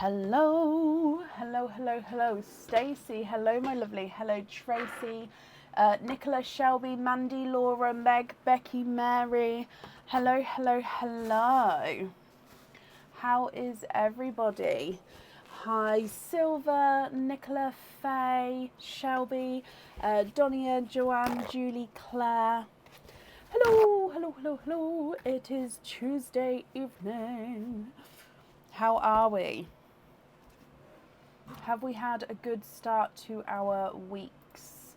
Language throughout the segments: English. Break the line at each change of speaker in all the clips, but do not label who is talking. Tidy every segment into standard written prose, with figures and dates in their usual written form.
Hello, hello, hello, hello, Stacey. Hello, my lovely. Hello, Tracy. Nicola, Shelby, Mandy, Laura, Meg, Becky, Mary. Hello, hello, hello. How is everybody? Hi, Silver, Nicola, Faye, Shelby, Donia, Joanne, Julie, Claire. Hello, hello, hello, hello. It is Tuesday evening. How are we? Have we had a good start to our weeks?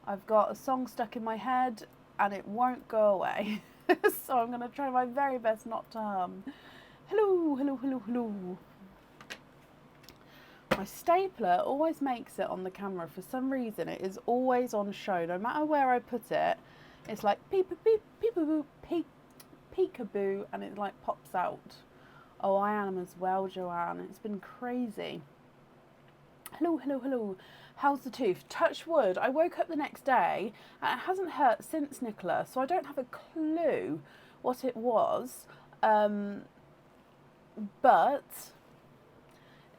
I've got a song stuck in my head and it won't go away. So I'm going to try my very best not to hum. Hello, hello, hello, hello. My stapler always makes it on the camera. For some reason, it is always on show. No matter where I put it, it's like peep, peep, peep, peep, peep, peekaboo, and it like pops out. Oh, I am as well, Joanne. It's been crazy. Hello, hello, hello. How's the tooth? Touch wood. I woke up the next day and it hasn't hurt since, Nicola, so I don't have a clue what it was. But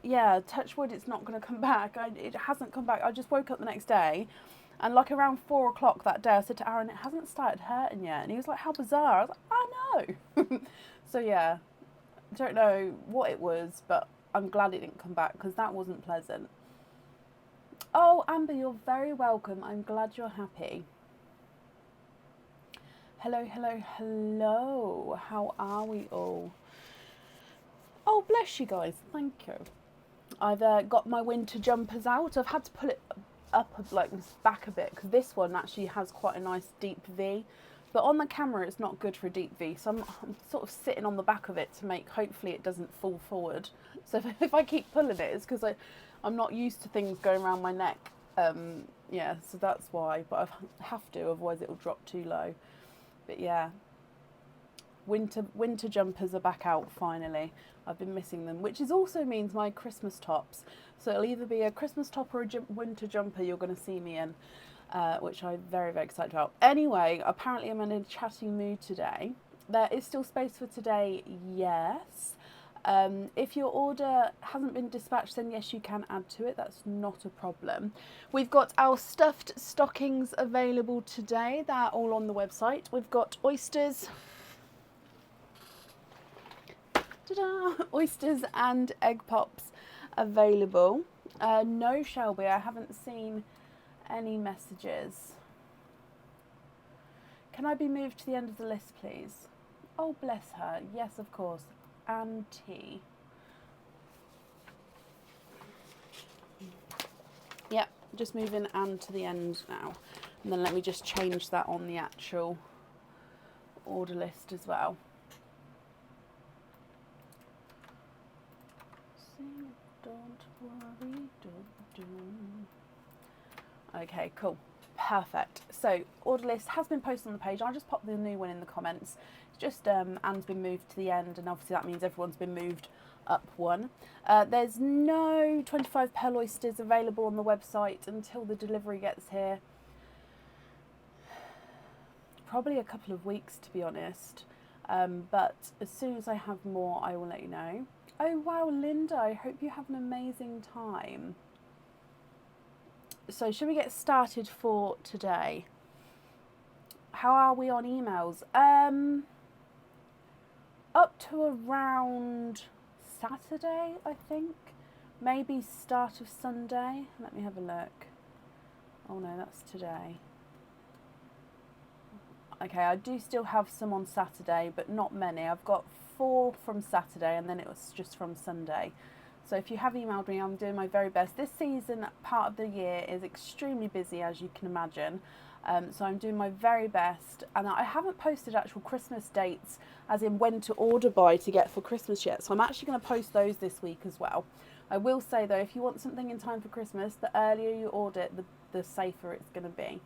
yeah, touch wood, it's not going to come back. It hasn't come back. I just woke up the next day and like around 4 o'clock that day, I said to Aaron, it hasn't started hurting yet. And he was like, how bizarre. I was like, I know. So yeah, I don't know what it was, but I'm glad it didn't come back because that wasn't pleasant. Oh, Amber, you're very welcome. I'm glad you're happy. Hello, hello, hello. How are we all? Oh, bless you guys. Thank you. I've got my winter jumpers out. I've had to pull it up like back a bit because this one actually has quite a nice deep V. But on the camera, it's not good for a deep V. So I'm sort of sitting on the back of it to make, hopefully it doesn't fall forward. So if I keep pulling it, it's because I'm not used to things going around my neck. Yeah, so that's why. But I have to, otherwise it'll drop too low. But yeah, winter jumpers are back out finally. I've been missing them, which is also means my Christmas tops. So it'll either be a Christmas top or a winter jumper you're going to see me in. Which I'm very, very excited about. Anyway, apparently I'm in a chatting mood today. There is still space for today, yes. If your order hasn't been dispatched, then yes, you can add to it. That's not a problem. We've got our stuffed stockings available today. They're all on the website. We've got oysters. Ta-da! Oysters and egg pops available. No, Shelby, I haven't seen any messages. Can I be moved to the end of the list, please? Oh, bless her. Yes, of course. Auntie. Yep, just moving Anne to the end now. And then let me just change that on the actual order list as well. Don't worry, don't. Okay, cool. Perfect. So, order list has been posted on the page. I'll just pop the new one in the comments. It's just Anne's been moved to the end, and obviously that means everyone's been moved up one. There's no 25 pearl oysters available on the website until the delivery gets here. Probably a couple of weeks, to be honest. But as soon as I have more, I will let you know. Oh, wow, Linda, I hope you have an amazing time. So should we get started for today? How are we on emails? Up to around Saturday, I think. Maybe start of Sunday. Let me have a look. Oh no, that's today. Okay, I do still have some on Saturday, but not many. I've got 4 from Saturday and then it was just from Sunday. So if you have emailed me, I'm doing my very best. This season, part of the year, is extremely busy, as you can imagine. So I'm doing my very best. And I haven't posted actual Christmas dates, as in when to order by to get for Christmas yet. So I'm actually going to post those this week as well. I will say, though, if you want something in time for Christmas, the earlier you order it, the safer it's going to be.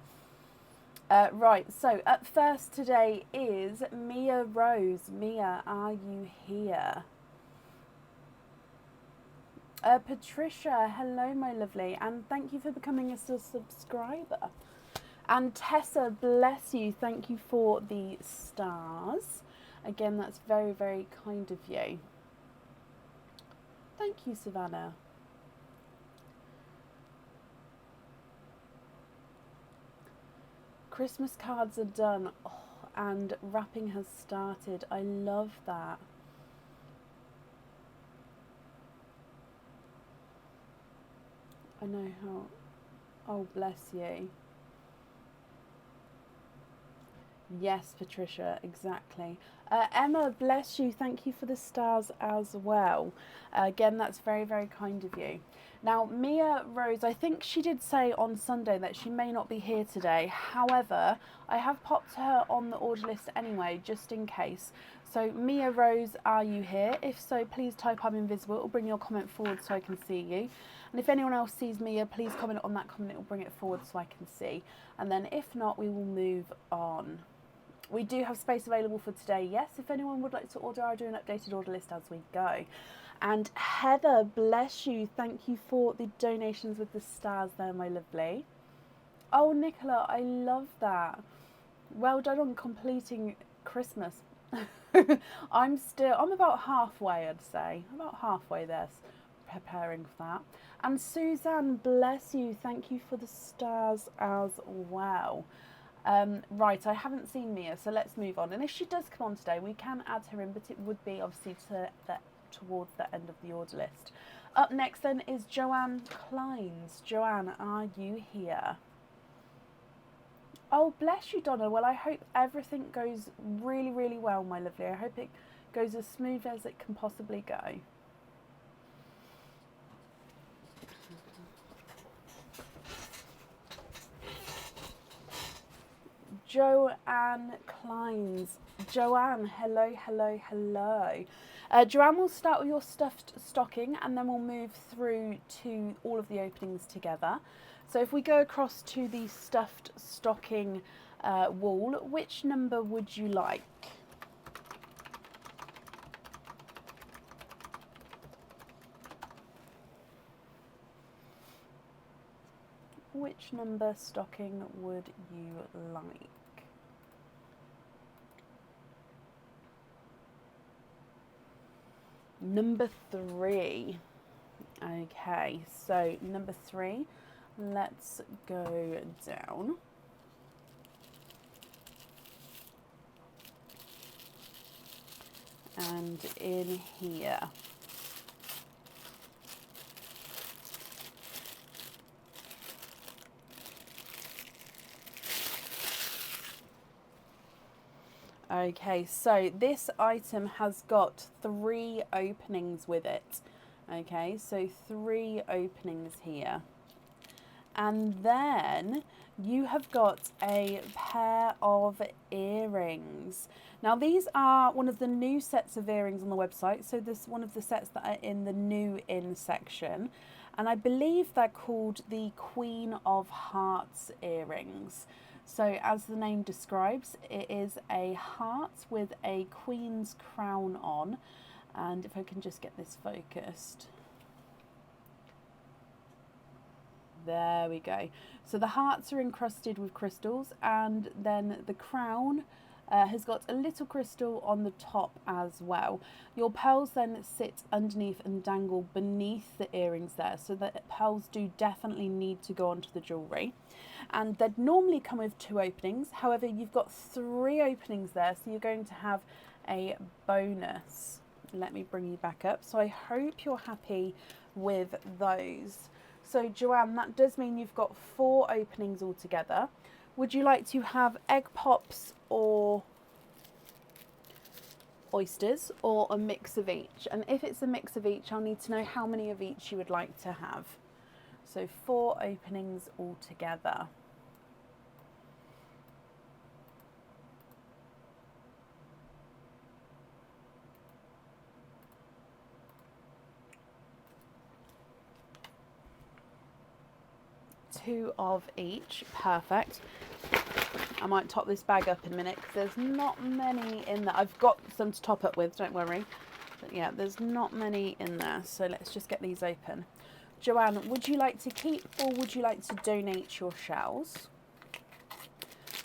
Right, so up first today is Mia Rose. Mia, are you here? Patricia, hello my lovely, and thank you for becoming a subscriber. And Tessa, bless you, thank you for the stars. Again, that's very, very kind of you. Thank you, Savannah. Christmas cards are done. Oh, and wrapping has started. I love that. I know how. Oh, bless you. Yes, Patricia, exactly. Emma, bless you. Thank you for the stars as well. Again, that's very, very kind of you. Now, Mia Rose, I think she did say on Sunday that she may not be here today. However, I have popped her on the order list anyway, just in case. So, Mia Rose, are you here? If so, please type I'm invisible. It will bring your comment forward so I can see you. And if anyone else sees Mia, please comment on that comment. It will bring it forward so I can see. And then if not, we will move on. We do have space available for today, yes. If anyone would like to order, I'll do an updated order list as we go. And Heather, bless you. Thank you for the donations with the stars there, my lovely. Oh, Nicola, I love that. Well done on completing Christmas. I'm about halfway, I'd say. About halfway there, preparing for that. And Suzanne, bless you. Thank you for the stars as well. Right, I haven't seen Mia, so let's move on. And if she does come on today, we can add her in, but it would be obviously towards the end of the order list. Up next then is Joanne Kleins. Joanne, are you here? Oh, bless you, Donna. Well, I hope everything goes really, really well, my lovely. I hope it goes as smooth as it can possibly go. Joanne Kleins. Joanne, hello, hello, hello. Joanne will start with your stuffed stocking and then we'll move through to all of the openings together. So if we go across to the stuffed stocking wall, which number would you like? Which number stocking would you like? Number 3. Okay, so number 3, let's go down. And in here. Okay, so this item has got 3 openings with it. Okay, so 3 openings here. And then you have got a pair of earrings. Now these are one of the new sets of earrings on the website. So this is one of the sets that are in the new in section. And I believe they're called the Queen of Hearts earrings. So as the name describes, it is a heart with a queen's crown on. And if I can just get this focused. There we go. So the hearts are encrusted with crystals, and then the crown has got a little crystal on the top as well. Your pearls then sit underneath and dangle beneath the earrings there, so the pearls do definitely need to go onto the jewellery. And they'd normally come with 2 openings, however you've got 3 openings there, so you're going to have a bonus. Let me bring you back up. So I hope you're happy with those. So Joanne, that does mean you've got 4 openings altogether. Would you like to have egg pops or oysters, or a mix of each? And if it's a mix of each, I'll need to know how many of each you would like to have. So 4 openings altogether. Two of each, perfect. I might top this bag up in a minute because there's not many in there. I've got some to top up with, don't worry. But yeah, there's not many in there. So let's just get these open. Joanne, would you like to keep or would you like to donate your shells?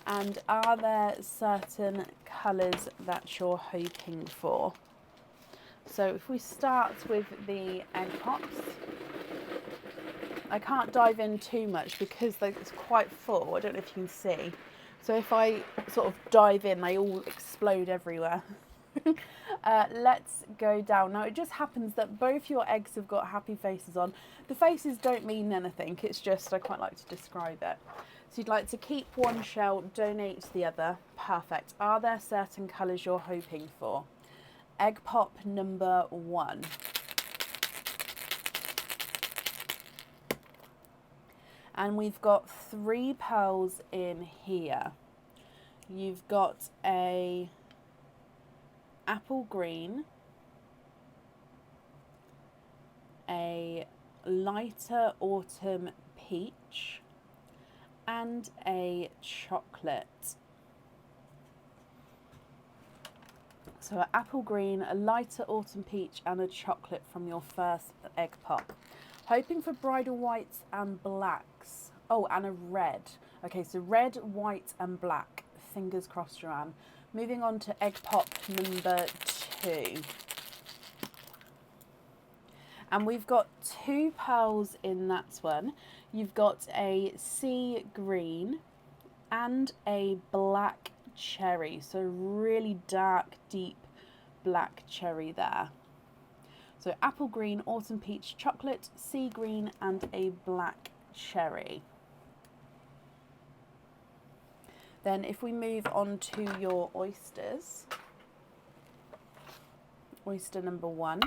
And are there certain colours that you're hoping for? So if we start with the egg pops, I can't dive in too much because it's quite full. I don't know if you can see. So if I sort of dive in, they all explode everywhere. Let's go down. Now it just happens that both your eggs have got happy faces on. The faces don't mean anything, it's just I quite like to describe it. So you'd like to keep one shell, donate to the other. Perfect. Are there certain colours you're hoping for? Egg pop number 1. And we've got 3 pearls in here. You've got a apple green, a lighter autumn peach, and a chocolate. So an apple green, a lighter autumn peach, and a chocolate from your first egg pop. Hoping for bridal whites and blacks. Oh, and a red. Okay, so red, white, and black. Fingers crossed, Joanne. Moving on to egg pop number 2. And we've got 2 pearls in that one. You've got a sea green and a black cherry. So really dark, deep black cherry there. So apple green, autumn peach, chocolate, sea green, and a black cherry. Then if we move on to your oysters, oyster number 1,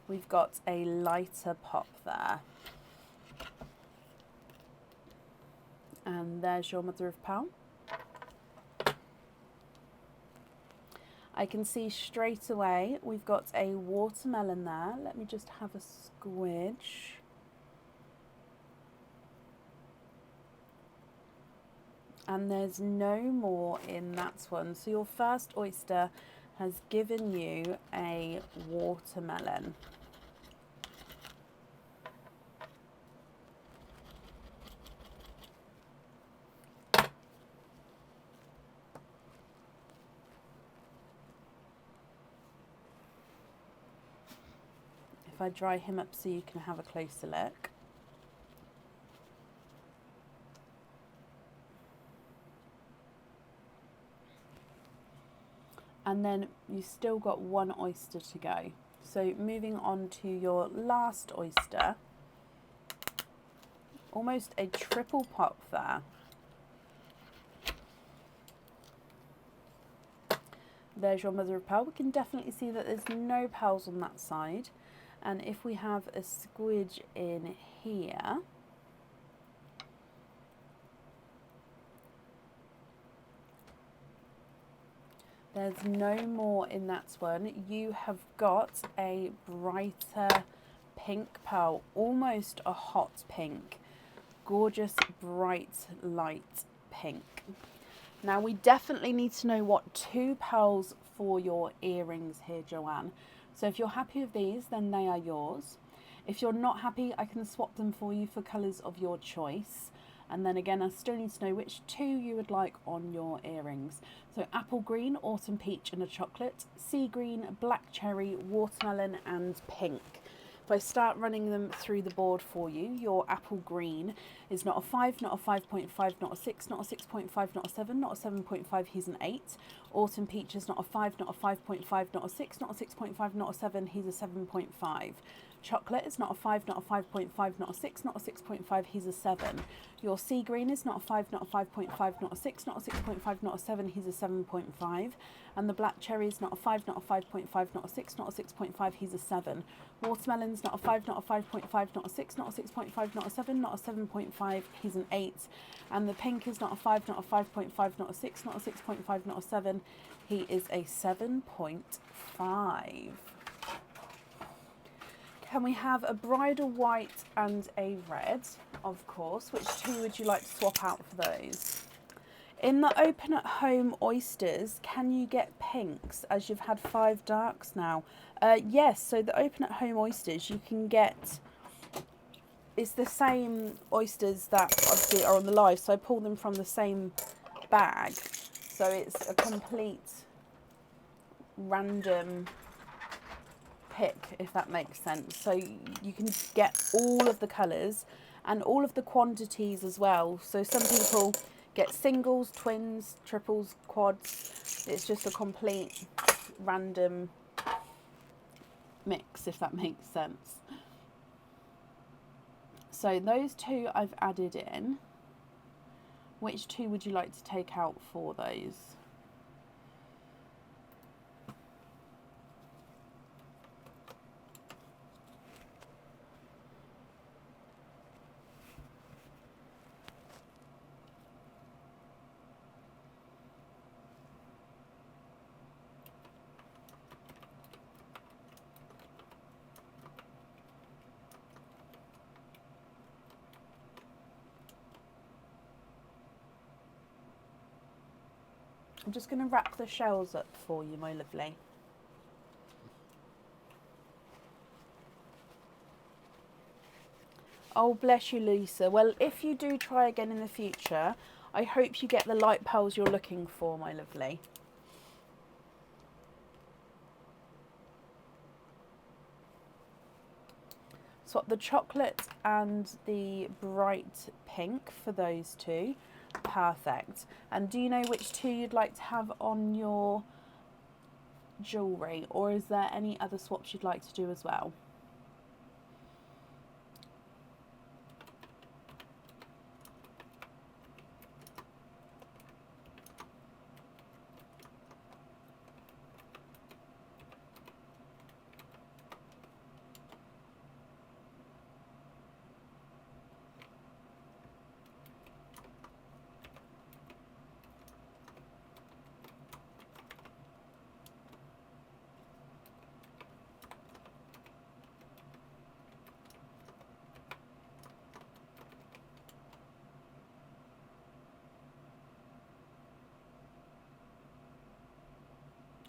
we've got a lighter pop there. And there's your mother of pearl. I can see straight away we've got a watermelon there. Let me just have a squidge. And there's no more in that one. So your first oyster has given you a watermelon. If I dry him up so you can have a closer look. And then you still got 1 oyster to go. So moving on to your last oyster, almost a triple pop there. There's your mother of pearl. We can definitely see that there's no pearls on that side. And if we have a squidge in here, there's no more in that one. You have got a brighter pink pearl, almost a hot pink. Gorgeous, bright, light pink. Now we definitely need to know what 2 pearls for your earrings here, Joanne. So if you're happy with these, then they are yours. If you're not happy, I can swap them for you for colours of your choice. And then again, I still need to know which 2 you would like on your earrings. So apple green, autumn peach and a chocolate, sea green, black cherry, watermelon and pink. If I start running them through the board for you, your apple green is not a 5, not a 5.5, not a 6, not a 6.5, not a 7, not a 7.5, he's an 8. Autumn peach is not a 5, not a 5.5, not a 6, not a 6.5, not a 7, he's a 7.5. Chocolate is not a 5, not a 5.5, not a 6, not a 6.5, he's a 7. Your sea green is not a 5, not a 5.5, not a 6, not a 6.5, not a 7, he's a 7.5. And the black cherry is not a 5, not a 5.5, not a 6, not a 6.5, he's a 7. Watermelon's not a 5, not a 5.5, not a 6, not a 6.5, not a 7, not a 7.5, he's an 8. And the pink is not a 5, not a 5.5, not a 6, not a 6.5, not a 7, he is a 7.5. Can we have a bridal white and a red, of course? Which 2 would you like to swap out for those? In the open at home oysters, can you get pinks as you've had 5 darks now? Yes, so the open at home oysters, you can get it's the same oysters that obviously are on the live, so I pull them from the same bag. So it's a complete random pick, if that makes sense. So you can get all of the colours and all of the quantities as well. So some people get singles, twins, triples, quads. It's just a complete random mix, if that makes sense. So those two I've added in. Which two would you like to take out for those? I'm just going to wrap the shells up for you, my lovely. Oh, bless you, Lisa. Well, if you do try again in the future, I hope you get the light pearls you're looking for, my lovely. Swap the chocolate and the bright pink for those two. Perfect. And do you know which two you'd like to have on your jewellery, or is there any other swaps you'd like to do as well?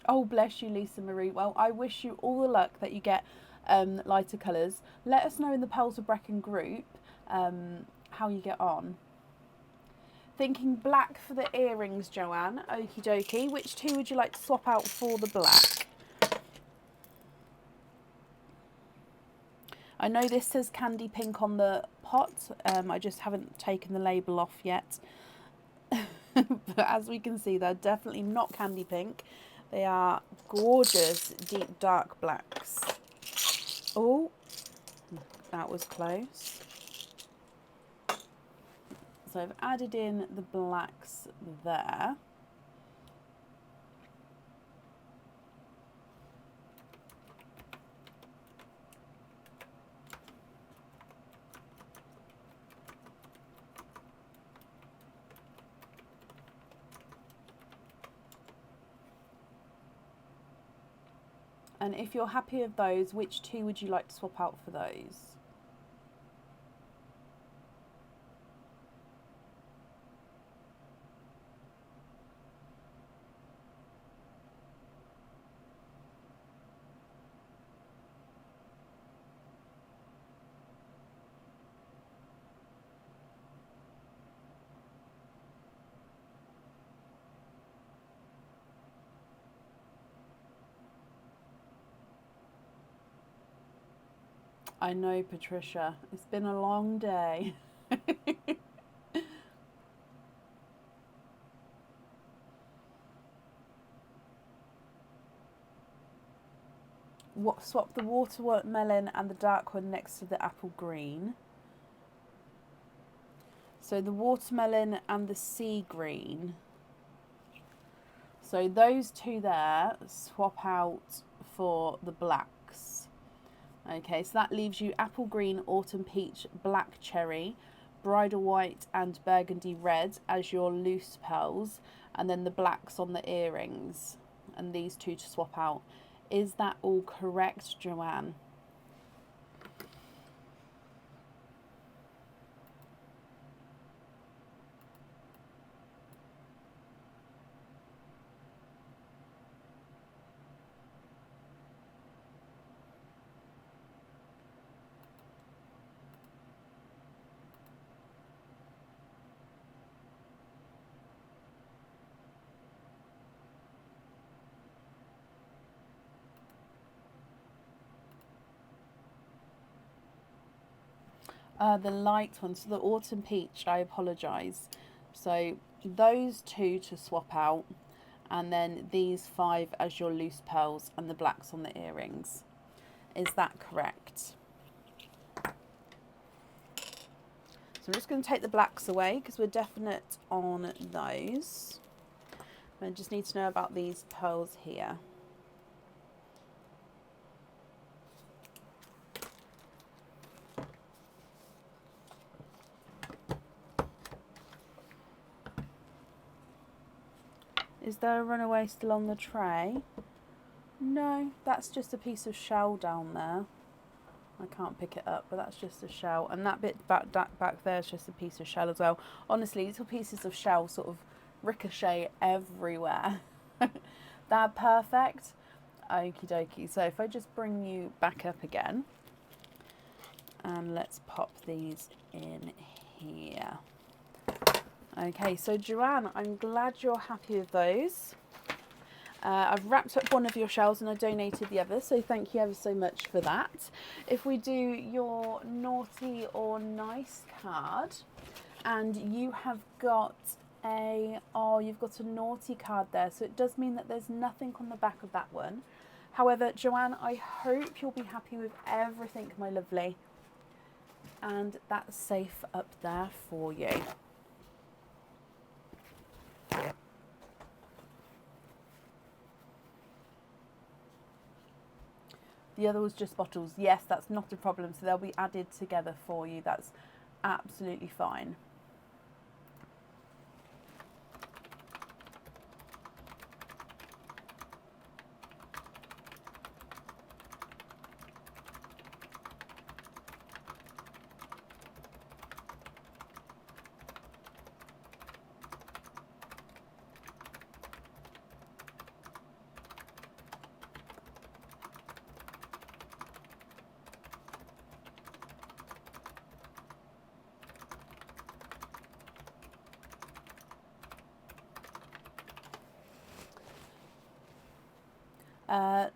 Oh, bless you, Lisa Marie. Well, I wish you all the luck that you get lighter colours. Let us know in the Pearls of Brecon group how you get on. Thinking black for the earrings, Joanne. Okie dokie. Which two would you like to swap out for the black? I know this says candy pink on the pot. I just haven't taken the label off yet. But as we can see, they're definitely not candy pink. They are gorgeous deep dark blacks. Oh, that was close. So I've added in the blacks there. And if you're happy with those, which two would you like to swap out for those? I know, Patricia. It's been a long day. Swap the watermelon and the dark one next to the apple green. So the watermelon and the sea green. So those two there, swap out for the blacks. Okay, so that leaves you apple green, autumn peach, black cherry, bridal white and burgundy red as your loose pearls, and then the blacks on the earrings, and these two to swap out. Is that all correct, Joanne? The light ones, so the autumn peach, I apologise. So those two to swap out, and then these 5 as your loose pearls and the blacks on the earrings. Is that correct? So I'm just going to take the blacks away because we're definite on those. I just need to know about these pearls here. Is there a runaway still on the tray? No, that's just a piece of shell down there. I can't pick it up, but that's just a shell. And that bit back there is just a piece of shell as well. Honestly, little pieces of shell sort of ricochet everywhere. They're perfect. Okie dokie. So if I just bring you back up again, and let's pop these in here. Okay, so Joanne, I'm glad you're happy with those. I've wrapped up one of your shells and I donated the other, so thank you ever so much for that. If we do your naughty or nice card, and you have got you've got a naughty card there, so it does mean that there's nothing on the back of that one. However, Joanne, I hope you'll be happy with everything, my lovely. And that's safe up there for you. The other was just bottles. Yes, that's not a problem. So they'll be added together for you. That's absolutely fine.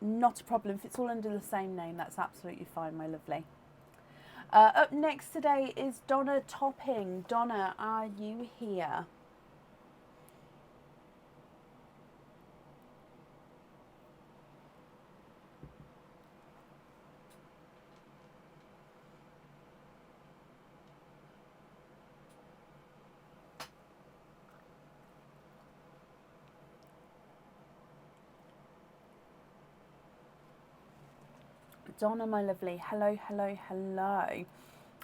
Not a problem. If it's all under the same name, that's absolutely fine, my lovely. Up next today is Donna Topping. Donna, are you here? Donna, my lovely, hello, hello, hello.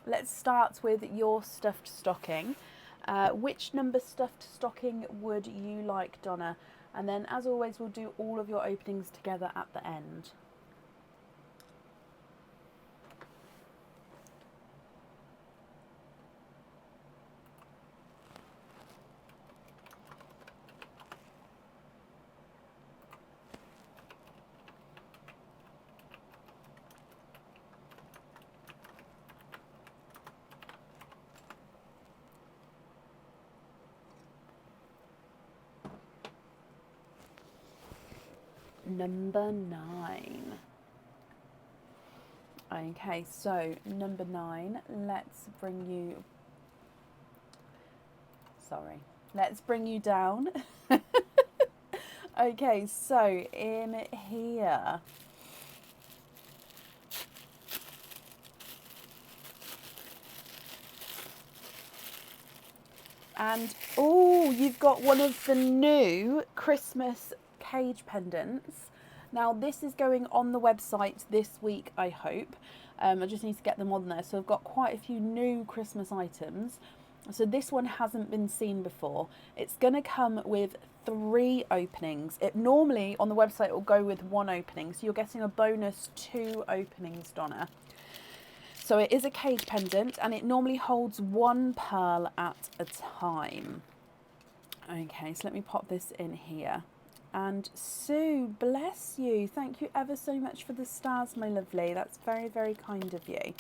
Let's start with your stuffed stocking. Which number stuffed stocking would you like, Donna? And then, as always, we'll do all of your openings together at the end. Number 9. Okay, so number 9, let's bring you down. Okay, so in here, and oh, you've got one of the new Christmas cage pendants. Now this is going on the website this week, I hope. I just need to get them on there. So I've got quite a few new Christmas items. So this one hasn't been seen before. It's going to come with 3 openings. It normally on the website will go with 1 opening. So you're getting a bonus 2 openings, Donna. So it is a cage pendant and it normally holds 1 pearl at a time. Okay, so let me pop this in here. And Sue, bless you. Thank you ever so much for the stars, my lovely. That's very, very kind of you.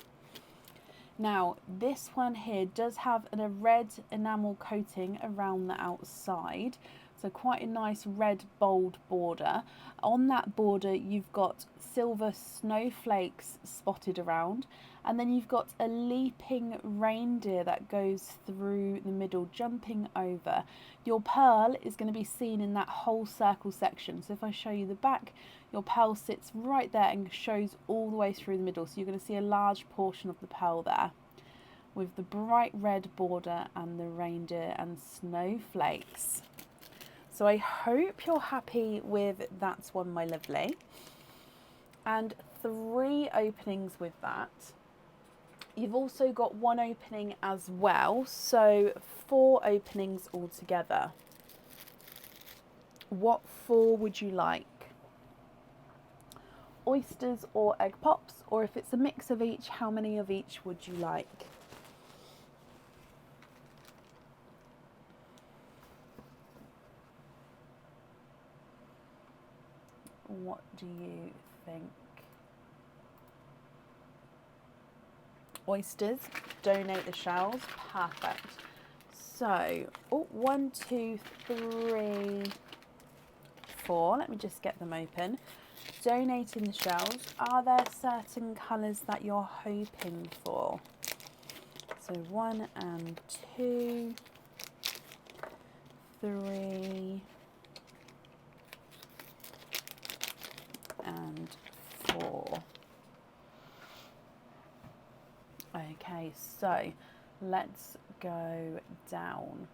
Now, this one here does have a red enamel coating around the outside. So quite a nice red bold border. On that border you've got silver snowflakes spotted around, and then you've got a leaping reindeer that goes through the middle, jumping over. Your pearl is going to be seen in that whole circle section. So if I show you the back, your pearl sits right there and shows all the way through the middle. So you're going to see a large portion of the pearl there, with the bright red border and the reindeer and snowflakes. So I hope you're happy with that one, my lovely. And 3 openings with that. You've also got 1 opening as well, so 4 openings altogether. What 4 would you like? Oysters or egg pops? Or if it's a mix of each, how many of each would you like? What do you think? Oysters, donate the shells, perfect. So, 1, 2, 3, 4, let me just get them open. Donating the shells, are there certain colours that you're hoping for? So 1 and 2, 3, and 4. Okay, so let's go down.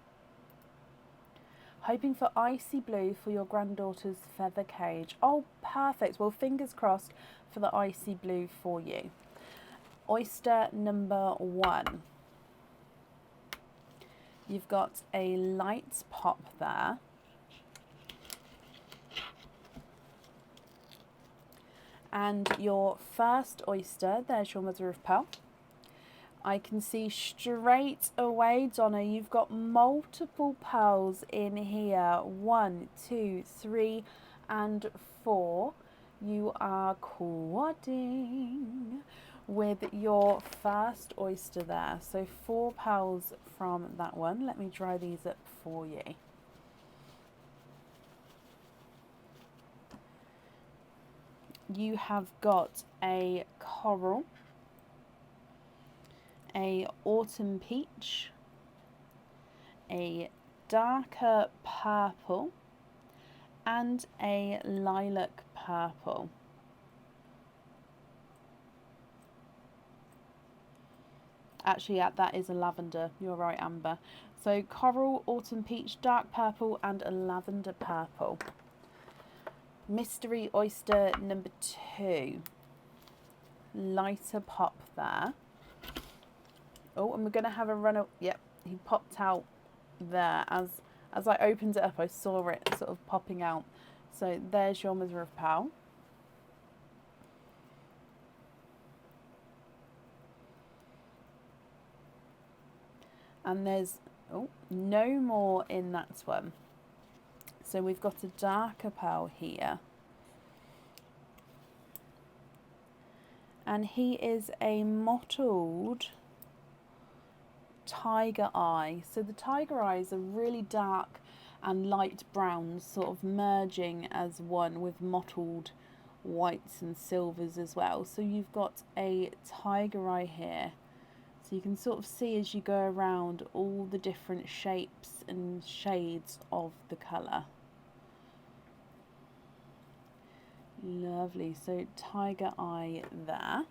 Hoping for icy blue for your granddaughter's feather cage. Oh, perfect. Well, fingers crossed for the icy blue for you. Oyster number 1. You've got a light pop there. And your first oyster, there's your mother of pearl. I can see straight away, Donna, you've got multiple pearls in here. 1, 2, 3, and 4. You are quadding with your first oyster there. So 4 pearls from that one. Let me dry these up for you. You have got a coral, a autumn peach, a darker purple, and a lilac purple. Actually, yeah, that is a lavender. You're right, Amber. So coral, autumn peach, dark purple, and a lavender purple. Mystery oyster number 2. Lighter pop there. Oh, and we're going to have a run of... Yep, he popped out there. As I opened it up, I saw it sort of popping out. So there's your mother of pearl. And there's no more in that one. So we've got a darker pearl here. And he is a mottled tiger eye. So the tiger eyes are really dark and light browns, sort of merging as one with mottled whites and silvers as well. So you've got a tiger eye here. So you can sort of see as you go around all the different shapes and shades of the colour. Lovely, so tiger eye there.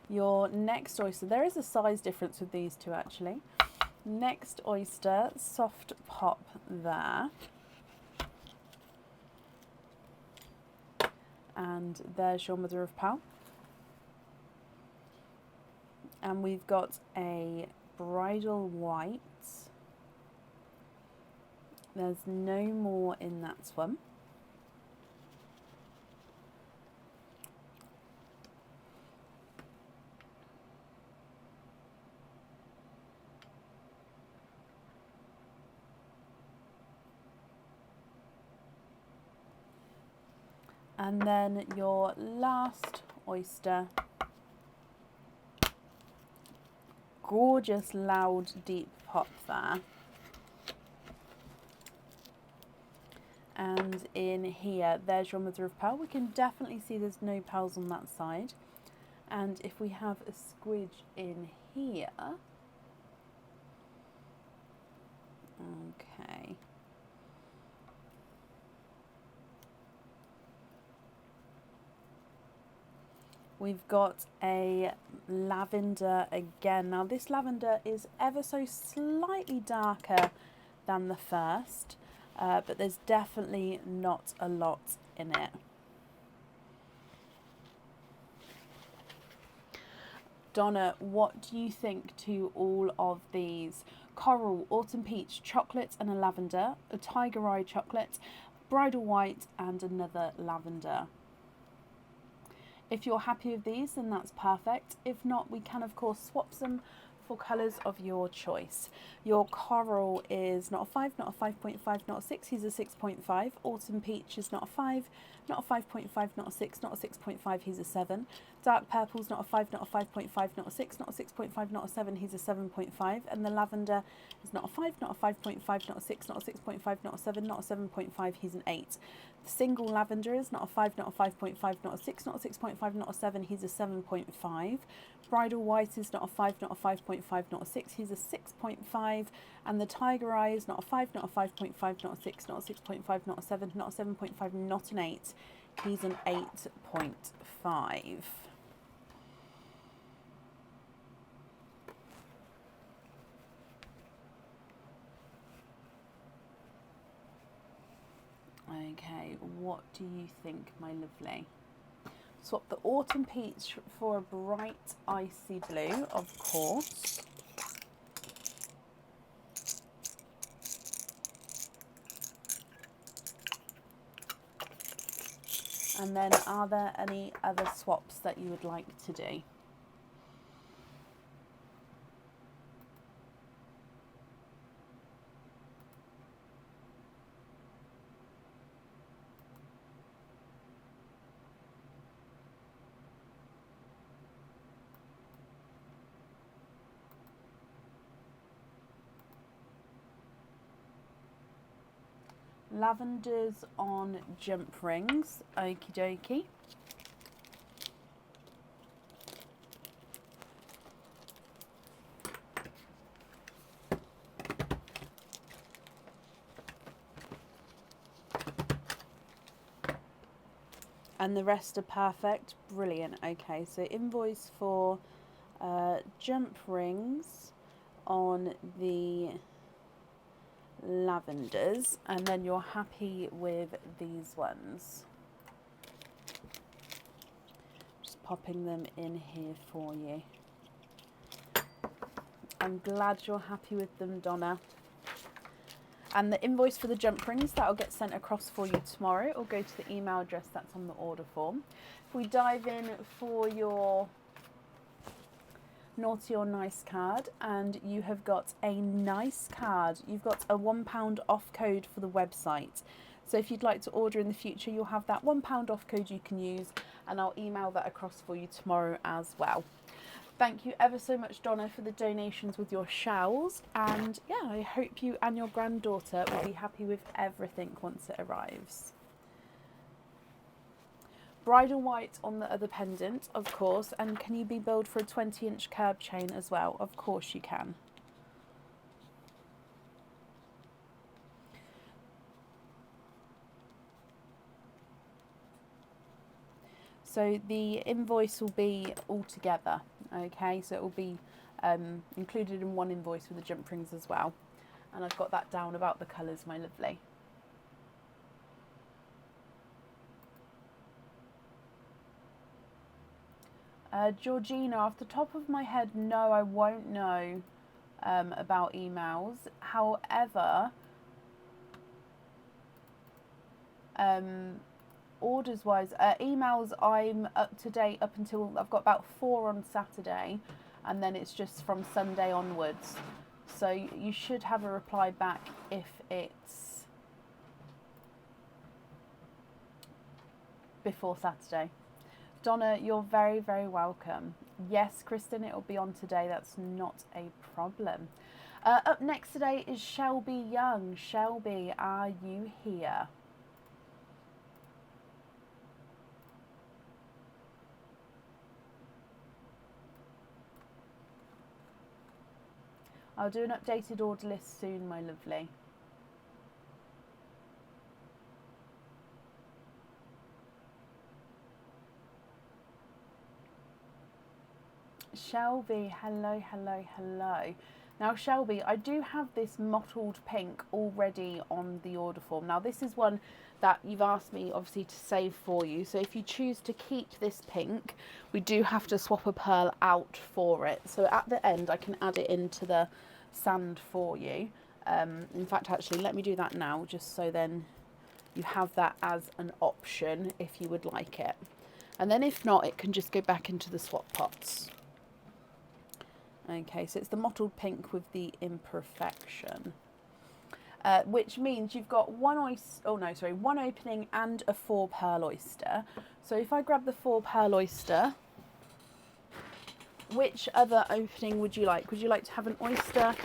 Your next oyster, there is a size difference with these two actually. Next oyster, soft pop there. And there's your mother of pearl. And we've got a bridal white. There's no more in that one. And then your last oyster, gorgeous loud deep pop there. And in here, there's your mother of pearl. We can definitely see there's no pearls on that side. And if we have a squidge in here, okay. We've got a lavender again. Now this lavender is ever so slightly darker than the first, but there's definitely not a lot in it. Donna, what do you think to all of these? Coral, autumn peach, chocolate and a lavender, a tiger eye chocolate, bridal white and another lavender. If you're happy with these, then that's perfect. If not, we can of course swap them for colours of your choice. Your coral is not a 5, not a 5.5, not a 6, he's a 6.5. Autumn peach is not a 5, not a 5.5, not a 6, not a 6.5, he's a 7. Dark purple's not a 5, not a 5.5, not a 6, not a 6.5, not a 7, he's a 7.5. And the lavender is not a 5, not a 5.5, not a 6, not a 6.5, not a 7, not a 7.5, he's an 8. The single lavender is not a 5, not a 5.5, not a 6, not a 6.5, not a 7, he's a 7.5. Bridal white is not a 5, not a 5.5, not a 6, he's a 6.5. And the tiger eye is not a 5, not a 5.5, not a 6, not a 6.5, not a 7, not a 7.5, not an 8, he's an 8.5. Okay, what do you think, my lovely? Swap the autumn peach for a bright icy blue, of course. And then are there any other swaps that you would like to do? Lavenders on jump rings, okie dokie. And the rest are perfect, brilliant. Okay, so invoice for jump rings on the lavenders, and then you're happy with these ones. Just popping them in here for you. I'm glad you're happy with them, Donna. And the invoice for the jump rings, that'll get sent across for you tomorrow. It'll go to the email address that's on the order form. If we dive in for your naughty or nice card, and you have got a nice card, you've got a £1 off code for the website. So if you'd like to order in the future, you'll have that £1 off code you can use, and I'll email that across for you tomorrow as well. Thank you ever so much, Donna, for the donations with your shawls, and yeah, I hope you and your granddaughter will be happy with everything once it arrives. Bridal white on the other pendant, of course, and can you be billed for a 20-inch curb chain as well? Of course you can. So the invoice will be all together, okay? So it will be included in one invoice with the jump rings as well. And I've got that down about the colours, my lovely. Georgina, off the top of my head, no, I won't know about emails. However, orders wise, emails, I'm up to date up until I've got about 4 on Saturday, and then it's just from Sunday onwards. So you should have a reply back if it's before Saturday. Donna, you're very, very welcome. Yes, Kristen, it'll be on today. That's not a problem. Up next today is Shelby Young. Shelby, are you here? I'll do an updated order list soon, my lovely. Shelby, hello, hello, hello. Now Shelby, I do have this mottled pink already on the order form. Now this is one that you've asked me obviously to save for you. So if you choose to keep this pink, we do have to swap a pearl out for it. So at the end I can add it into the sand for you. In fact, actually, let me do that now, just so then you have that as an option if you would like it. And then if not, it can just go back into the swap pots. Okay, so it's the mottled pink with the imperfection, which means you've got one opening and a 4 pearl oyster. So if I grab the 4 pearl oyster, which other opening would you like? Would you like to have an oyster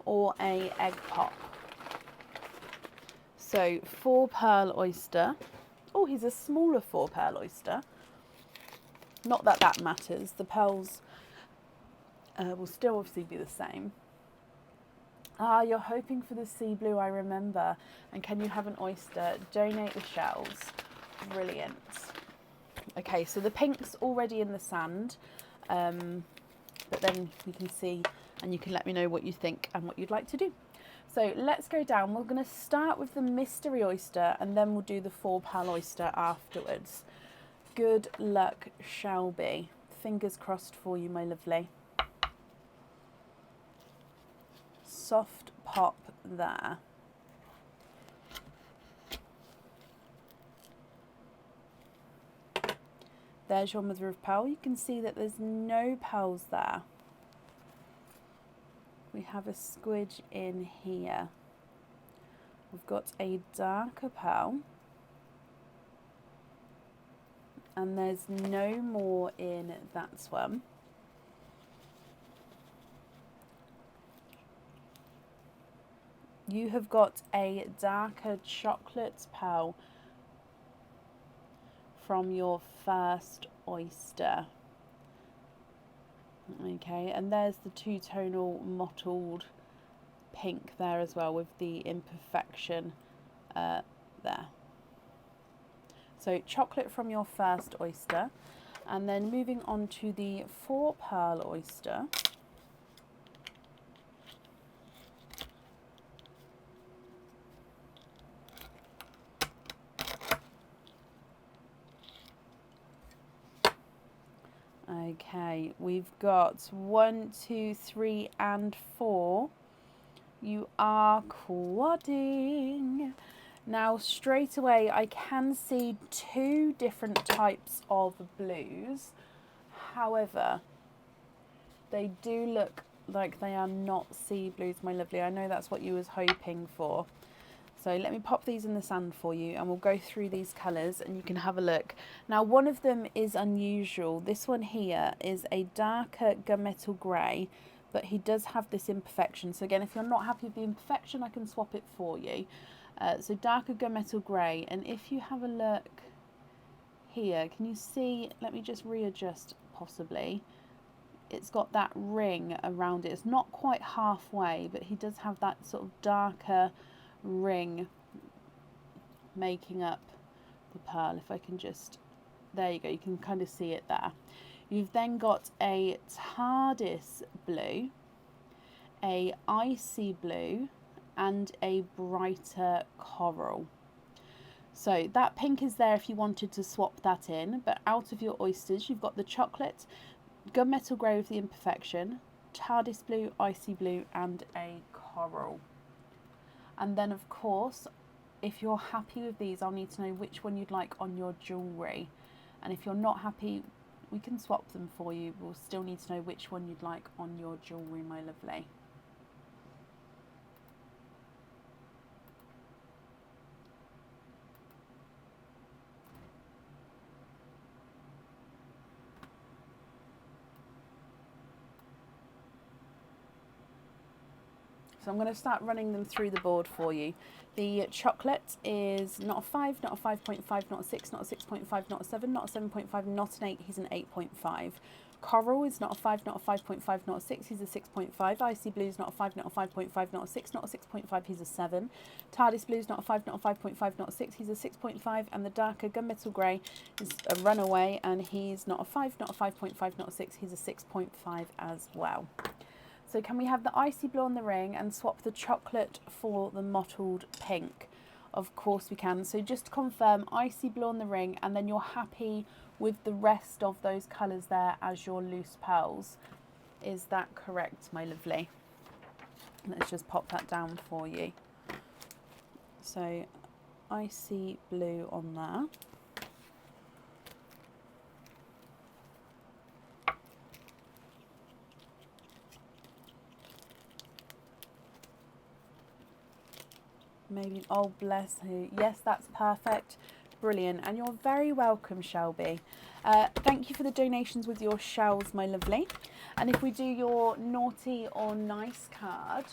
or a egg pop? So 4 pearl oyster. Oh, he's a smaller 4 pearl oyster. Not that that matters. The pearls will still obviously be the same. Ah, you're hoping for the sea blue, I remember. And can you have an oyster? Donate the shells. Brilliant. Okay, so the pink's already in the sand. But then you can see and you can let me know what you think and what you'd like to do. So let's go down. We're going to start with the mystery oyster and then we'll do the 4 pearl oyster afterwards. Good luck, Shelby. Fingers crossed for you, my lovely. Soft pop there. There's your mother of pearl. You can see that there's no pearls there. We have a squidge in here. We've got a darker pearl. And there's no more in that one. You have got a darker chocolate pearl from your first oyster. Okay, and there's the two-tonal mottled pink there as well with the imperfection there. So chocolate from your first oyster, and then moving on to the 4 pearl oyster. Okay, we've got 1, 2, 3, and 4. You are quadding. Now, straight away, I can see 2 different types of blues. However, they do look like they are not sea blues, my lovely. I know that's what you was hoping for. So let me pop these in the sand for you and we'll go through these colours and you can have a look. Now one of them is unusual. This one here is a darker gunmetal grey, but he does have this imperfection. So again, if you're not happy with the imperfection, I can swap it for you. So darker gunmetal grey, and if you have a look here, can you see, let me just readjust possibly. It's got that ring around it. It's not quite halfway, but he does have that sort of darker ring making up the pearl. If I can just, there you go, you can kind of see it there. You've then got a TARDIS blue, a icy blue, and a brighter coral. So that pink is there if you wanted to swap that in, but out of your oysters you've got the chocolate, gunmetal grey with the imperfection, TARDIS blue, icy blue, and a coral. And then of course, if you're happy with these, I'll need to know which one you'd like on your jewellery. And if you're not happy, we can swap them for you. We'll still need to know which one you'd like on your jewellery, my lovely. So I'm going to start running them through the board for you. The chocolate is not a 5, not a 5.5, not a 6, not a 6.5, not a 7, not a 7.5, not an 8, he's an 8.5. Coral is not a 5, not a 5.5, not a 6, he's a 6.5. Icy Blue is not a 5, not a 5.5, not a 6, not a 6.5, he's a 7. TARDIS Blue is not a 5, not a 5.5, not a 6, he's a 6.5. And the darker Gunmetal Grey is a Runaway, and he's not a 5, not a 5.5, not a 6, he's a 6.5 as well. So can we have the Icy Blue on the ring and swap the chocolate for the mottled pink? Of course we can. So just to confirm, Icy Blue on the ring, and then you're happy with the rest of those colours there as your loose pearls. Is that correct, my lovely? Let's just pop that down for you. So Icy Blue on there. Maybe, oh bless you. Yes, that's perfect. Brilliant. And you're very welcome, Shelby. Thank you for the donations with your shells, my lovely. And if we do your naughty or nice card,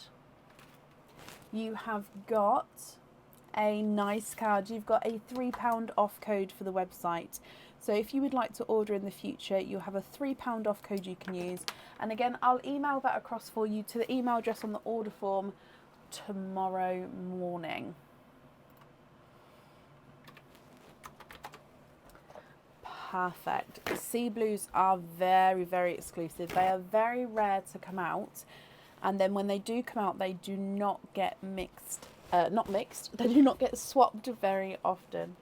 you have got a nice card. You've got a £3 off code for the website. So if you would like to order in the future, you have a £3 off code you can use. And again, I'll email that across for you to the email address on the order form tomorrow morning. Perfect. Sea blues are very, very exclusive. They are very rare to come out, and then when they do come out, they do not get mixed. They do not get swapped very often.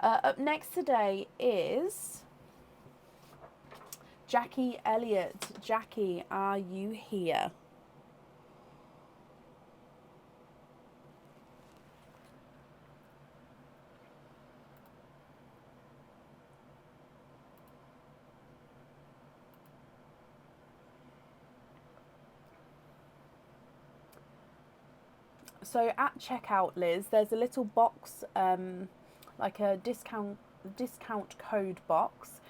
Up next today is Jackie Elliott. Jackie, are you here? So at checkout, Liz, there's a little box, like a discount code box.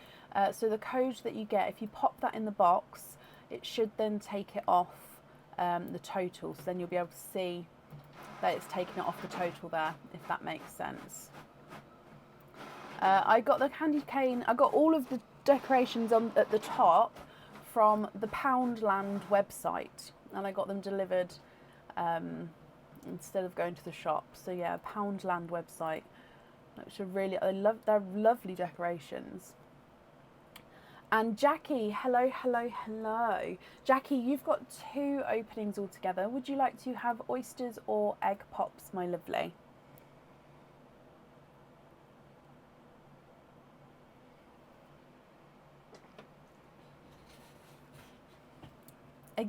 So the code that you get, if you pop that in the box, it should then take it off the total. So then you'll be able to see that it's taken it off the total there, if that makes sense. I got the candy cane. I got all of the decorations on at the top from the Poundland website, and I got them delivered instead of going to the shop. So yeah, Poundland website, which are really, they're lovely decorations. And Jackie, hello. Jackie, you've got 2 openings altogether. Would you like to have oysters or egg pops, my lovely?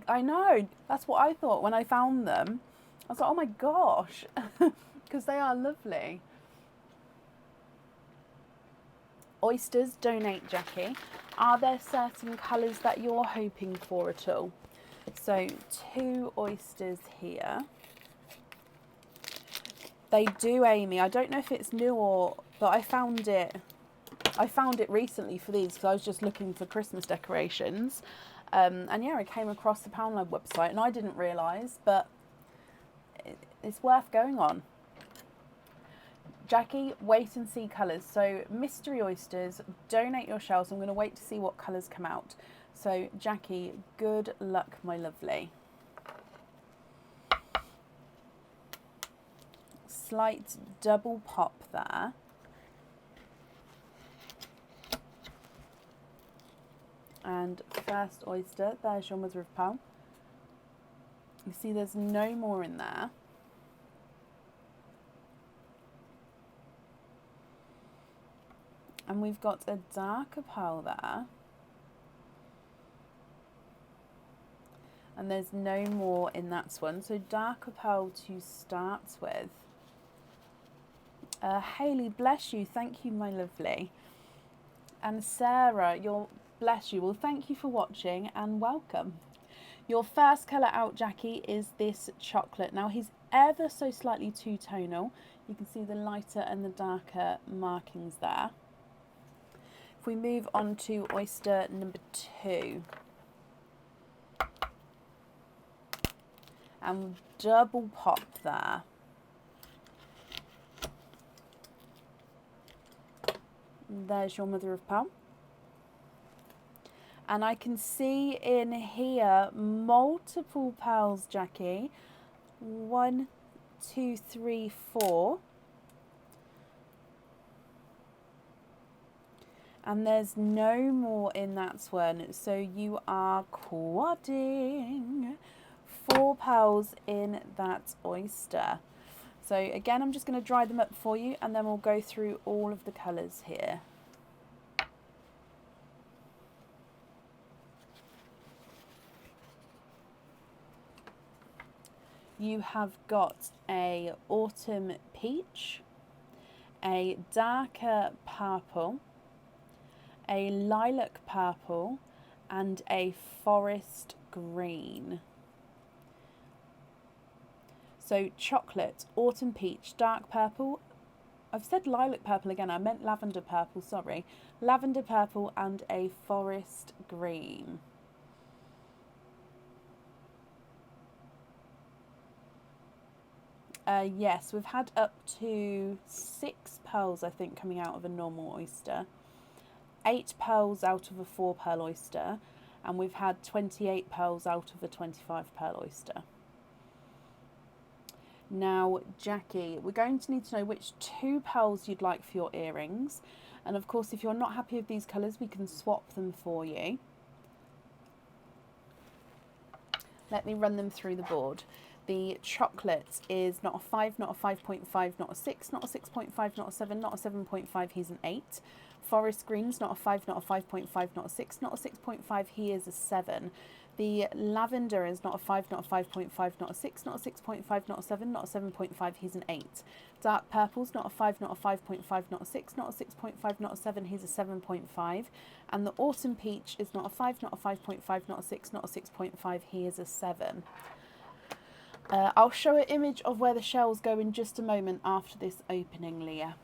I know, that's what I thought when I found them. I was like, oh my gosh, because they are lovely. Oysters, donate, Jackie. Are there certain colours that you're hoping for at all? So 2 oysters here. They do, Amy. I don't know if it's new but I found it recently for these because I was just looking for Christmas decorations. And yeah, I came across the Poundland website and I didn't realise, but it's worth going on. Jackie, wait and see colours. So mystery oysters, donate your shells. I'm going to wait to see what colours come out. So Jackie, good luck, my lovely. Slight double pop there. And first oyster, there's your mother of pearl. You see there's no more in there. And we've got a darker pearl there. And there's no more in that one. So darker pearl to start with. Hayley, bless you. Thank you, my lovely. And Sarah, bless you. Well, thank you for watching and welcome. Your first colour out, Jackie, is this chocolate. Now, he's ever so slightly two-tonal. You can see the lighter and the darker markings there. If we move on to oyster number 2. And double pop there. There's your mother of pearl. And I can see in here multiple pearls, Jackie. 1, 2, 3, 4. And there's no more in that one. So you are quadding 4 pearls in that oyster. So again, I'm just going to dry them up for you, and then we'll go through all of the colours here. You have got a autumn peach, a darker purple, a lilac purple, and a forest green. So chocolate, autumn peach, dark purple. I've said lilac purple again, I meant lavender purple, sorry. Lavender purple and a forest green. Yes, we've had up to 6 pearls, I think, coming out of a normal oyster. 8 pearls out of a 4 pearl oyster. And we've had 28 pearls out of a 25 pearl oyster. Now, Jackie, we're going to need to know which 2 pearls you'd like for your earrings. And of course, if you're not happy with these colours, we can swap them for you. Let me run them through the board. The chocolate is not a 5, not a 5.5, not a 6, not a 6.5, not a 7, not a 7.5, he's an 8. Forest green's not a 5, not a 5.5, not a 6, not a 6.5, he is a 7. The lavender is not a 5, not a 5.5, not a 6, not a 6.5, not a 7, not a 7.5, he's an 8. Dark purple's not a 5, not a 5.5, not a 6, not a 6.5, not a 7, he's a 7.5. And the autumn peach is not a 5, not a 5.5, not a 6, not a 6.5, he is a 7. I'll show an image of where the shells go in just a moment after this opening, Leah.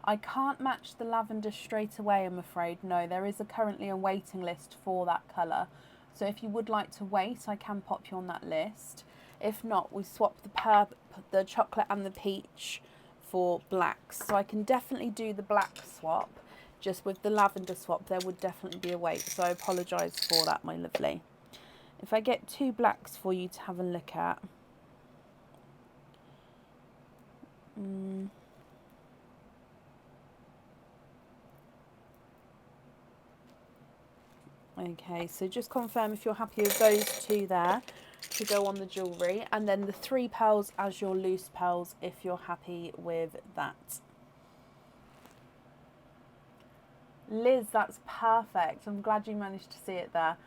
I can't match the lavender straight away, I'm afraid. No, there is currently a waiting list for that colour. So if you would like to wait, I can pop you on that list. If not, we swap the chocolate and the peach for blacks. So I can definitely do the black swap. Just with the lavender swap, there would definitely be a wait. So I apologise for that, my lovely. If I get 2 blacks for you to have a look at. Okay, so just confirm if you're happy with those 2 there to go on the jewellery, and then the 3 pearls as your loose pearls if you're happy with that. Liz, that's perfect. I'm glad you managed to see it there.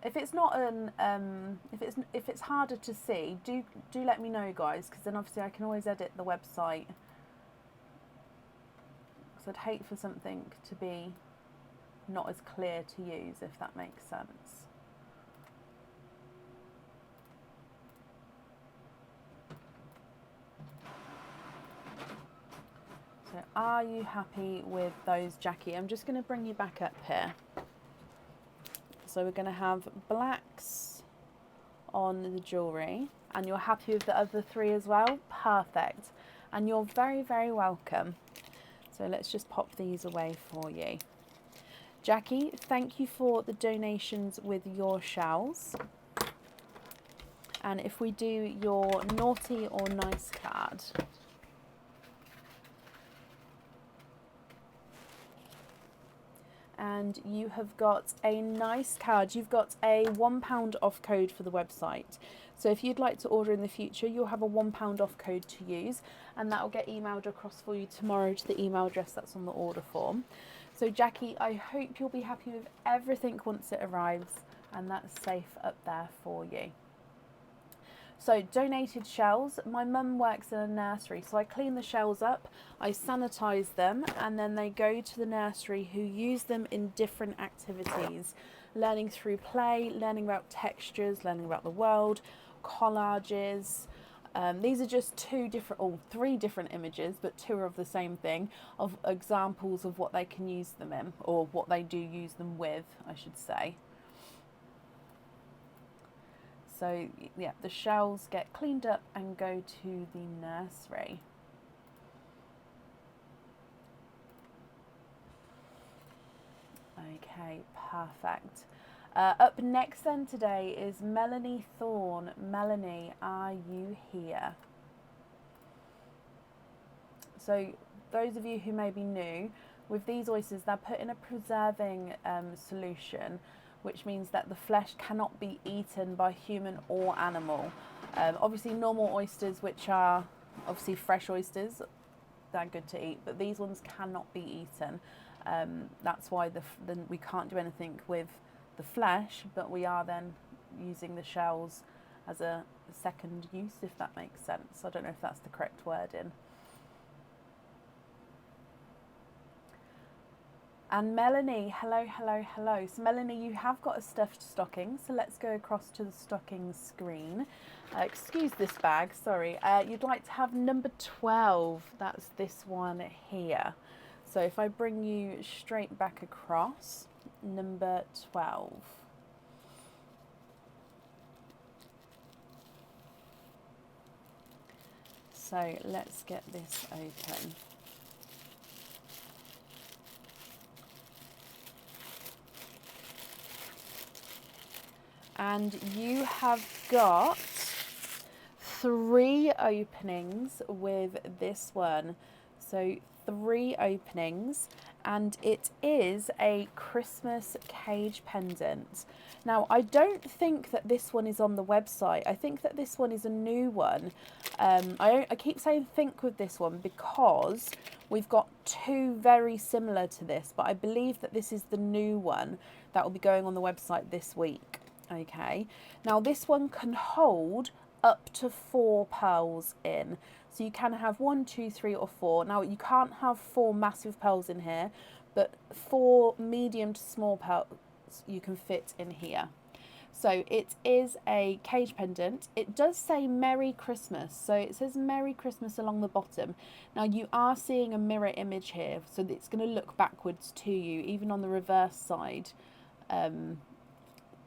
If it's not if it's harder to see, do let me know, guys, because then obviously I can always edit the website. Because I'd hate for something to be not as clear to use, if that makes sense. So are you happy with those, Jackie? I'm just going to bring you back up here. So we're going to have blacks on the jewellery, and you're happy with the other 3 as well? Perfect. And you're very, very welcome. So let's just pop these away for you. Jackie, thank you for the donations with your shells. And if we do your naughty or nice card. And you have got a nice card. You've got a £1 off code for the website. So if you'd like to order in the future, you'll have a £1 off code to use, and that will get emailed across for you tomorrow to the email address that's on the order form. So Jackie, I hope you'll be happy with everything once it arrives, and that's safe up there for you. So donated shells, my mum works in a nursery, so I clean the shells up, I sanitise them, and then they go to the nursery who use them in different activities, learning through play, learning about textures, learning about the world, collages, These are just three different images, but two are of the same thing, of examples of what they can use them in, or what they do use them with, I should say. So yeah, the shells get cleaned up and go to the nursery. Okay, perfect. Up next then today is Melanie Thorne. Melanie, are you here? So those of you who may be new, with these oysters, they're put in a preserving solution, which means that the flesh cannot be eaten by human or animal. Obviously normal oysters, which are obviously fresh oysters, they're good to eat, but these ones cannot be eaten. That's why we can't do anything with the flesh, but we are then using the shells as a second use, if that makes sense. I don't know if that's the correct wording. And Melanie, hello, hello, hello. So Melanie, you have got a stuffed stocking, so let's go across to the stocking screen. Excuse this bag, sorry. You'd like to have number 12, that's this one here. So if I bring you straight back across, number 12. So let's get this open. And you have got 3 openings with this one. So 3 openings, and it is a Christmas cage pendant. Now, I don't think that this one is on the website. I think that this one is a new one. I keep saying think with this one because we've got 2 very similar to this, but I believe that this is the new one that will be going on the website this week. Okay, now this one can hold up to 4 pearls in. So you can have 1, 2, 3 or 4. Now you can't have 4 massive pearls in here, but 4 medium to small pearls you can fit in here. So it is a cage pendant. It does say Merry Christmas. So it says Merry Christmas along the bottom. Now you are seeing a mirror image here, so it's going to look backwards to you, even on the reverse side.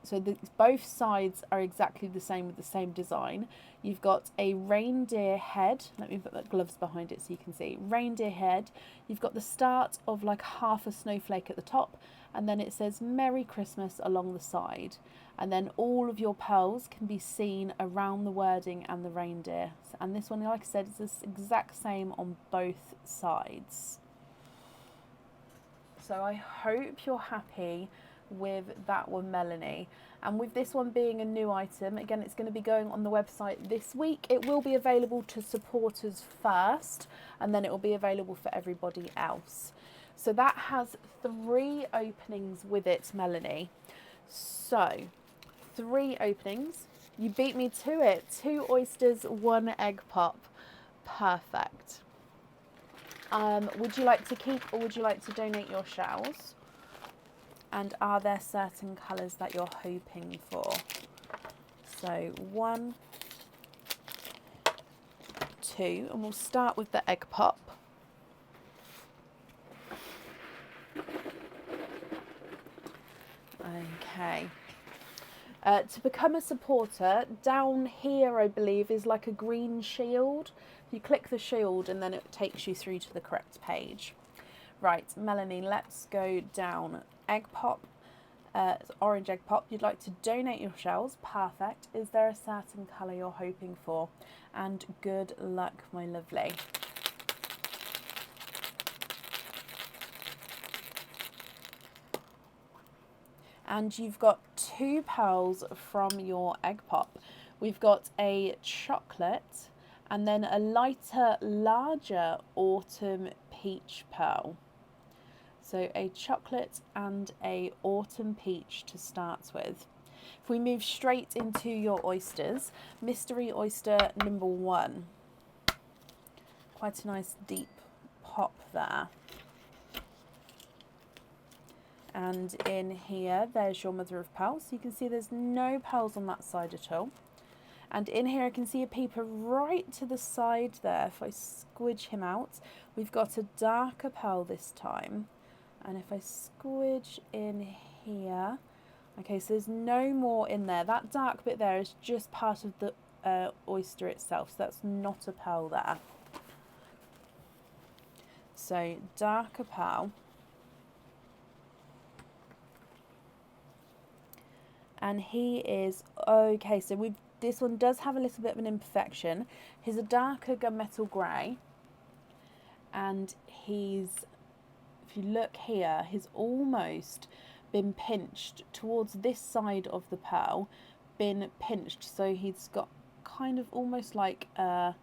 So both sides are exactly the same with the same design. You've got a reindeer head. Let me put the gloves behind it so you can see. Reindeer head. You've got the start of like half a snowflake at the top, and then it says Merry Christmas along the side. And then all of your pearls can be seen around the wording and the reindeer. And this one, like I said, is the exact same on both sides. So I hope you're happy with that one, Melanie. And with this one being a new item, again, it's going to be going on the website this week. It will be available to supporters first, and then it will be available for everybody else. So that has 3 openings with it, Melanie. So 3 openings. You beat me to it. 2 oysters, 1 egg pop. Perfect. Would you like to keep or would you like to donate your shells? And are there certain colours that you're hoping for? So 1, 2, and we'll start with the egg pop. Okay. To become a supporter, down here I believe is like a green shield. You click the shield and then it takes you through to the correct page. Right, Melanie, let's go down. Egg pop, orange egg pop. You'd like to donate your shells. Perfect. Is there a certain colour you're hoping for? And good luck, my lovely. And you've got 2 pearls from your egg pop. We've got a chocolate and then a lighter, larger autumn peach pearl. So a chocolate and a autumn peach to start with. If we move straight into your oysters, mystery oyster number 1. Quite a nice deep pop there. And in here, there's your mother of pearl. So you can see there's no pearls on that side at all. And in here I can see a peeper right to the side there. If I squidge him out, we've got a darker pearl this time. And if I squidge in here, okay, so there's no more in there. That dark bit there is just part of the oyster itself, so that's not a pearl there. So darker pearl. And he is, okay, so this one does have a little bit of an imperfection. He's a darker gunmetal grey, and he's, if you look here, he's almost been pinched towards this side of the pearl, been pinched, so he's got kind of almost like a,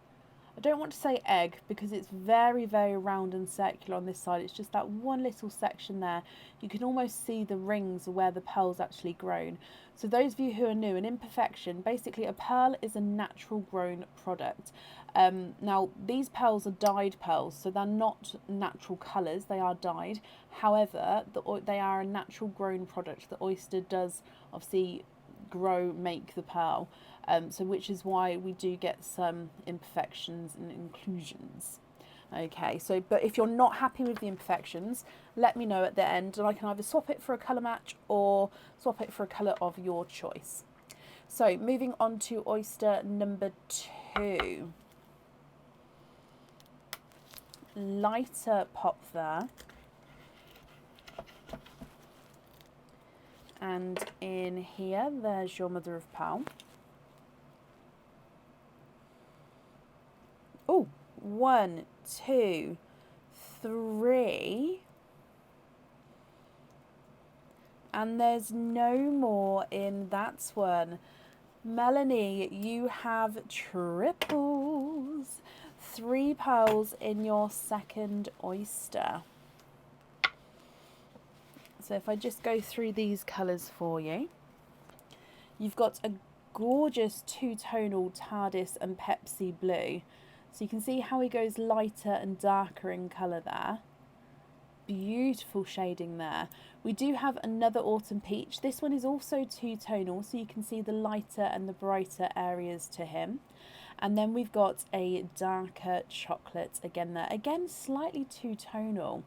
I don't want to say egg because it's very, very round and circular on this side. It's just that one little section there. You can almost see the rings where the pearl's actually grown. So those of you who are new, an imperfection, basically a pearl is a natural grown product. Now these pearls are dyed pearls, so they're not natural colours, they are dyed. However, they are a natural grown product. The oyster does obviously make the pearl. So which is why we do get some imperfections and inclusions. Okay, so but if you're not happy with the imperfections, let me know at the end and I can either swap it for a colour match or swap it for a colour of your choice. So moving on to oyster number 2. Lighter pop there. And in here, there's your mother of pearl. Oh, 1, 2, 3. And there's no more in that one. Melanie, you have triples. 3 pearls in your second oyster. So if I just go through these colours for you. You've got a gorgeous two-tonal TARDIS and Pepsi blue. So you can see how he goes lighter and darker in colour there. Beautiful shading there. We do have another autumn peach. This one is also two-tonal, so you can see the lighter and the brighter areas to him. And then we've got a darker chocolate again there. Again, slightly two-tonal.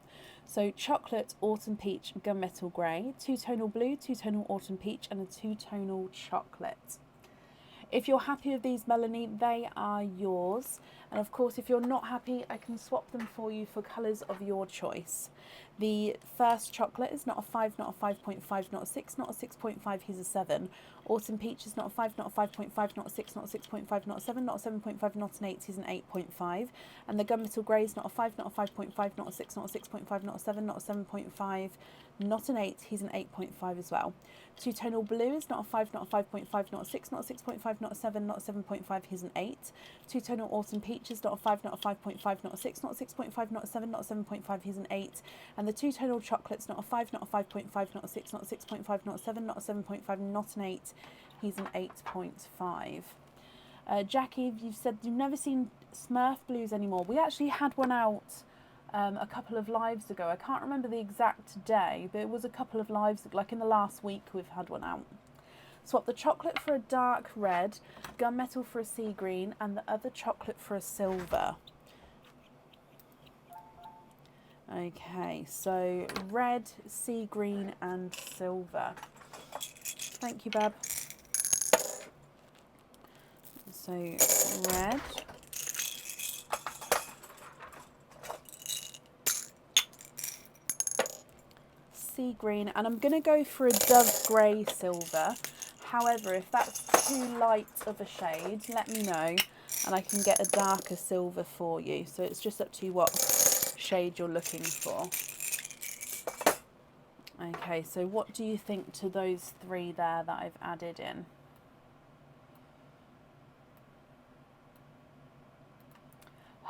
So chocolate, autumn peach, gunmetal grey, two-tonal blue, two-tonal autumn peach, and a two-tonal chocolate. If you're happy with these, Melanie, they are yours. And of course, if you're not happy, I can swap them for you for colours of your choice. The first chocolate is not a 5, not a 5.5, not a 6, not a 6.5, he's a 7. Autumn peach is not a 5, not a 5.5, not a 6, not a 6.5, not a 7, not a 7.5, not an 8, he's an 8.5. And the gunmetal grey is not a 5, not a 5.5, not a 6, not a 6.5, not a 7, not a 7.5, not an 8, he's an 8.5 as well. Two-tonal blue is not a 5, not a 5.5, not a 6, not a 6.5, not a 7, not a 7.5, he's an 8. Two-tonal autumn peach is not a 5, not a 5.5, not a 6, not a 6.5, not a 7, not a 7.5, he's an 8. And the two-tonal chocolate's not a 5, not a 5.5, not a 6, not a 6.5, not a 7, not a 7.5, not an 8, he's an 8.5. Jackie, you've said you've never seen Smurf blues anymore. We actually had one out a couple of lives ago. I can't remember the exact day, but it was a couple of lives, like in the last week we've had one out. Swap the chocolate for a dark red, gunmetal for a sea green, and the other chocolate for a silver. Okay, so red, sea green, and silver. Thank you, Bab. So red. Sea green, and I'm going to go for a dove grey silver. However, if that's too light of a shade, let me know and I can get a darker silver for you. So it's just up to you what shade you're looking for. Okay, so what do you think to those 3 there that I've added in?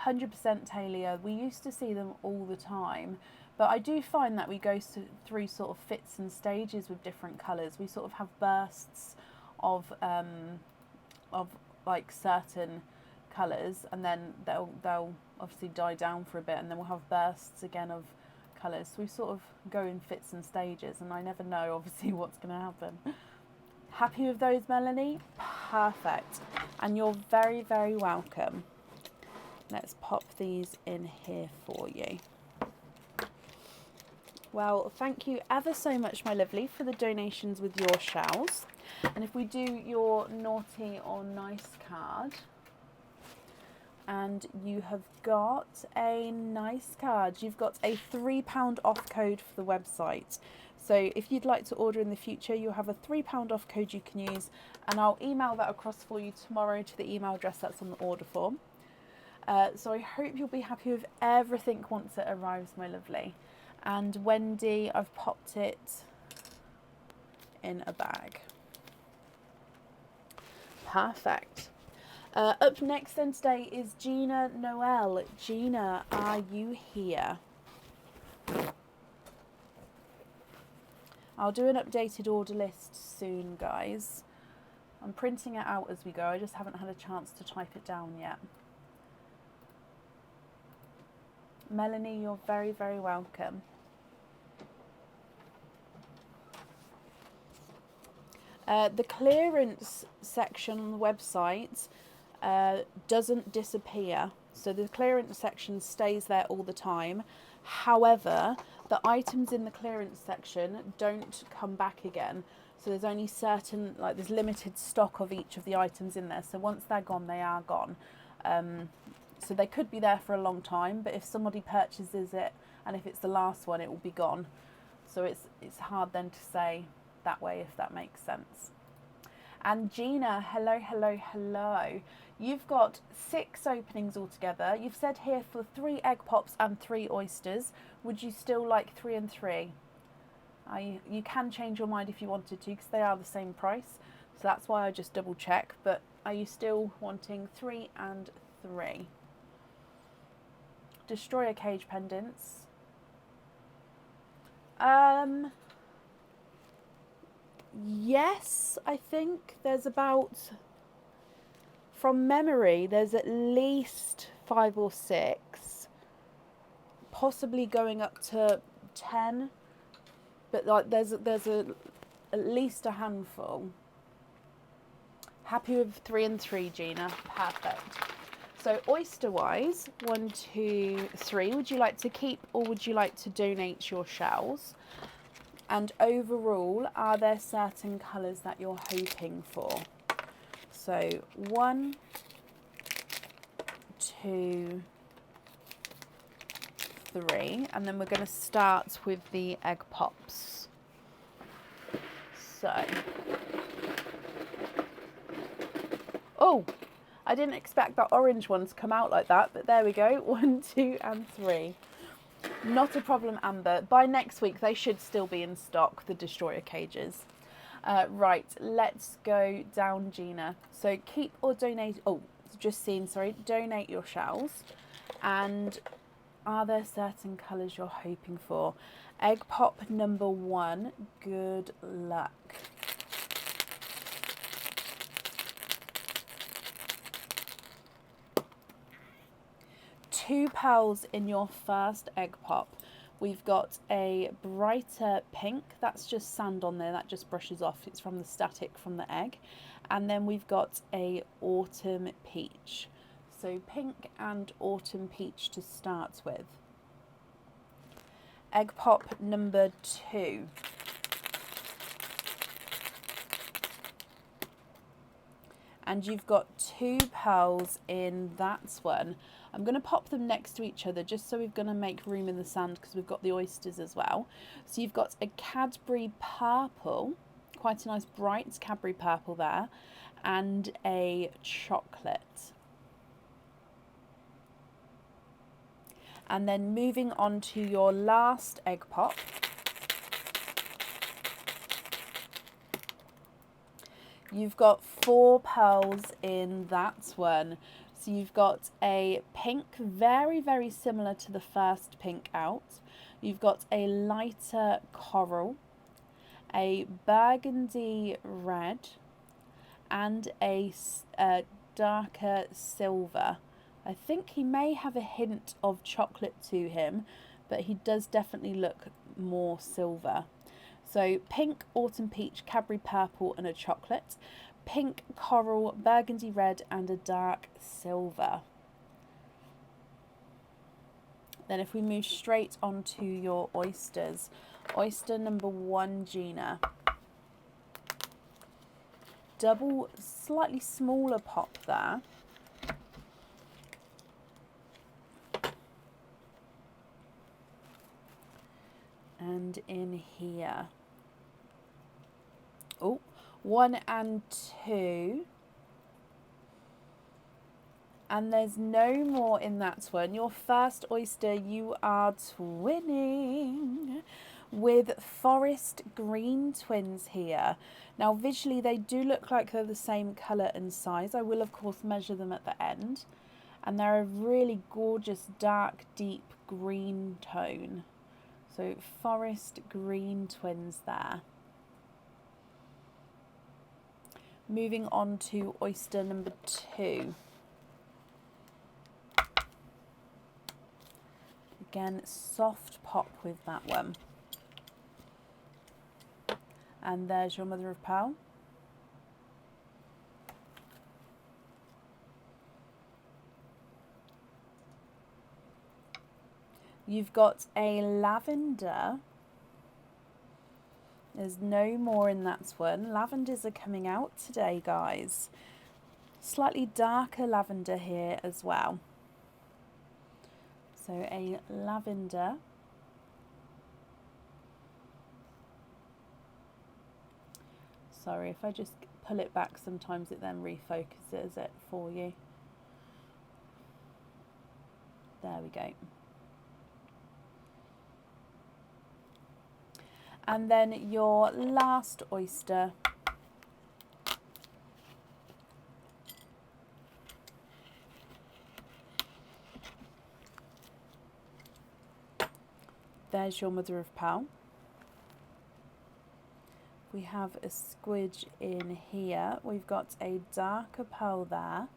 "100% Talia." We used to see them all the time. But I do find that we go through sort of fits and stages with different colours. We sort of have bursts of like certain colours, and then they'll obviously die down for a bit, and then we'll have bursts again of colours. So we sort of go in fits and stages, and I never know obviously what's going to happen. Happy with those, Melanie? Perfect. And you're very, very welcome. Let's pop these in here for you. Well, thank you ever so much, my lovely, for the donations with your shells. And if we do your naughty or nice card, and you have got a nice card. You've got a £3 off code for the website. So if you'd like to order in the future, you'll have a £3 off code you can use, and I'll email that across for you tomorrow to the email address that's on the order form. So I hope you'll be happy with everything once it arrives, my lovely. And Wendy, I've popped it in a bag. Perfect. Up next then today is Gina Noel. Gina, are you here? I'll do an updated order list soon, guys. I'm printing it out as we go. I just haven't had a chance to type it down yet. Melanie, you're very, very welcome. The clearance section on the website doesn't disappear. So the clearance section stays there all the time. However, the items in the clearance section don't come back again. So there's only certain, like there's limited stock of each of the items in there. So once they're gone, they are gone. So they could be there for a long time, but if somebody purchases it and if it's the last one, it will be gone. So it's hard then to say that way, if that makes sense. And Gina, hello, hello, hello. You've got 6 openings altogether. You've said here for 3 egg pops and 3 oysters. Would you still like 3 and 3? You can change your mind if you wanted to, because they are the same price. So that's why I just double check. But are you still wanting 3 and 3? Destroyer cage pendants. Yes, I think there's about, from memory, there's at least 5 or 6, possibly going up to 10, but like there's at least a handful. Happy with 3 and 3, Gina? Perfect. So oyster wise, 1, 2, 3. Would you like to keep or would you like to donate your shells? And overall, are there certain colours that you're hoping for? So 1, 2, 3, and then we're going to start with the egg pops. So, oh, I didn't expect that orange one to come out like that, but there we go. 1, 2, and 3. Not a problem, Amber. By next week, they should still be in stock, the destroyer cages. Right, let's go down, Gina. So keep or donate, oh, just seen, sorry, donate your shells. And are there certain colours you're hoping for? Egg pop number 1, good luck. Two pearls in your first egg pop. We've got a brighter pink, that's just sand on there, that just brushes off, it's from the static from the egg. And then we've got a autumn peach. So pink and autumn peach to start with. Egg pop number 2. And you've got 2 pearls in that one. I'm going to pop them next to each other just so we're going to make room in the sand because we've got the oysters as well. So you've got a Cadbury purple, quite a nice bright Cadbury purple there, and a chocolate. And then moving on to your last egg pop. You've got 4 pearls in that one. So you've got a pink, very, very similar to the first pink out. You've got a lighter coral, a burgundy red, and a darker silver. I think he may have a hint of chocolate to him, but he does definitely look more silver. So pink, autumn peach, Cadbury purple and a chocolate. pink, coral, burgundy red and a dark silver. Then if we move straight onto your oysters, oyster number 1, Gina. Double, slightly smaller pop there. And in here. Oh, 1 and 2. And there's no more in that one. Your first oyster, you are twinning with forest green twins here. Now visually they do look like they're the same colour and size. I will of course measure them at the end. And they're a really gorgeous dark deep green tone. So forest green twins there. Moving on to oyster number 2. Again, soft pop with that one. And there's your mother of pearl. You've got a lavender. There's no more in that one. Lavenders are coming out today, guys. Slightly darker lavender here as well. So a lavender. Sorry, if I just pull it back, sometimes it then refocuses it for you. There we go. And then your last oyster. There's your mother of pearl. We have a squidge in here. We've got a darker pearl there.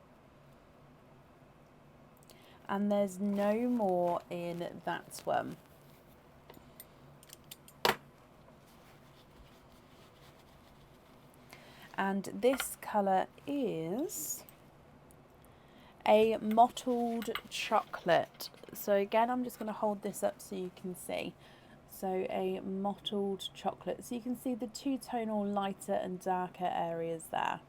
And there's no more in that one. And this colour is a mottled chocolate. So again, I'm just going to hold this up so you can see. So a mottled chocolate. So you can see the two-tonal lighter and darker areas there.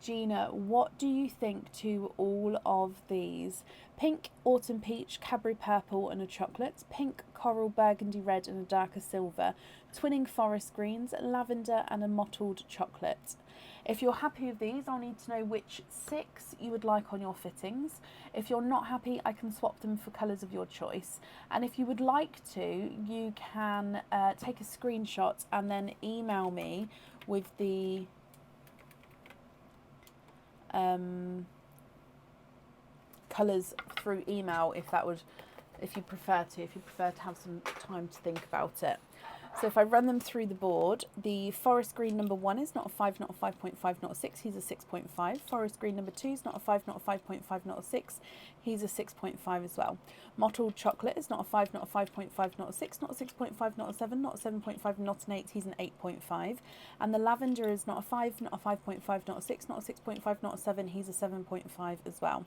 Gina, what do you think to all of these? Pink, autumn peach, Cadbury purple and a chocolate. Pink, coral, burgundy red and a darker silver. Twinning forest greens, lavender and a mottled chocolate. If you're happy with these, I'll need to know which 6 you would like on your fittings. If you're not happy, I can swap them for colours of your choice. And if you would like to, you can take a screenshot and then email me with the colours through email if you prefer to have some time to think about it. So if I run them through the board, the forest green number 1 is not a 5, not a 5.5, not a 6, he's a 6.5. Forest green number 2 is not a 5, not a 5.5, not a 6, he's a 6.5 as well. Mottled chocolate is not a 5, not a 5.5, not a 6, not a 6.5, not a 7, not a 7.5, not an 8, he's an 8.5. And the lavender is not a 5, not a 5.5, not a 6, not a 6.5, not a 7, he's a 7.5 as well.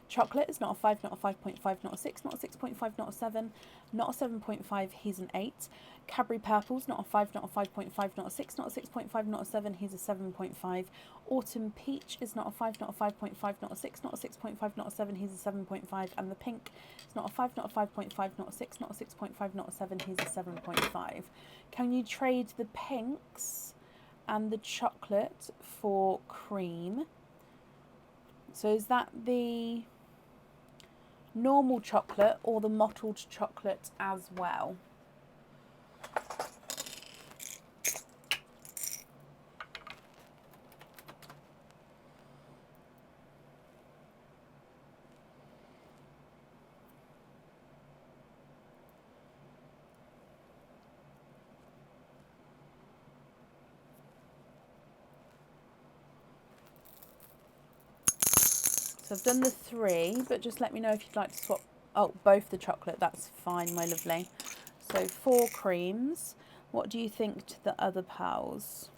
Chocolate is not a 5, not a 5.5, not a 6, not a 6.5, not a 7, not a 7.5, he's an 8. Cadbury purple's not a 5, not a 5.5, not a 6, not a 6.5, not a 7, he's a 7.5. Autumn peach is not a 5, not a 5.5, not a 6, not a 6.5, not a 7, he's a 7.5. And the pink is not a 5, not a 5.5, not a 6, not a 6.5, not a 7, he's a 7.5. Can you trade the pinks and the chocolate for cream? So is that the normal chocolate or the mottled chocolate as well? So I've done the 3, but just let me know if you'd like to swap. Oh, both the chocolate, that's fine, my lovely. So 4 creams. What do you think to the other pals?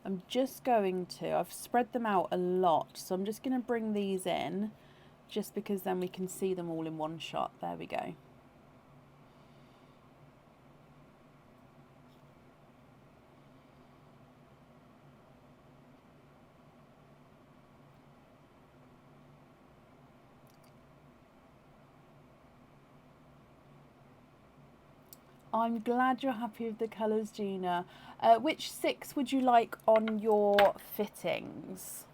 I'm just going to, I've spread them out a lot, so I'm just going to bring these in just because then we can see them all in one shot. There we go. I'm glad you're happy with the colours, Gina. Which 6 would you like on your fittings?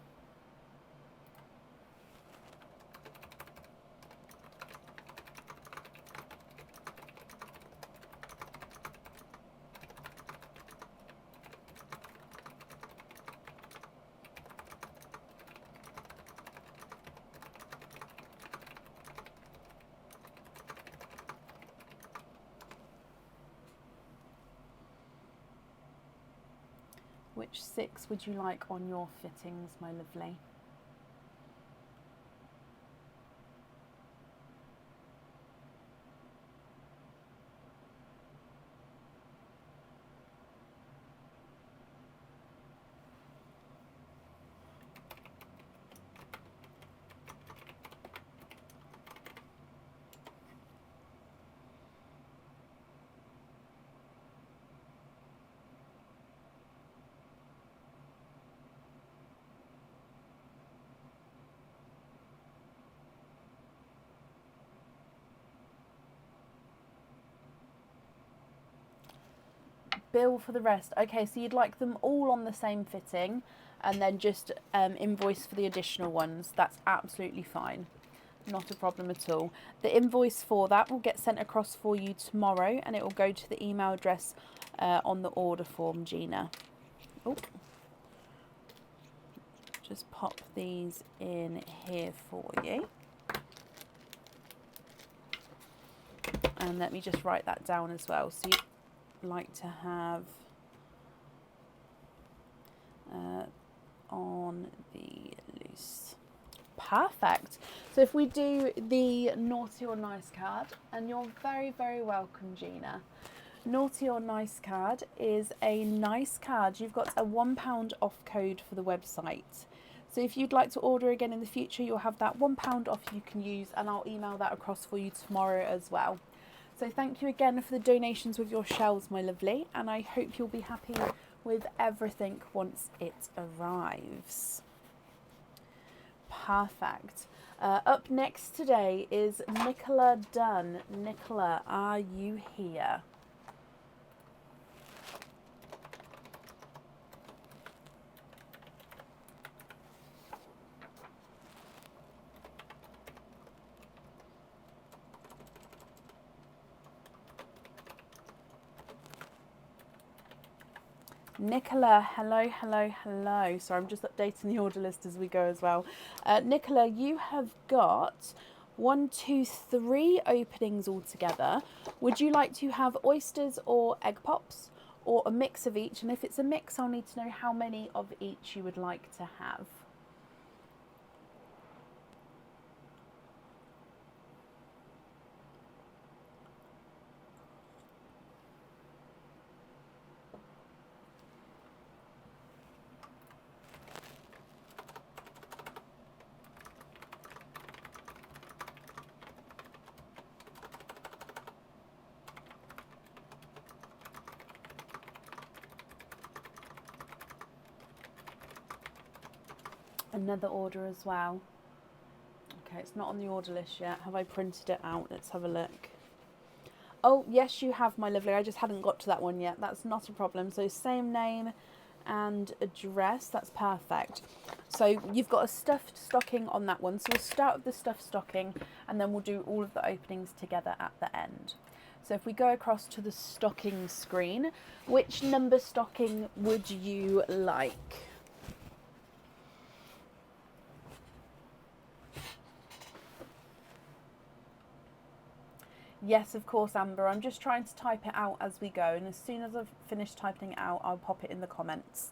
Which 6 would you like on your fittings, my lovely? Bill for the rest. Okay, so you'd like them all on the same fitting and then just invoice for the additional ones. That's absolutely fine. Not a problem at all. The invoice for that will get sent across for you tomorrow and it will go to the email address on the order form, Gina. Oh, just pop these in here for you. And let me just write that down as well. So you like to have on the loose. Perfect. So if we do the naughty or nice card, and you're very, very welcome, Gina. Naughty or nice card is a nice card. You've got a £1 off code for the website. So if you'd like to order again in the future, you'll have that £1 off you can use, and I'll email that across for you tomorrow as well. So thank you again for the donations with your shells, my lovely, and I hope you'll be happy with everything once it arrives. Perfect. Up next today is Nicola Dunn. Nicola, are you here? Nicola, hello, hello, hello. Sorry, I'm just updating the order list as we go as well. Nicola, you have got 1, 2, 3 openings altogether. Would you like to have oysters or egg pops or a mix of each? And if it's a mix, I'll need to know how many of each you would like to have. Another order as well. Okay, it's not on the order list yet. Have I printed it out? Let's have a look. Oh, yes, you have, my lovely. I just hadn't got to that one yet. That's not a problem. So same name and address. That's perfect. So you've got a stuffed stocking on that one. So we'll start with the stuffed stocking and then we'll do all of the openings together at the end. So if we go across to the stocking screen, which number stocking would you like? Yes, of course, Amber. I'm just trying to type it out as we go, and as soon as I've finished typing it out, I'll pop it in the comments.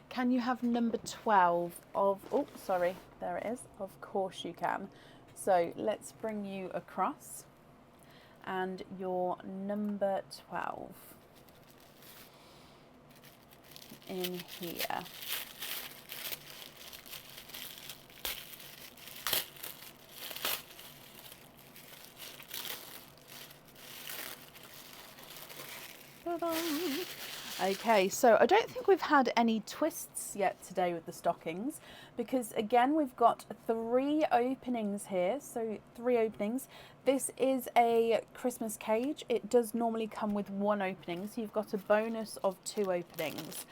Can you have number 12 of, oh, sorry, there it is. Of course you can. So let's bring you across, and your number 12 in here. Ta-da. Okay, so I don't think we've had any twists yet today with the stockings, because again we've got 3 openings here, so 3 openings. This is a Christmas cage. It does normally come with 1 opening, so you've got a bonus of 2 openings.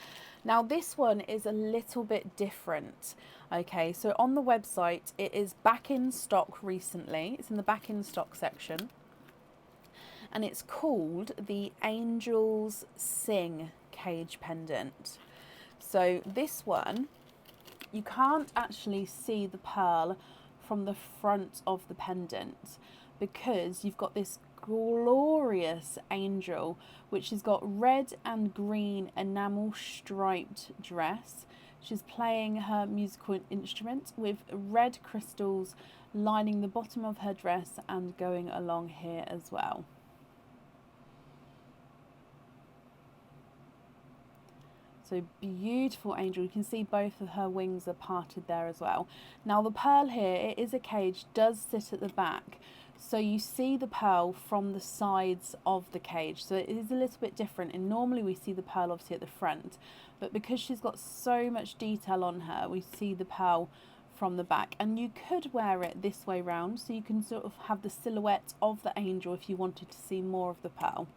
Now this one is a little bit different. Okay, so on the website it is back in stock recently. It's in the back in stock section. And it's called the Angels Sing cage pendant. So this one, you can't actually see the pearl from the front of the pendant because you've got this glorious angel which has got red and green enamel striped dress. She's playing her musical instrument with red crystals lining the bottom of her dress and going along here as well. So beautiful angel. You can see both of her wings are parted there as well. Now the pearl here, it is a cage, does sit at the back. So you see the pearl from the sides of the cage. So it is a little bit different. And normally we see the pearl obviously at the front. But because she's got so much detail on her, we see the pearl from the back. And you could wear it this way round. So you can sort of have the silhouette of the angel if you wanted to see more of the pearl.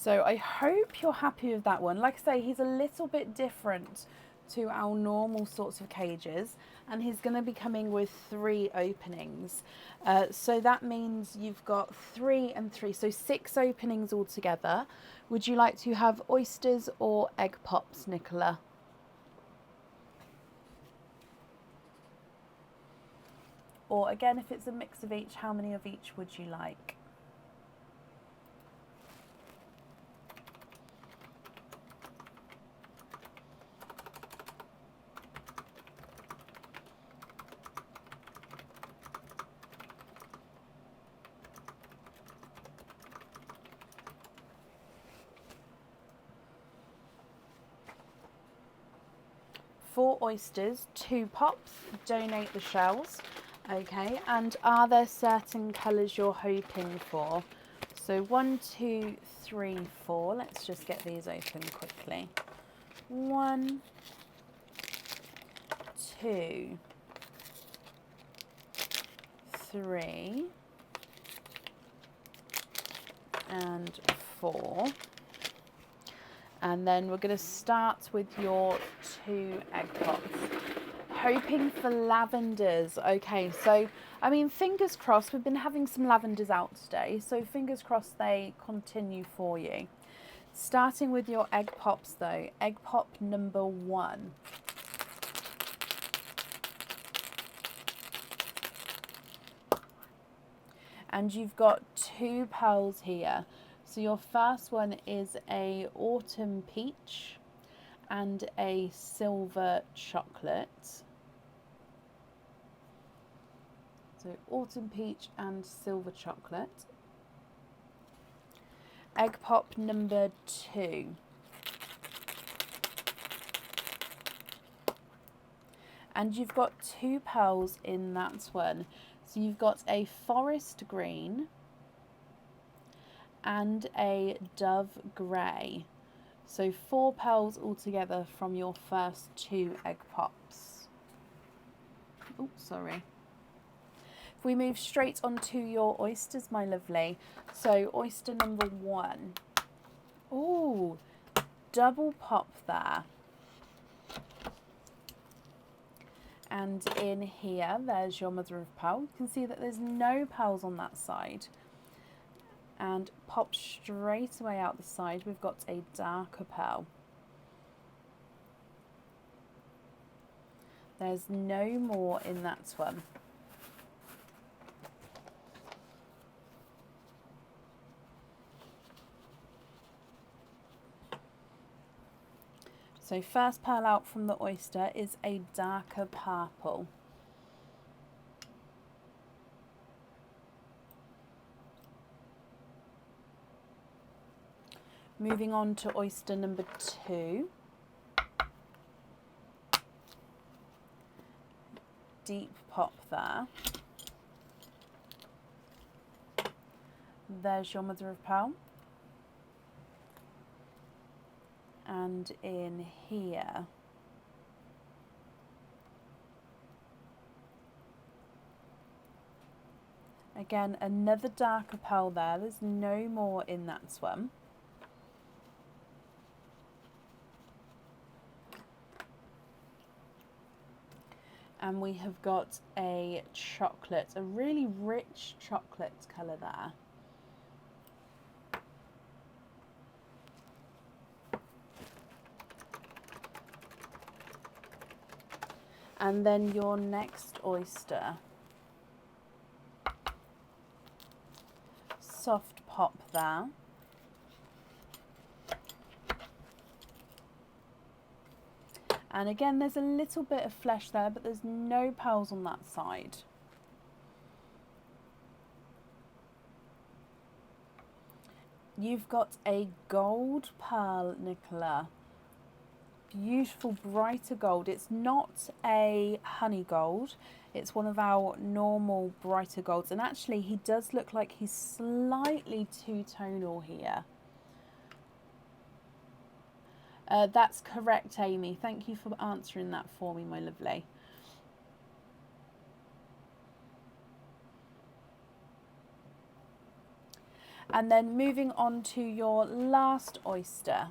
So I hope you're happy with that one. Like I say, he's a little bit different to our normal sorts of cages, and he's going to be coming with 3 openings. So that means you've got 3 and 3, so 6 openings altogether. Would you like to have oysters or egg pops, Nicola? Or again, if it's a mix of each, how many of each would you like? For oysters, 2 pops, donate the shells. Okay, and are there certain colours you're hoping for? So 1, 2, 3, 4. Let's just get these open quickly. 1, 2, 3, and 4. And then we're going to start with your 2 egg pops. Hoping for lavenders. Okay, so, I mean, fingers crossed. We've been having some lavenders out today, so fingers crossed they continue for you. Starting with your egg pops, though. Egg pop number 1. And you've got 2 pearls here. So your first one is a autumn peach and a silver chocolate. So autumn peach and silver chocolate. Egg pop number 2. And you've got 2 pearls in that one. So you've got a forest green and a dove grey. So 4 pearls altogether from your first 2 egg pops. Oh, sorry. If we move straight onto your oysters, my lovely. So oyster number 1. Oh, double pop there. And in here, there's your mother of pearl. You can see that there's no pearls on that side. And pop straight away out the side, we've got a darker pearl. There's no more in that one. So first pearl out from the oyster is a darker purple. Moving on to oyster number 2. Deep pop there. There's your mother of pearl. And in here, again, another darker pearl there. There's no more in that swim. And we have got a chocolate, a really rich chocolate colour there. And then your next oyster. Soft pop there. And again, there's a little bit of flesh there, but there's no pearls on that side. You've got a gold pearl, Nicola. Beautiful, brighter gold. It's not a honey gold. It's one of our normal brighter golds. And actually, he does look like he's slightly two-tonal here. That's correct, Amy. Thank you for answering that for me, my lovely. And then moving on to your last oyster.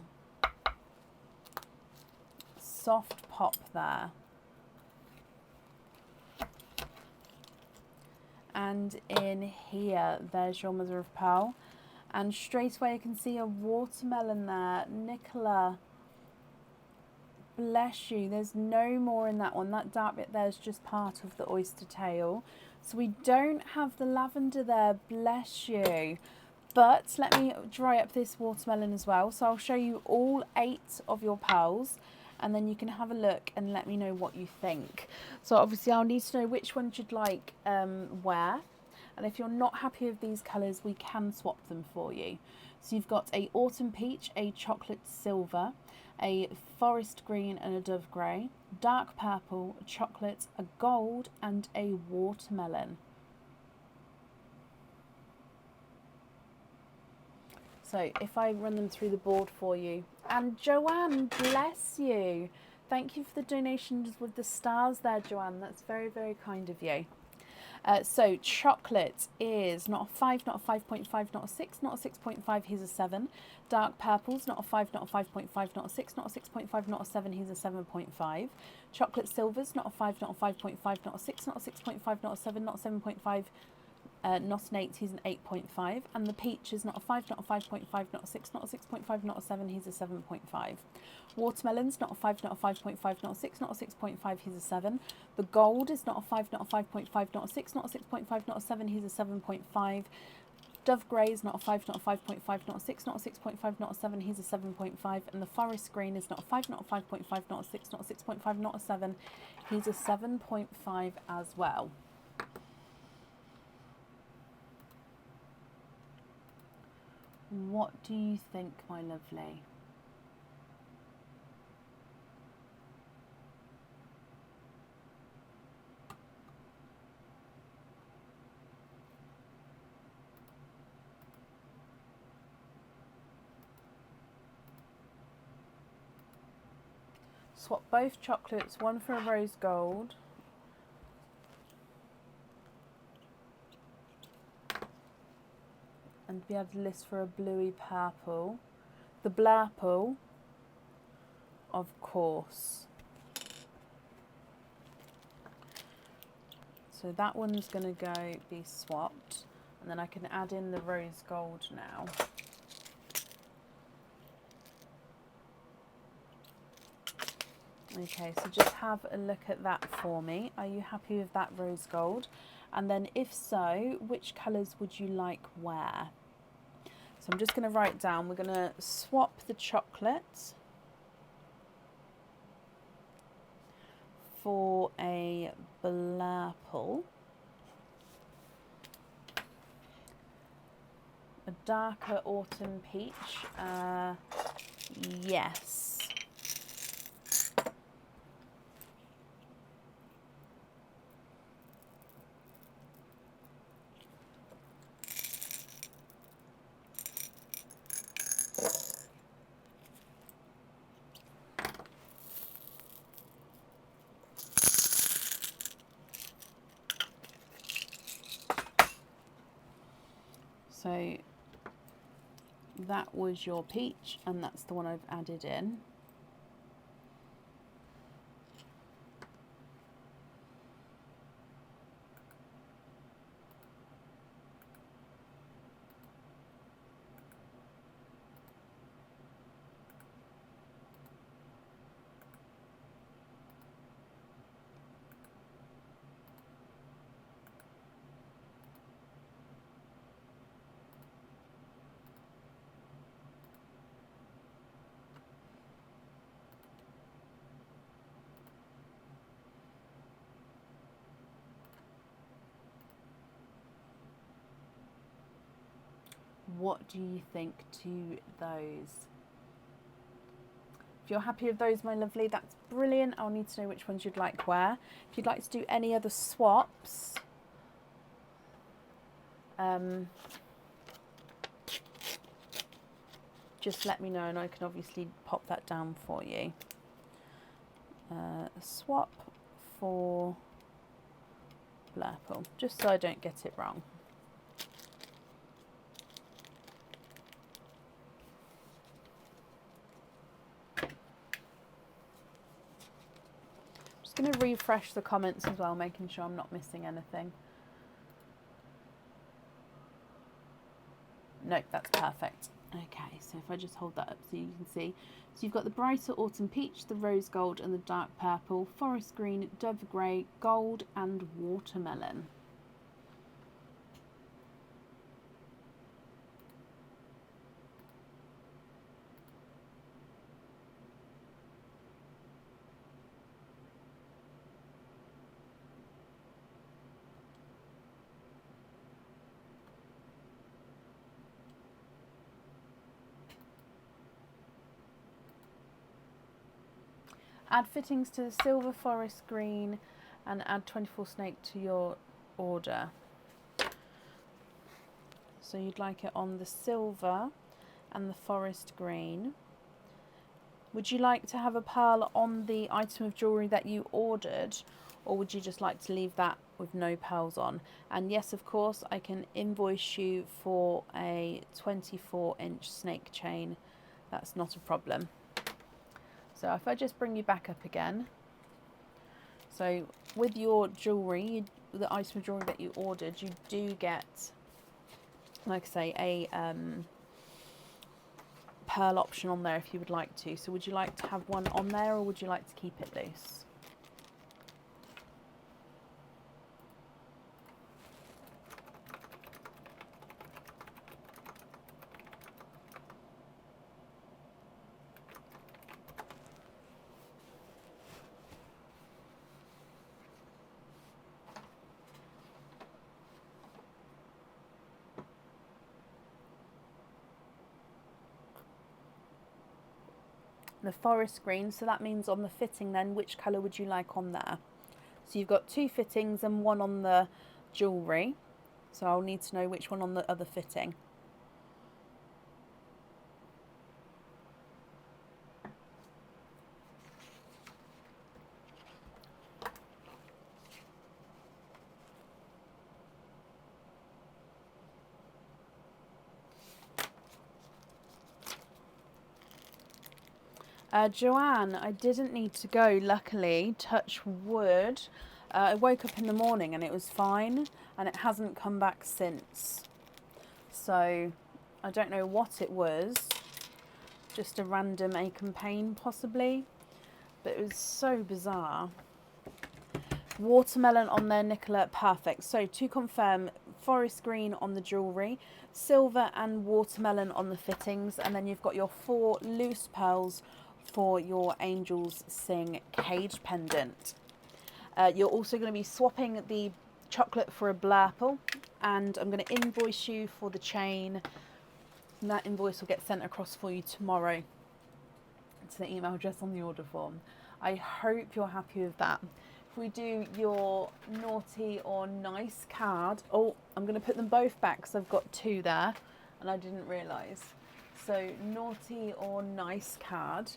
Soft pop there. And in here, there's your mother of pearl. And straight away I can see a watermelon there. Nicola, bless you. There's no more in that one. That dark bit there is just part of the oyster tail. So we don't have the lavender there, bless you. But let me dry up this watermelon as well. So I'll show you all 8 of your pearls, and then you can have a look and let me know what you think. So obviously I'll need to know which ones you'd like where. And if you're not happy with these colours, we can swap them for you. So you've got a autumn peach, a chocolate silver, a forest green and a dove grey, dark purple, chocolate, a gold and a watermelon. So if I run them through the board for you. And Joanne, bless you. Thank you for the donations with the stars there, Joanne. That's very, very kind of you. So chocolate is not a 5, not a 5.5, not a 6, not a 6.5, he's a 7. Dark purple's not a 5, not a 5.5, not a 6, not a 6.5, not a 7, he's a 7.5. Chocolate silver's not a 5, not a 5.5, not a 6, not a 6.5, not a 7, not a 7.5. Not an 8, he's an 8.5. And the peach is not a 5, not a 5.5, not a 6, not a 6.5, not a 7, he's a 7.5. Watermelon's not a 5, not a 5.5, not a 6, not a 6.5, he's a 7. The gold is not a 5, not a 5.5, not a 6, not a 6.5, not a 7, he's a 7.5. Dove grey is not a 5, not a 5.5, not a 6, not a 6.5, not a 7, he's a 7.5. And the forest green is not a 5, not a 5.5, not a 6, not a 6.5, not a 7, he's a 7.5 as well. What do you think, my lovely? Swap both chocolates, one for a rose gold. And be able to list for a bluey purple. The blurple, of course. So that one's going to go be swapped. And then I can add in the rose gold now. Okay, so just have a look at that for me. Are you happy with that rose gold? And then if so, which colours would you like where? So I'm just going to write down, we're going to swap the chocolate. for a blurple. A darker autumn peach. Yes. So that was your peach, and that's the one I've added in. What do you think to those? If you're happy with those, my lovely, that's brilliant. I'll need to know which ones you'd like where. If you'd like to do any other swaps, just let me know and I can obviously pop that down for you. A swap for Blurple, just so I don't get it wrong. Going to refresh the comments as well, making sure I'm not missing anything. Nope, that's perfect. Okay, so if I just hold that up so you can see. So you've got the brighter autumn peach, the rose gold and the dark purple, forest green, dove grey, gold and watermelon. Add fittings to the silver, forest green and add 24 snake to your order. So you'd like it on the silver and the forest green. Would you like to have a pearl on the item of jewellery that you ordered, or would you just like to leave that with no pearls on? And yes, of course, I can invoice you for a 24-inch snake chain. That's not a problem. So if I just bring you back up again. So with your jewellery, the item of jewellery that you ordered, you do get, like I say, a pearl option on there if you would like to. So would you like to have one on there, or would you like to keep it loose? The forest green, so that means on the fitting then, which colour would you like on there? So you've got two fittings and one on the jewellery, so I'll need to know which one on the other fitting. Joanne, I didn't need to go, luckily, touch wood. I woke up in the morning and it was fine, and it hasn't come back since. So I don't know what it was, just a random ache and pain possibly, but it was so bizarre. Watermelon on there, Nicola, perfect. So to confirm, forest green on the jewellery, silver and watermelon on the fittings, and then you've got your 4 loose pearls for your Angels Sing cage pendant. You're also going to be swapping the chocolate for a blurple, and I'm going to invoice you for the chain, and that invoice will get sent across for you tomorrow to the email address on the order form. I hope you're happy with that. If we do your naughty or nice card, oh, I'm going to put them both back because I've got two there and I didn't realise. So naughty or nice card,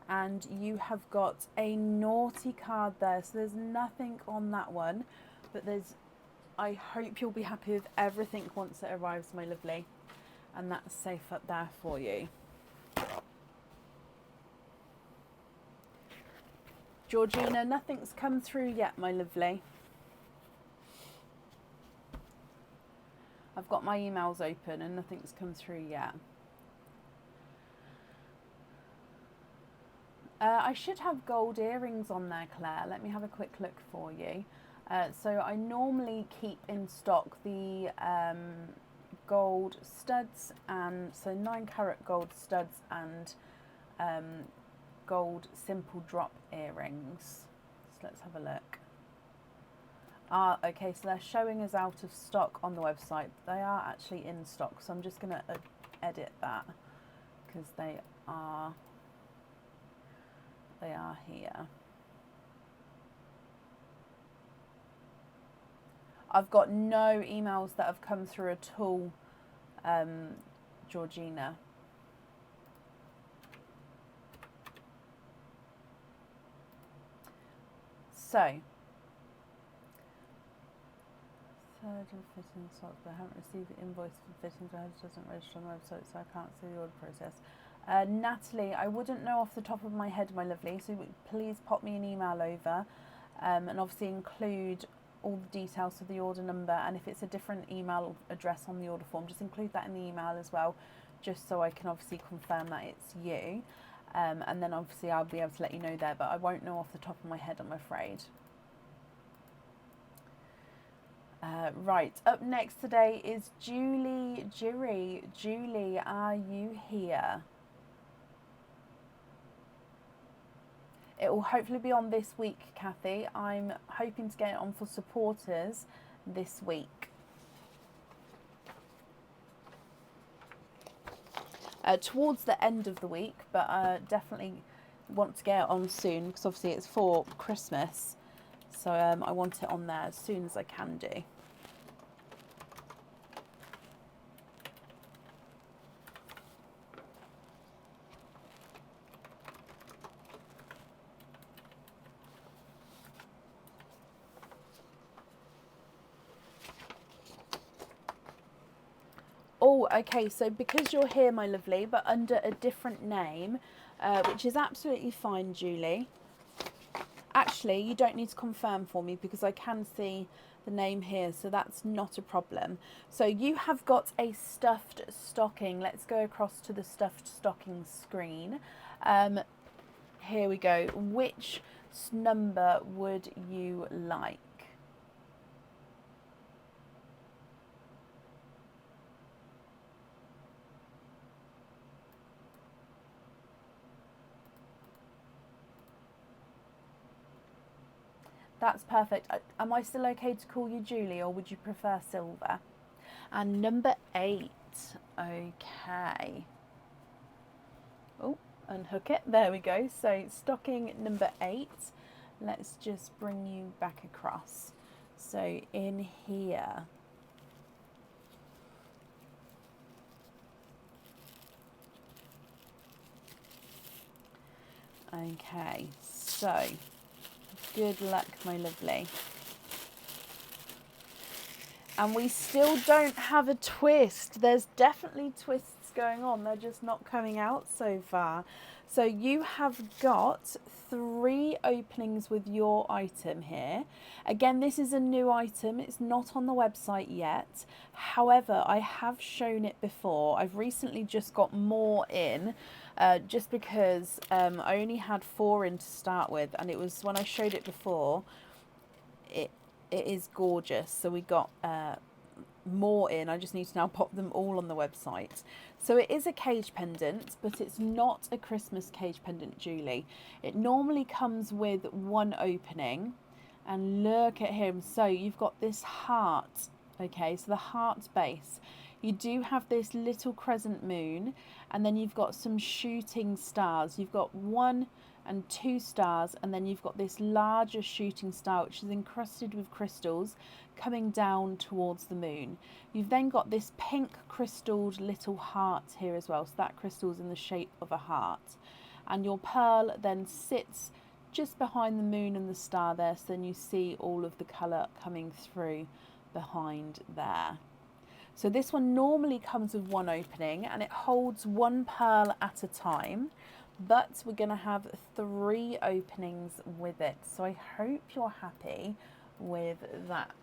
and you have got a naughty card there, so there's nothing on that one, but there's, I hope you'll be happy with everything once it arrives, my lovely, and that's safe up there for you. Georgina, nothing's come through yet, my lovely. I've got my emails open and nothing's come through yet. I should have gold earrings on there, Claire. Let me have a quick look for you. So I normally keep in stock the gold studs, and so 9-carat gold studs and gold simple drop earrings. So let's have a look. Okay, so they're showing as out of stock on the website. They are actually in stock, so I'm just going to edit that because they are here. I've got no emails that have come through at all, Georgina. So, third of fitting slots, but I haven't received the invoice for fitting, so it doesn't register on the website, so I can't see the order process. Natalie, I wouldn't know off the top of my head, my lovely, so please pop me an email over, and obviously include all the details of the order number, and if it's a different email address on the order form, just include that in the email as well, just so I can obviously confirm that it's you, and then obviously I'll be able to let you know there, but I won't know off the top of my head, I'm afraid. Right, up next today is Julie Jury. Julie, are you here? It will hopefully be on this week, Kathy. I'm hoping to get it on for supporters this week. Towards the end of the week, but definitely want to get it on soon because obviously it's for Christmas. So I want it on there as soon as I can do. Oh, okay, so because you're here, my lovely, but under a different name, which is absolutely fine, Julie. Actually, you don't need to confirm for me because I can see the name here, so that's not a problem. So you have got a stuffed stocking. Let's go across to the stuffed stocking screen. Here we go. Which number would you like? That's perfect. Am I still okay to call you Julie, or would you prefer silver? And number 8. Okay. Oh, unhook it. There we go. So stocking number 8. Let's just bring you back across. So in here. Okay, so good luck, my lovely. And we still don't have a twist. There's definitely twists going on. They're just not coming out so far. So you have got 3 openings with your item here. Again, this is a new item. It's not on the website yet. However, I have shown it before. I've recently just got more in. Just because I only had 4 in to start with, and it was when I showed it before, it is gorgeous. So we got more in. I just need to now pop them all on the website. So it is a cage pendant, but it's not a Christmas cage pendant, Julie. It normally comes with 1 opening, And look at him. So you've got this heart. Okay, so the heart base. You do have this little crescent moon, and then you've got some shooting stars. You've got 1 and 2 stars, and then you've got this larger shooting star which is encrusted with crystals coming down towards the moon. You've then got this pink crystalled little heart here as well, so that crystal's in the shape of a heart. And your pearl then sits just behind the moon and the star there, so then you see all of the colour coming through behind there. So this one normally comes with 1 opening, and it holds 1 pearl at a time, but we're going to have 3 openings with it. So I hope you're happy with that.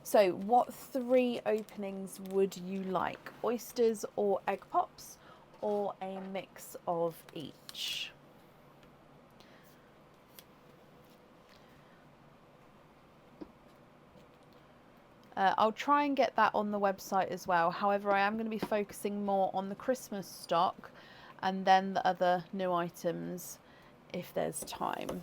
So what 3 openings would you like? Oysters or egg pops, or a mix of each? I'll try and get that on the website as well. However, I am going to be focusing more on the Christmas stock and then the other new items if there's time.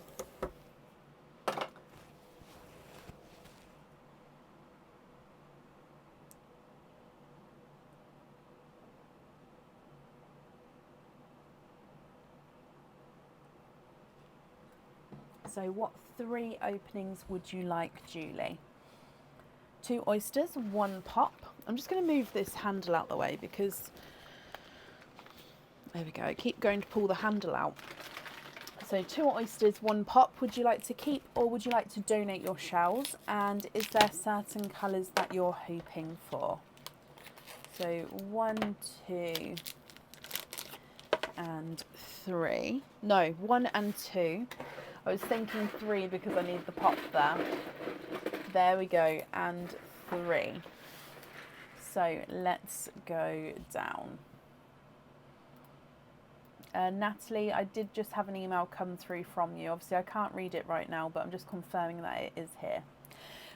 So what 3 openings would you like, Julie? 2 oysters, 1 pop. I'm just going to move this handle out the way because, there we go, I keep going to pull the handle out. So 2 oysters, 1 pop. Would you like to keep, or would you like to donate your shells? And is there certain colours that you're hoping for? So 1, 2 and 3. No, 1 and 2. I was thinking 3 because I need the pop there. There we go, and 3. So let's go down. Natalie, I did just have an email come through from you. Obviously I can't read it right now, but I'm just confirming that it is here.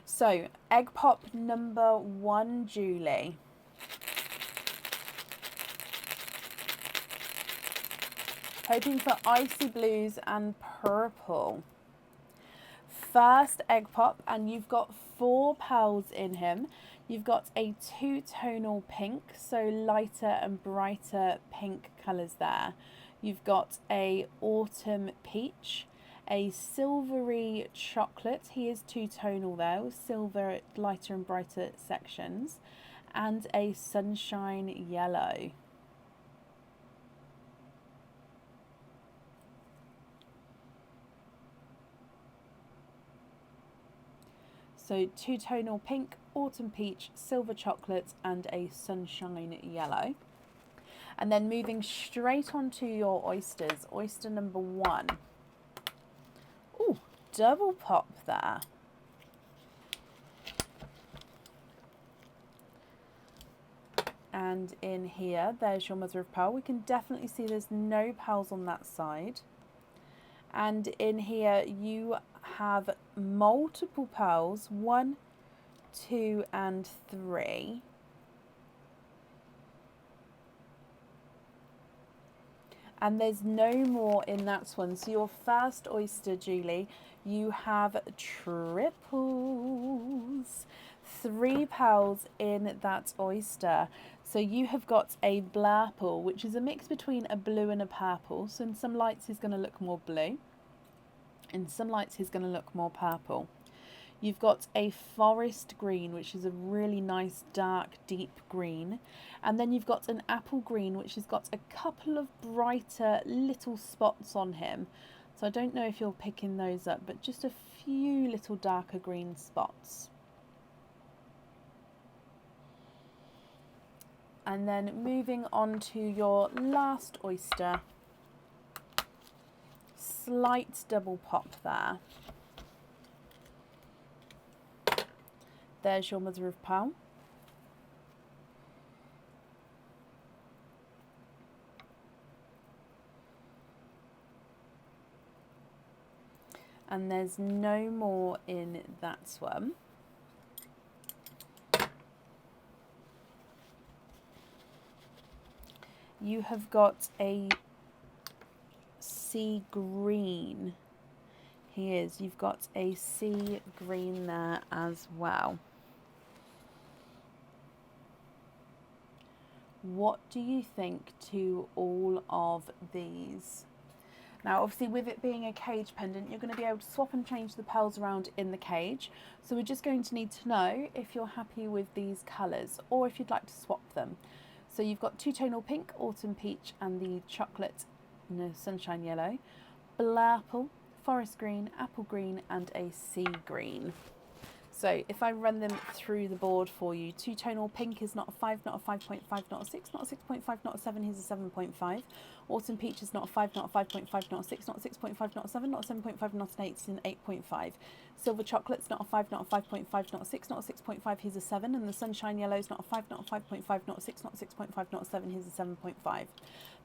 So egg pop number 1, Julie. Hoping for icy blues and purple. First egg pop, and you've got 4 pearls in him. You've got a 2-tonal pink, so lighter and brighter pink colours there. You've got a autumn peach, a silvery chocolate, he is 2-tonal there, with silver lighter and brighter sections, and a sunshine yellow. So 2-tonal pink, autumn peach, silver chocolate and a sunshine yellow. And then moving straight onto your oysters, oyster number 1. Ooh, double pop there. And in here, there's your mother of pearl. We can definitely see there's no pearls on that side. And in here you have multiple pearls, 1, 2 and 3. And there's no more in that one. So your first oyster, Julie, you have triples. 3 pearls in that oyster. So you have got a blurple, which is a mix between a blue and a purple. So in some lights he's going to look more blue. In some lights he's going to look more purple. You've got a forest green, which is a really nice dark deep green, and then you've got an apple green which has got a couple of brighter little spots on him. So I don't know if you're picking those up, but just a few little darker green spots. And then moving on to your last oyster, slight double pop there. There's your mother of pearl. And there's no more in that one. You have got a sea green He is. You've got a sea green there as well. What do you think to all of these? Now, obviously, with it being a cage pendant, you're going to be able to swap and change the pearls around in the cage. So we're just going to need to know if you're happy with these colours or if you'd like to swap them. So you've got two-tonal pink, autumn peach, and the chocolate, no, sunshine yellow, blurple, forest green, apple green, and a sea green. So if I run them through the board for you, two-tonal pink is not a 5, not a 5.5, not a 6, not a 6.5, not a 7, here's a 7.5. Autumn peach is not a 5, not a 5.5, not a 6, not a 6.5, not a 7, not a 7.5, not an 8, it's an 8.5. Silver chocolate's not a 5, not a 5.5, not a 6, not a 6.5, here's a 7. And the sunshine yellow's not a 5, not a 5.5, not a 6, not a 6.5, not a 7, here's a 7.5.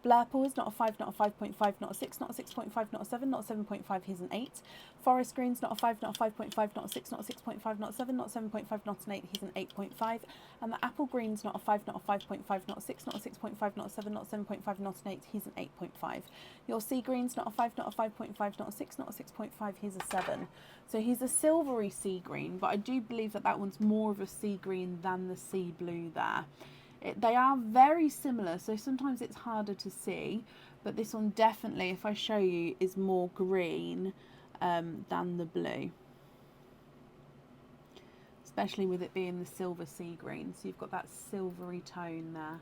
Blurple is not a 5, not a 5.5, not a 6, not a 6.5, not a 7, not a 7.5, here's an 8. Forest green's not a 5, not a 5.5, not a 6, not a 6.5, not a 7, not a 7.5, not an 8, here's an 8.5. And the apple green's not a 5, not a 5.5, not a 6, not a 6.5, not a 7, not a 7.5, not an 8, here's an 8.5. Your sea green's not a 5, not a 5.5, not a 6, not a 6.5, here's a 7. So he's a silvery sea green, but I do believe that that one's more of a sea green than the sea blue there. They are very similar, so sometimes it's harder to see, but this one definitely, if I show you, is more green than the blue, especially with it being the silver sea green. So you've got that silvery tone there.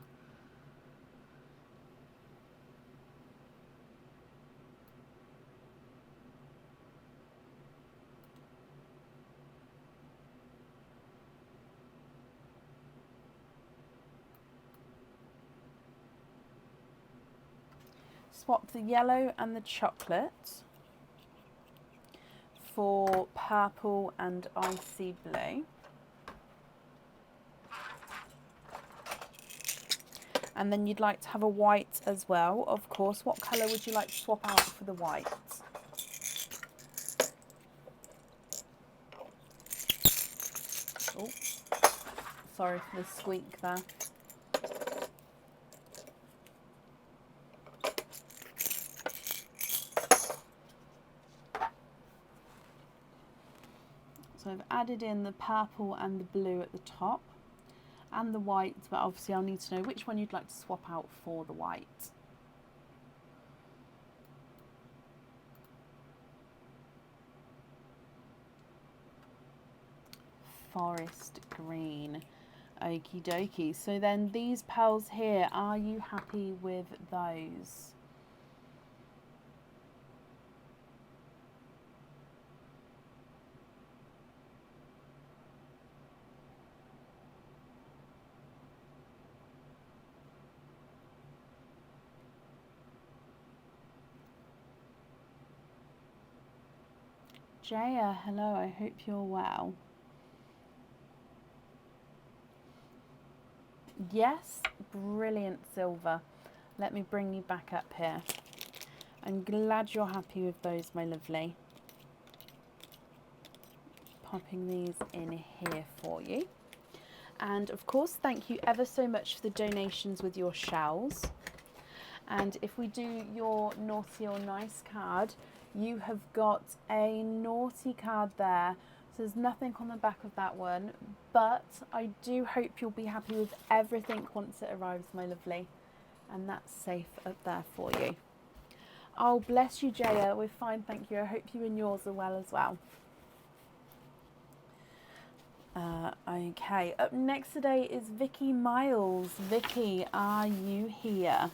Swap the yellow and the chocolate for purple and icy blue. And then you'd like to have a white as well, of course. What colour would you like to swap out for the white? Oh, sorry for the squeak there. So I've added in the purple and the blue at the top and the white, but obviously I'll need to know which one you'd like to swap out for the white. Forest green. Okie dokie. So then these pearls here, are you happy with those? Jaya, hello, I hope you're well. Yes, brilliant, Silver. Let me bring you back up here. I'm glad you're happy with those, my lovely. Popping these in here for you. And of course, thank you ever so much for the donations with your shells. And if we do your naughty or nice card, you have got a naughty card there. So there's nothing on the back of that one, but I do hope you'll be happy with everything once it arrives, my lovely. And that's safe up there for you. Oh, bless you, Jaya. We're fine, thank you. I hope you and yours are well as well. Okay, up next today is Vicky Miles. Vicky, are you here?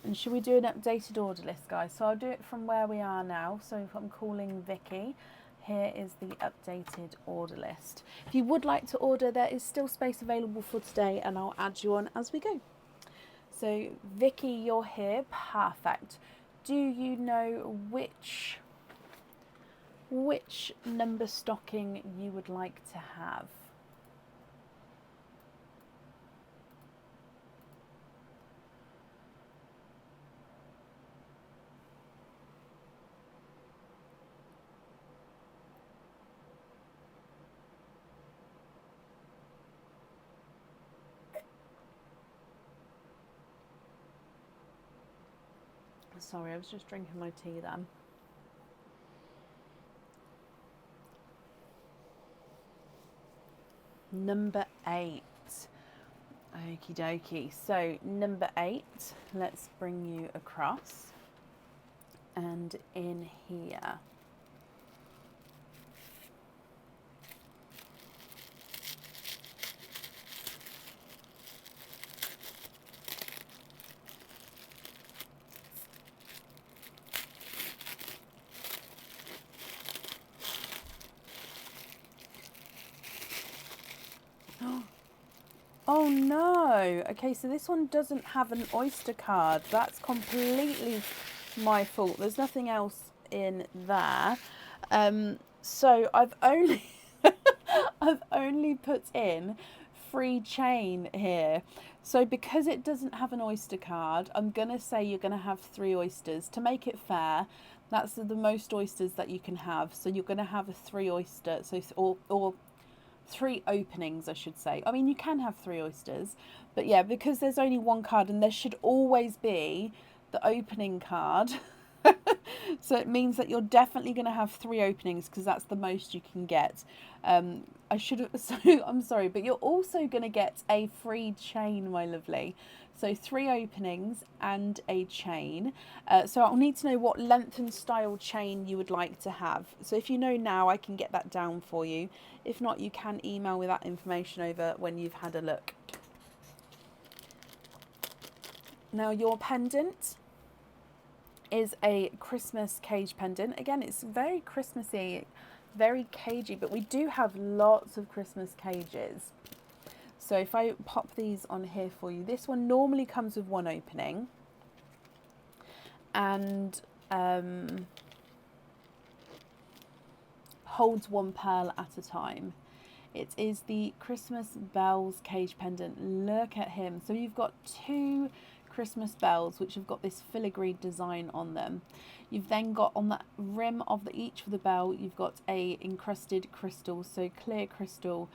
And should we do an updated order list, guys? So I'll do it from where we are now. So if I'm calling Vicky, here is the updated order list. If you would like to order, there is still space available for today, and I'll add you on as we go. So Vicky, you're here. Perfect. Do you know which number stocking you would like to have? Sorry, I was just drinking my tea then. Number 8. Okie dokie. So number 8, let's bring you across and in here. Oh no! Okay, so this one doesn't have an Oyster card. That's completely my fault. There's nothing else in there. So I've only I've only put in free chain here. So because it doesn't have an Oyster card, I'm gonna say you're gonna have 3 oysters to make it fair. That's the most oysters that you can have. So you're gonna have a 3 oyster. So or 3 openings, I should say. I mean, you can have 3 oysters, but yeah, because there's only 1 card and there should always be the opening card. So it means that you're definitely going to have 3 openings because that's the most you can get. I should have, so I'm sorry, but you're also going to get a free chain, my lovely. So 3 openings and a chain. So I'll need to know what length and style chain you would like to have. So if you know now, I can get that down for you. If not, you can email with that information over when you've had a look. Now your pendant is a Christmas cage pendant. Again, it's very Christmassy, very cagey, but we do have lots of Christmas cages. So if I pop these on here for you, this one normally comes with 1 opening and holds 1 pearl at a time. It is the Christmas bells cage pendant. Look at him. So you've got 2 Christmas bells which have got this filigree design on them. You've then got on the rim of each of the bell, you've got a encrusted crystal, so clear crystal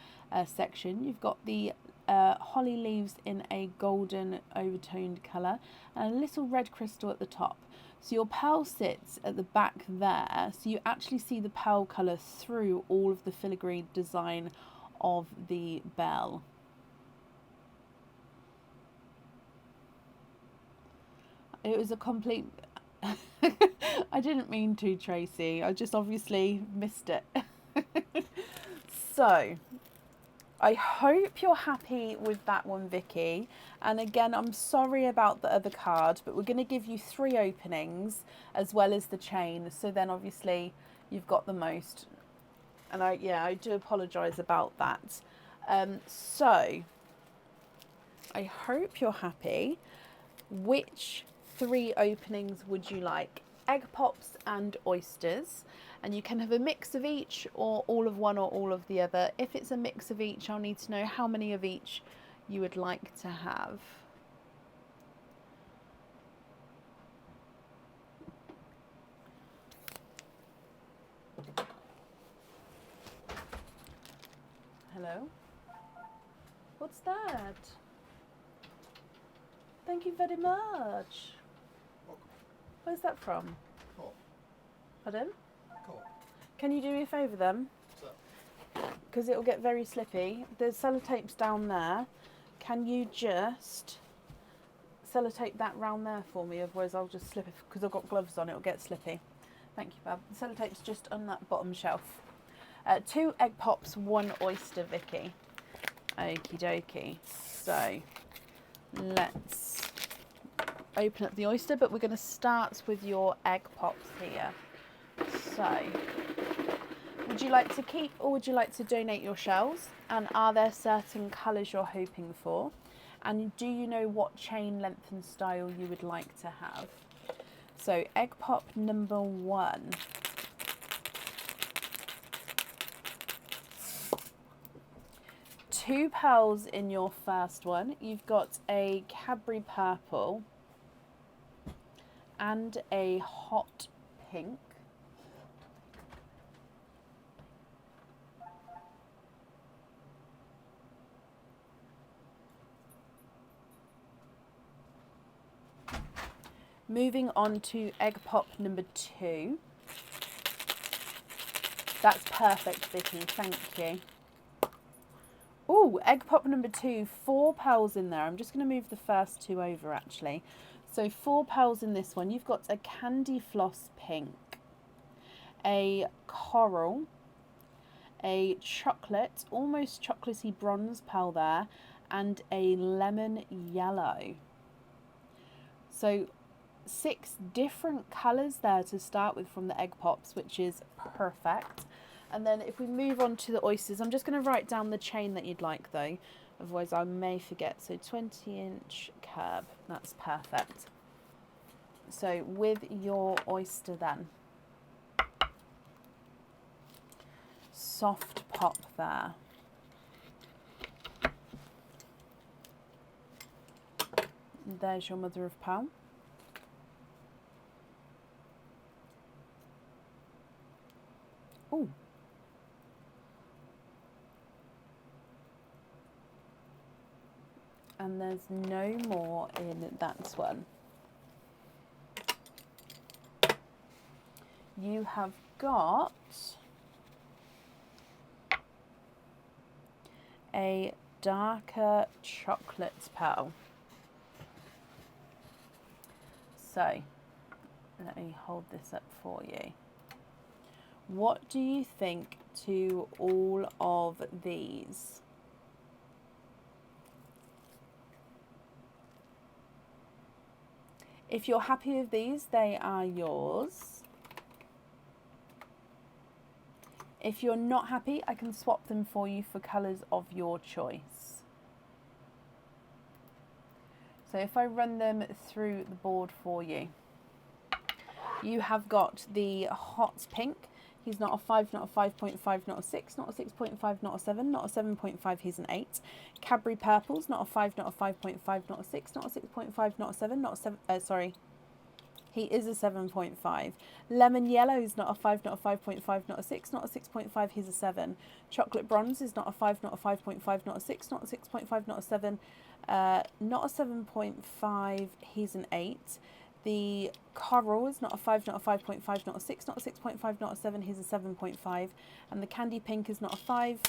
section. You've got the holly leaves in a golden overtoned colour and a little red crystal at the top. So your pearl sits at the back there, so you actually see the pearl colour through all of the filigree design of the bell. It was a complete... I didn't mean to, Tracy. I just obviously missed it. So, I hope you're happy with that one, Vicky. And again, I'm sorry about the other card, but we're going to give you 3 openings as well as the chain. So then obviously you've got the most. And I do apologise about that. So, I hope you're happy. Which 3 openings would you like? Egg pops and oysters, and you can have a mix of each or all of one or all of the other. If it's a mix of each, I'll need to know how many of each you would like to have. Hello? What's that? Thank you very much. Where's that from?
Cool.
Pardon?
Cool.
Can you do me a favour then? Because it'll get very slippy. There's sellotape's down there. Can you just sellotape that round there for me? Otherwise I'll just slip it, because I've got gloves on, it'll get slippy. Thank you, Bab. The sellotape's just on that bottom shelf. 2 egg pops, 1 oyster, Vicky. Okie dokie. So let's open up the oyster, but we're going to start with your egg pops here. So, would you like to keep or would you like to donate your shells? And are there certain colours you're hoping for? And do you know what chain length and style you would like to have? So, egg pop number 1. Two pearls in your first one. You've got a Cadbury purple and a hot pink. Moving on to egg pop number 2. That's perfect, Vicky, thank you. Oh, egg pop number 2, 4 pearls in there. I'm just going to move the first 2 over actually. So 4 pearls in this one. You've got a candy floss pink, a coral, a chocolate, almost chocolatey bronze pearl there, and a lemon yellow. So 6 different colours there to start with from the egg pops, which is perfect. And then if we move on to the oysters, I'm just going to write down the chain that you'd like though, otherwise I may forget. So 20-inch curb, that's perfect. So with your oyster then, soft pop there. There's your mother of pearl. Oh. And there's no more in that one. You have got a darker chocolate pearl. So let me hold this up for you. What do you think to all of these? If you're happy with these, they are yours. If you're not happy, I can swap them for you for colours of your choice. So if I run them through the board for you, you have got the hot pink. He's not a 5, not a 5.5, not a 6, not a 6.5, not a 7, not a 7.5, he's an 8. Cadbury purples, not a 5, not a 5.5, not a 6, not a 6.5, not a 7, not a 7, sorry. He is a 7.5. Lemon yellow is not a 5, not a 5.5, not a 6, not a 6.5, he's a 7. Chocolate bronze is not a 5, not a 5.5, not a 6, not a 6.5, not a 7, not a 7.5, he's an 8. The coral is not a 5, not a 5.5, not a 6, not a 6.5, not a 7, he's a 7.5. And the candy pink is not a 5,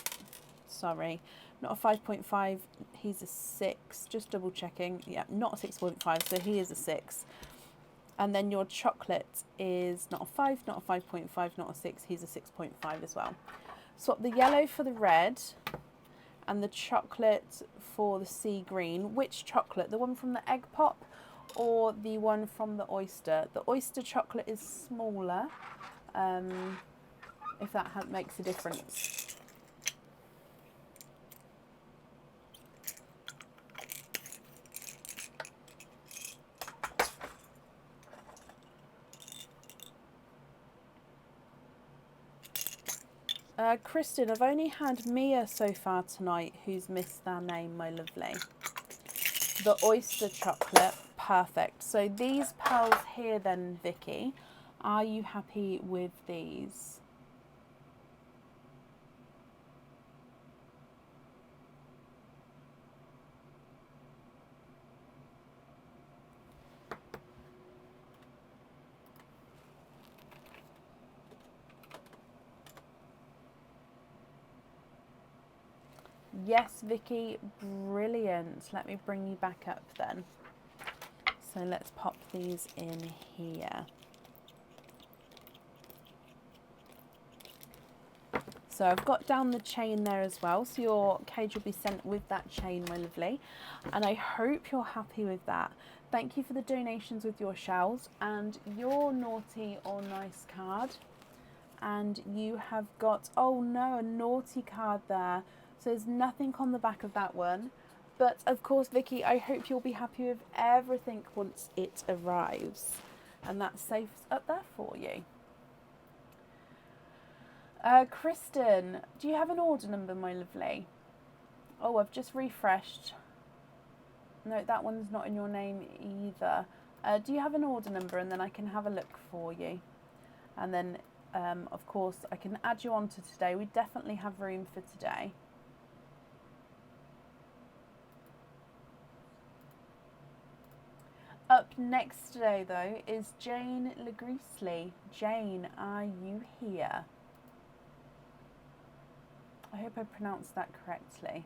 sorry, not a 5.5, he's a 6. Just double checking. Yeah, not a 6.5, so he is a 6. And then your chocolate is not a 5, not a 5.5, not a 6, he's a 6.5 as well. Swap the yellow for the red and the chocolate for the sea green. Which chocolate? The one from the egg pop or the one from the oyster? The oyster chocolate is smaller, if that makes a difference. Kristen, I've only had Mia so far tonight who's missed their name, my lovely. The oyster chocolate, perfect. So these pearls here then, Vicky, are you happy with these? Yes, Vicky, brilliant. Let me bring you back up then. So let's pop these in here. So I've got down the chain there as well. So your cage will be sent with that chain, my lovely. And I hope you're happy with that. Thank you for the donations with your shells and your naughty or nice card. And you have got, oh no, a naughty card there. So there's nothing on the back of that one. But of course, Vicky, I hope you'll be happy with everything once it arrives. And that's safe up there for you. Kristen, do you have an order number, my lovely? Oh, I've just refreshed. No, that one's not in your name either. Do you have an order number? And then I can have a look for you. And then, of course, I can add you on to today. We definitely have room for today. Up next today, though, is Jane Legreasley. Jane, are you here? I hope I pronounced that correctly.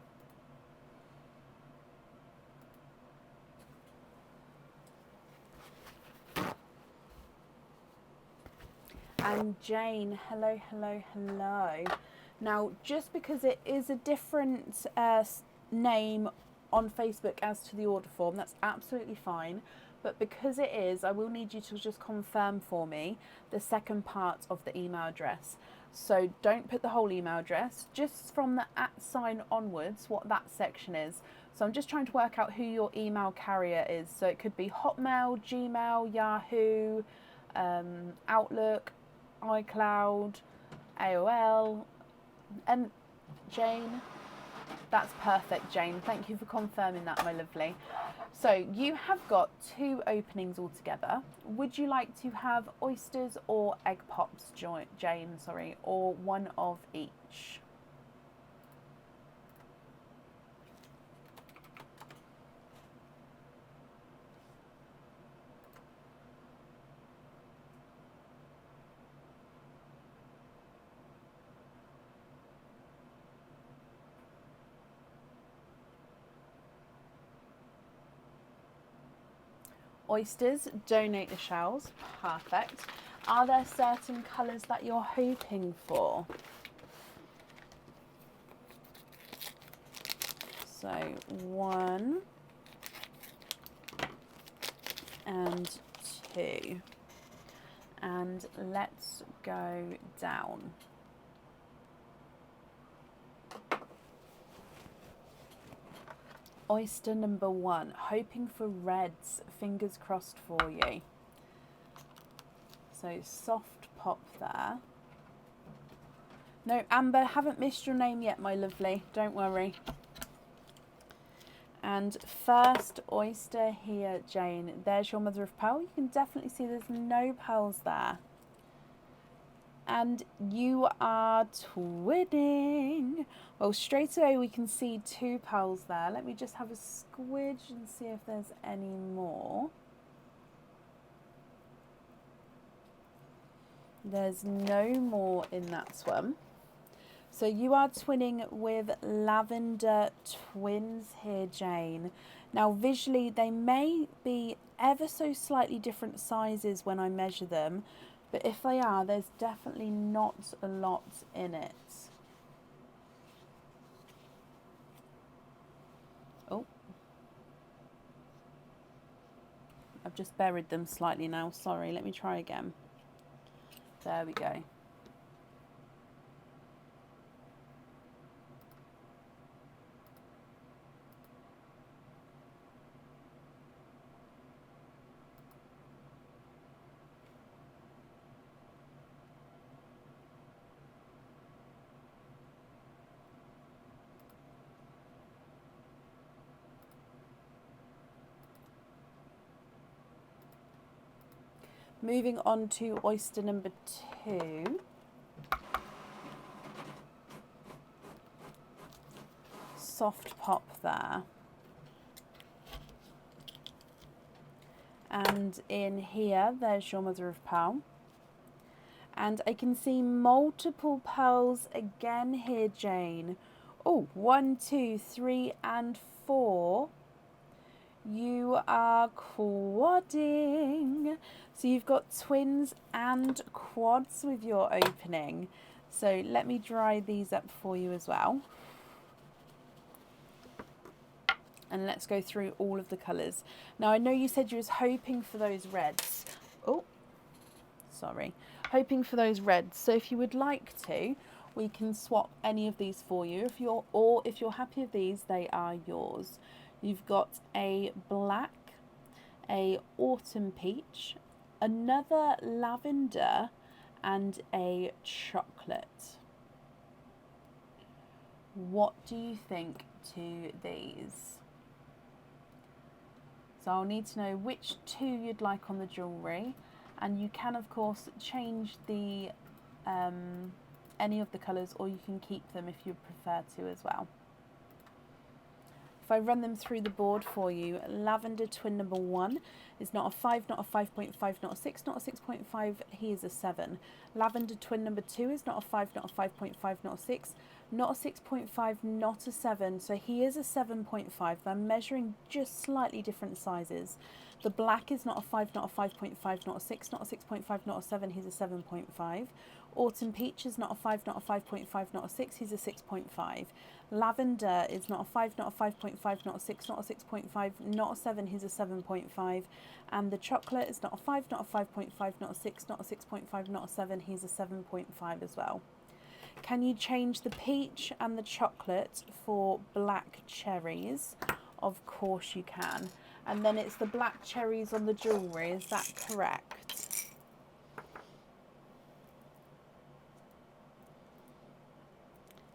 And Jane, hello, hello, hello. Now, just because it is a different name on Facebook as to the order form, that's absolutely fine. But because it is, I will need you to just confirm for me the second part of the email address. So don't put the whole email address, just from the @ sign onwards, what that section is. So I'm just trying to work out who your email carrier is. So it could be Hotmail, Gmail, Yahoo, Outlook, iCloud, AOL, and Jane. That's perfect, Jane. Thank you for confirming that, my lovely. So you have got 2 openings altogether. Would you like to have oysters or egg pops, Jane, or one of each? Oysters, donate the shells. Perfect. Are there certain colours that you're hoping for? So 1 and 2. And let's go down. Oyster number 1, hoping for reds, fingers crossed for you. So soft pop there. No, Amber, haven't missed your name yet, my lovely, don't worry. And first oyster here, Jane. There's your mother of pearl. You can definitely see there's no pearls there. And you are twinning. Well, straight away we can see 2 pearls there. Let me just have a squidge and see if there's any more. There's no more in that one. So you are twinning with lavender twins here, Jane. Now visually they may be ever so slightly different sizes when I measure them, but if they are, there's definitely not a lot in it. Oh, I've just buried them slightly now, sorry, let me try again. There we go. Moving on to oyster number 2. Soft pop there. And in here, there's your mother of pearl. And I can see multiple pearls again here, Jane. Oh, 1, 2, 3, and 4. You are quadding. So you've got twins and quads with your opening. So let me dry these up for you as well. And let's go through all of the colours. Now I know you said you was hoping for those reds. Oh, sorry. Hoping for those reds. So if you would like to, we can swap any of these for you. If you're happy with these, they are yours. You've got a black, a autumn peach, another lavender, and a chocolate. What do you think to these? So I'll need to know which 2 you'd like on the jewellery, and you can of course change the any of the colours, or you can keep them if you prefer to as well. If I run them through the board for you, lavender twin number 1 is not a 5, not a 5.5, not a 6, not a 6.5, he is a 7. Lavender twin number 2 is not a 5, not a 5.5, not a 6. not a 6.5, not a 7. So he is a 7.5. They're measuring just slightly different sizes. The black is not a 5, not a 5.5, not a 6, not a 6.5, not a 7. He's a 7.5. Autumn Peach is not a 5, not a 5.5, not a 6. He's a 6.5. Lavender is not a 5, not a 5.5, not a 6, not a 6.5, not a 7. He's a 7.5. And the chocolate is not a 5, not a 5.5, not a 6, not a 6.5, not a 7. He's a 7.5 as well. Can you change the peach and the chocolate for black cherries? Of course you can. And then it's the black cherries on the jewellery, is that correct?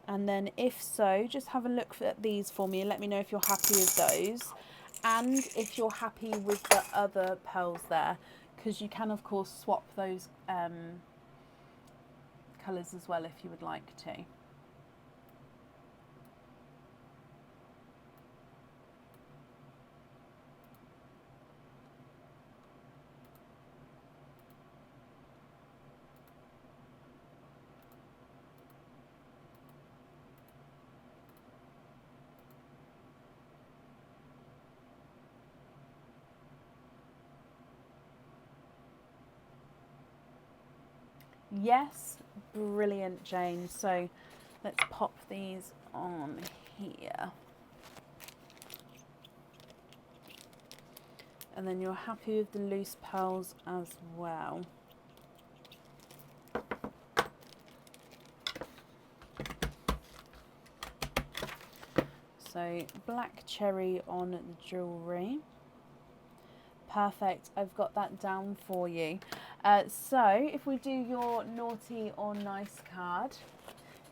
And then if so, just have a look at these for me and let me know if you're happy with those. And if you're happy with the other pearls there, because you can of course swap those colours as well if you would like to. Yes, brilliant, Jane. So let's pop these on here. And then you're happy with the loose pearls as well. So black cherry on the jewellery. Perfect, I've got that down for you. So if we do your naughty or nice card,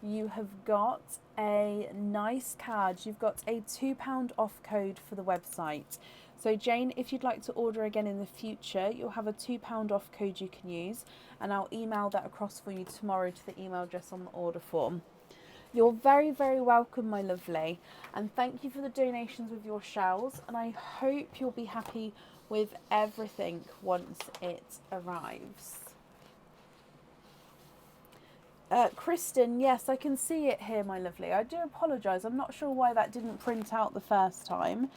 you have got a nice card. You've got a £2 off code for the website. So Jane, if you'd like to order again in the future, you'll have a £2 off code you can use, and I'll email that across for you tomorrow to the email address on the order form. You're very, very welcome, my lovely, and thank you for the donations with your shells, and I hope you'll be happy with everything once it arrives. Kristen, yes, I can see it here, my lovely. I do apologise. I'm not sure why that didn't print out the first time,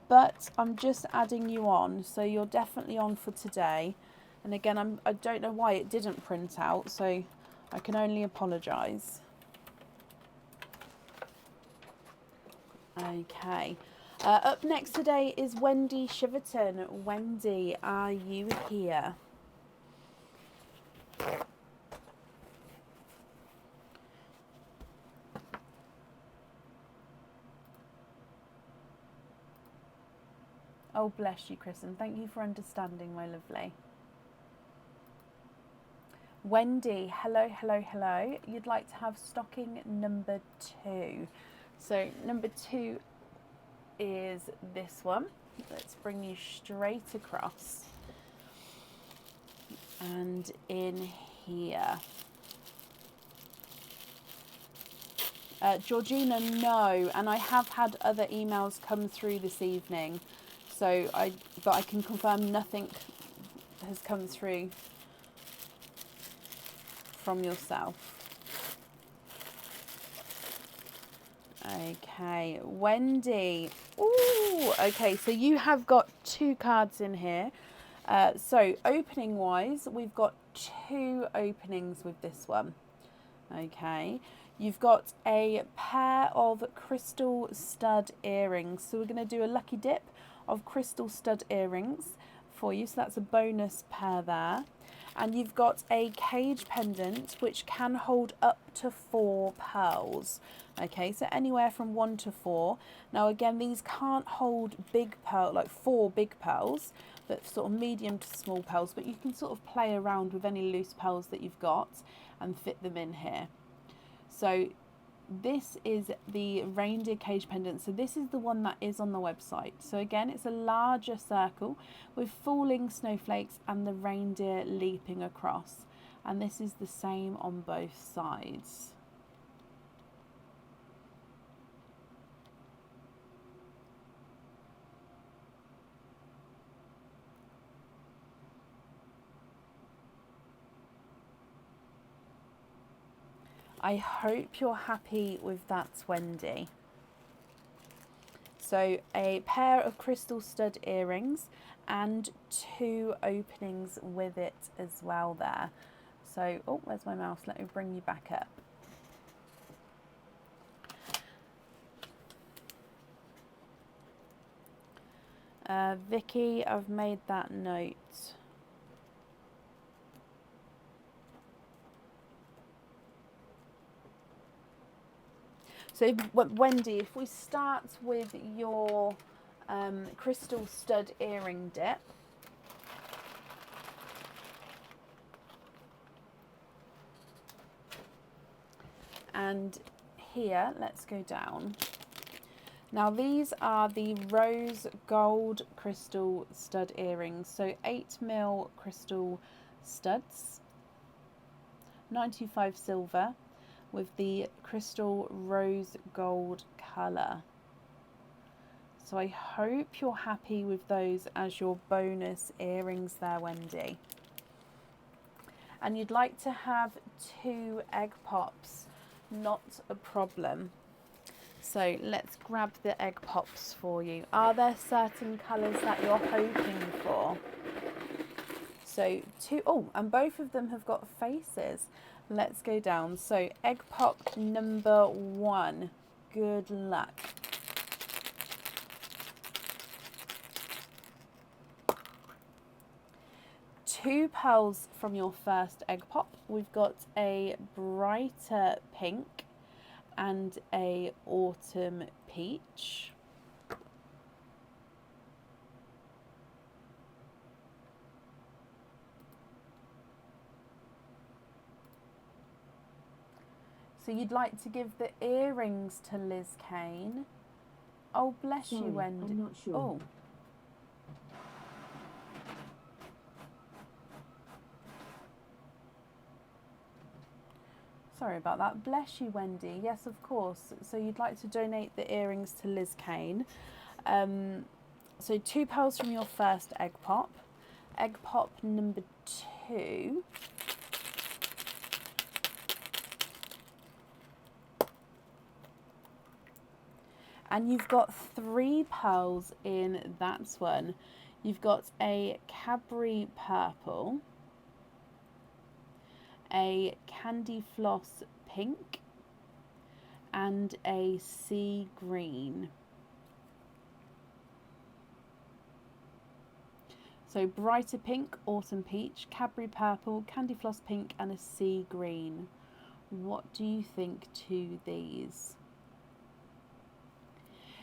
but I'm just adding you on, so you're definitely on for today. And again, I don't know why it didn't print out, so I can only apologise. Okay. Up next today is Wendy Shiverton. Wendy, are you here? Oh, bless you, Kristen. Thank you for understanding, my lovely. Wendy, hello, hello, hello. You'd like to have stocking number 2. So number 2 is this one. Let's bring you straight across. And in here. Georgina, no. And I have had other emails come through this evening. So but I can confirm nothing has come through from yourself. Okay, Wendy. Ooh, okay, so you have got 2 cards in here. So opening wise, we've got 2 openings with this one. Okay, you've got a pair of crystal stud earrings. So we're going to do a lucky dip of crystal stud earrings for you. So that's a bonus pair there. And you've got a cage pendant which can hold up to 4 pearls. Okay, so anywhere from 1 to 4. Now again, these can't hold big pearl, like 4 big pearls, but sort of medium to small pearls. But you can sort of play around with any loose pearls that you've got and fit them in here. So this is the reindeer cage pendant. So this is the one that is on the website. So again, it's a larger circle with falling snowflakes and the reindeer leaping across. And this is the same on both sides. I hope you're happy with that, Wendy. So a pair of crystal stud earrings and 2 openings with it as well there. So, oh, where's my mouse? Let me bring you back up. Vicky, I've made that note. So, Wendy, if we start with your crystal stud earring dip. And here, let's go down. Now these are the rose gold crystal stud earrings. So 8mm crystal studs, 95 silver with the crystal rose gold colour. So I hope you're happy with those as your bonus earrings there, Wendy. And you'd like to have 2 egg pops, not a problem. So let's grab the egg pops for you. Are there certain colours that you're hoping for? So 2, oh, and both of them have got faces. Let's go down. So egg pop number 1, good luck. Two pearls from your first egg pop. We've got a brighter pink and a autumn peach. So you'd like to give the earrings to Liz Kane. Oh, bless you, Wendy.
I'm not sure.
Oh. Sorry about that. Bless you, Wendy. Yes, of course. So you'd like to donate the earrings to Liz Kane. So 2 pearls from your first egg pop. Egg pop number 2. And you've got 3 pearls in that one. You've got a Cadbury purple, a candy floss pink, and a sea green. So brighter pink, autumn peach, Cadbury purple, candy floss pink, and a sea green. What do you think to these?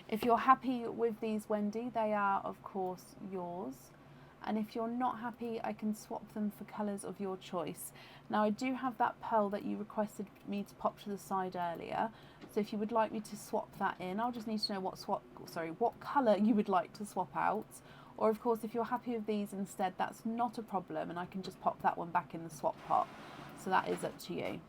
If you're happy with these, Wendy, they are of course yours. And if you're not happy, I can swap them for colours of your choice. Now I do have that pearl that you requested me to pop to the side earlier. So if you would like me to swap that in, I'll just need to know what colour you would like to swap out. Or of course, if you're happy with these instead, that's not a problem, and I can just pop that one back in the swap pot. So that is up to you.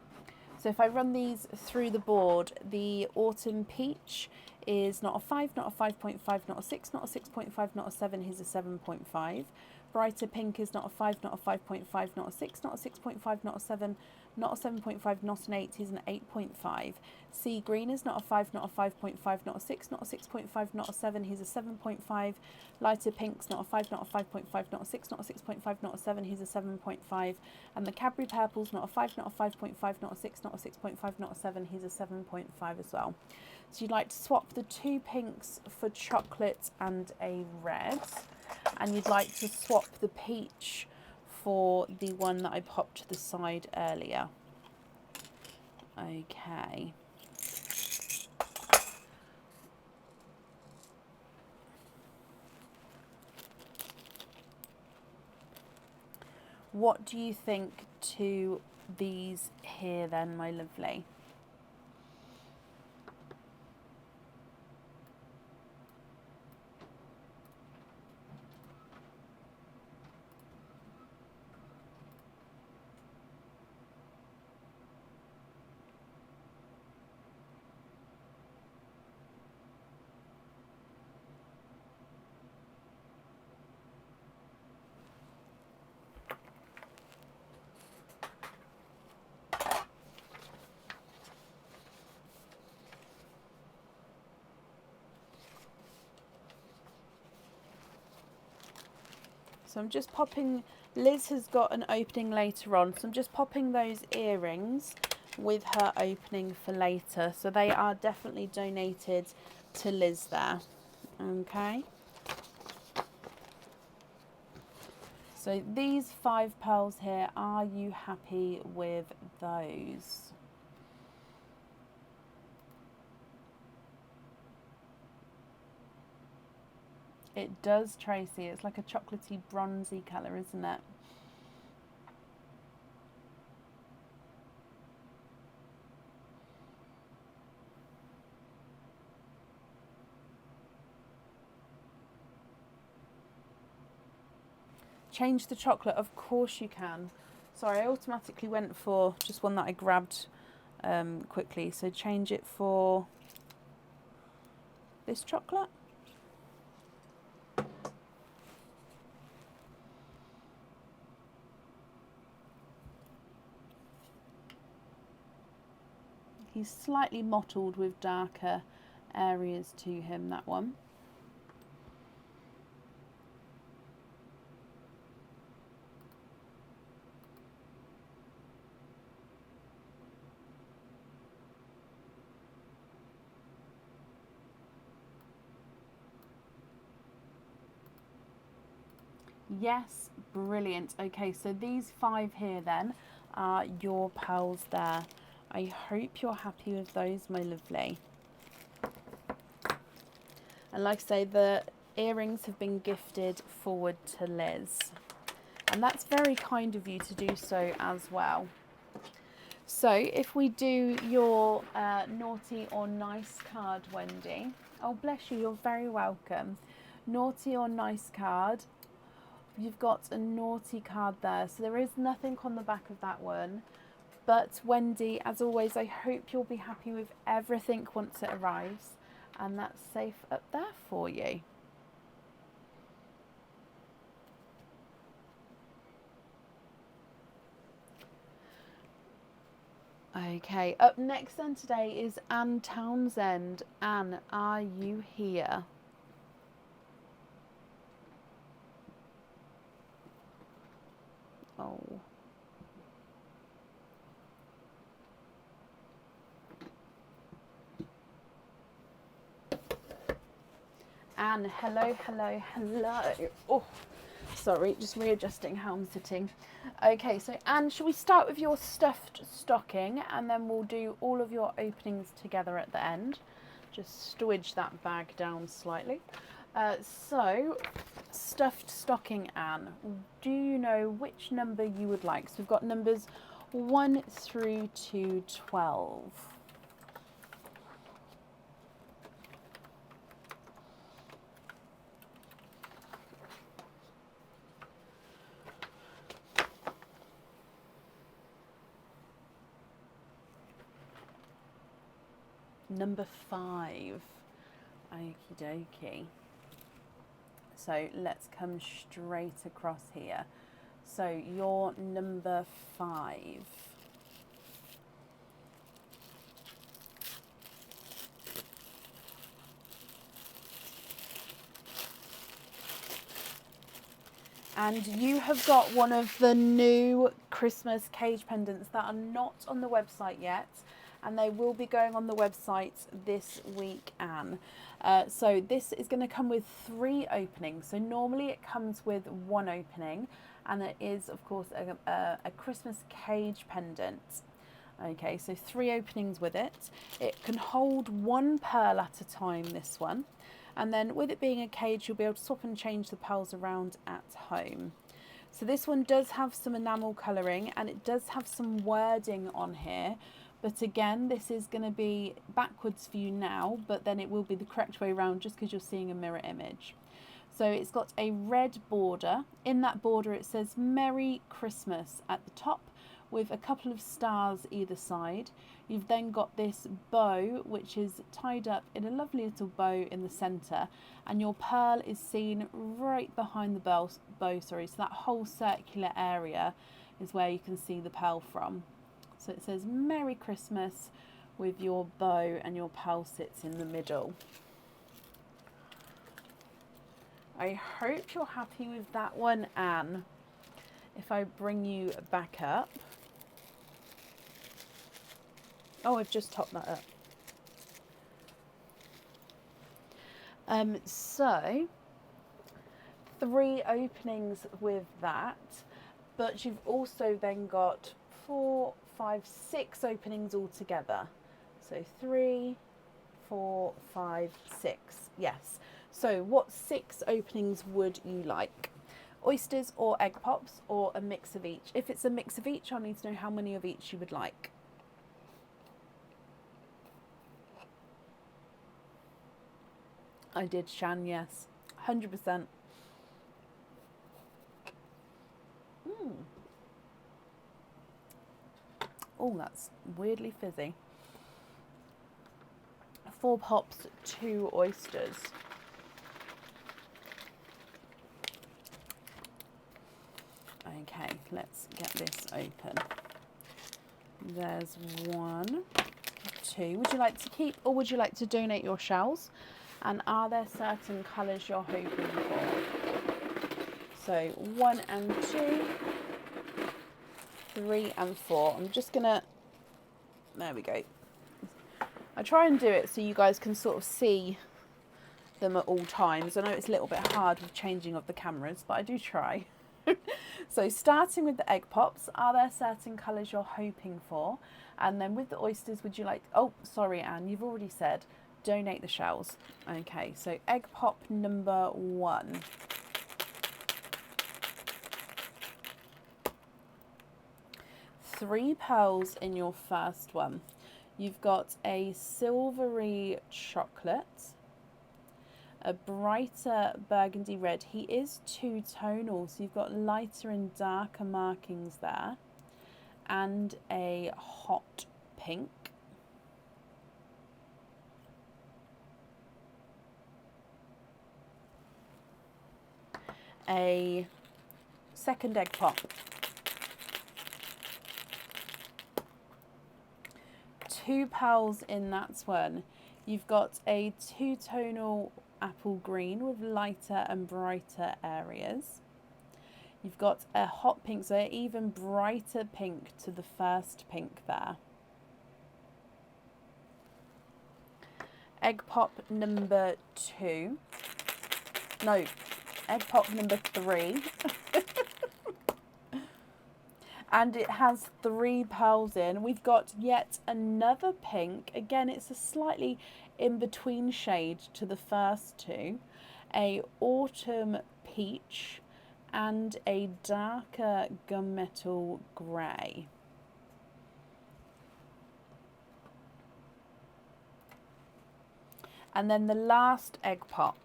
So if I run these through the board, the autumn peach is not a 5, not a 5.5, not a 6, not a 6.5, not a 7, here's a 7.5. Brighter pink is not a 5, not a 5.5, not a 6, not a 6.5, not a 7, not a 7.5, not an 8, here's an 8.5. Sea green is not a 5, not a 5.5, not a 6, not a 6.5, not a 7, here's a 7.5. Lighter pink's not a 5, not a 5.5, not a 6, not a 6.5, not a 7, here's a 7.5. And the Cadbury purple's not a 5, not a 5.5, not a 6, not a 6.5, not a 7, here's a 7.5 as well. So you'd like to swap the 2 pinks for chocolate and a red. And you'd like to swap the peach for the one that I popped to the side earlier. Okay. What do you think to these here then, my lovely? So I'm just popping, Liz has got an opening later on, so I'm just popping those earrings with her opening for later. So they are definitely donated to Liz there. Okay. So these 5 pearls here, are you happy with those? It does, Tracy. It's like a chocolatey bronzy colour, isn't it? Change the chocolate, of course you can. Sorry, I automatically went for just one that I grabbed quickly. So change it for this chocolate. He's slightly mottled with darker areas to him, that one. Yes, brilliant. Okay, so these 5 here then are your pearls there. I hope you're happy with those, my lovely. And like I say, the earrings have been gifted forward to Liz. And that's very kind of you to do so as well. So if we do your naughty or nice card, Wendy. Oh, bless you, you're very welcome. Naughty or nice card. You've got a naughty card there. So there is nothing on the back of that one. But Wendy, as always, I hope you'll be happy with everything once it arrives. And that's safe up there for you. Okay, up next then today is Anne Townsend. Anne, are you here? Oh. Anne, hello, hello, hello. Oh, sorry, just readjusting how I'm sitting. Okay, so Anne, shall we start with your stuffed stocking and then we'll do all of your openings together at the end. Just squidge that bag down slightly. So, stuffed stocking, Anne, do you know which number you would like? So we've got numbers 1 through to 12. Number 5. Okie dokie. So let's come straight across here. So you're number 5. And you have got one of the new Christmas cage pendants that are not on the website yet. And they will be going on the website this week, Anne. So this is going to come with 3 openings. So normally it comes with 1 opening, and it is, of course, a Christmas cage pendant. Okay, so 3 openings with it. It can hold 1 pearl at a time, this one. And then with it being a cage, you'll be able to swap and change the pearls around at home. So this one does have some enamel colouring, and it does have some wording on here. But again, this is going to be backwards for you now, but then it will be the correct way around just because you're seeing a mirror image. So it's got a red border. In that border it says Merry Christmas at the top with a couple of stars either side. You've then got this bow which is tied up in a lovely little bow in the centre, and your pearl is seen right behind the bow, so that whole circular area is where you can see the pearl from. So it says Merry Christmas with your bow, and your pearl sits in the middle. I hope you're happy with that one, Anne. If I bring you back up. Oh, I've just topped that up. So 3 openings with that, but you've also then got 4, 5, 6 openings altogether. So 3, 4, 5, 6. Yes. So what 6 openings would you like? Oysters or egg pops, or a mix of each? If it's a mix of each, I'll need to know how many of each you would like. I did, Shan, yes. 100%. Oh, that's weirdly fizzy. 4 pops, 2 oysters. Okay, let's get this open. There's 1, 2. Would you like to keep or would you like to donate your shells? And are there certain colours you're hoping for? So 1 and 2, 3 and 4. I'm just gonna, there we go. I try and do it so you guys can sort of see them at all times. I know it's a little bit hard with changing of the cameras, but I do try. So starting with the egg pops, are there certain colours you're hoping for? And then with the oysters, would you like, oh, sorry, Anne, you've already said donate the shells. Okay, so egg pop number 1. Three pearls in your first one. You've got a silvery chocolate, a brighter burgundy red. He is 2-tonal, so you've got lighter and darker markings there, and a hot pink. A second egg pop. 2 pearls in that one. You've got a 2-tonal apple green with lighter and brighter areas. You've got a hot pink, so an even brighter pink to the first pink there. Egg pop number 2. No, egg pop number 3. And it has 3 pearls in. We've got yet another pink. Again, it's a slightly in-between shade to the first 2. A autumn peach and a darker gunmetal grey. And then the last egg pop.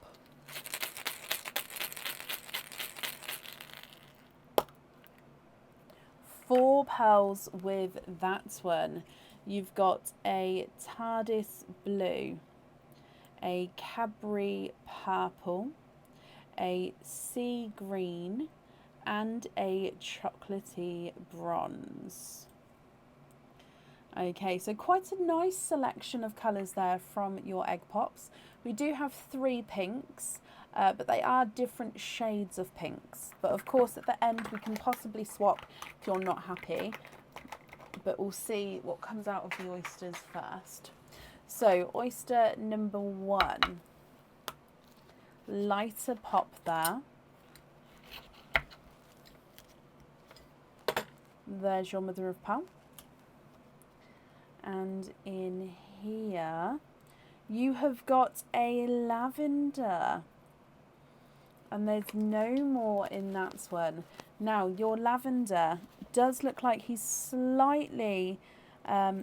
Four pearls with that one. You've got a TARDIS blue, a Cadbury purple, a sea green, and a chocolatey bronze. Okay, so quite a nice selection of colours there from your egg pops. We do have 3 pinks, but they are different shades of pinks. But of course at the end we can possibly swap if you're not happy. But we'll see what comes out of the oysters first. So oyster number 1. Lighter pop there. There's your mother of pearl. And in here you have got a lavender, and there's no more in that one. Now your lavender does look like he's slightly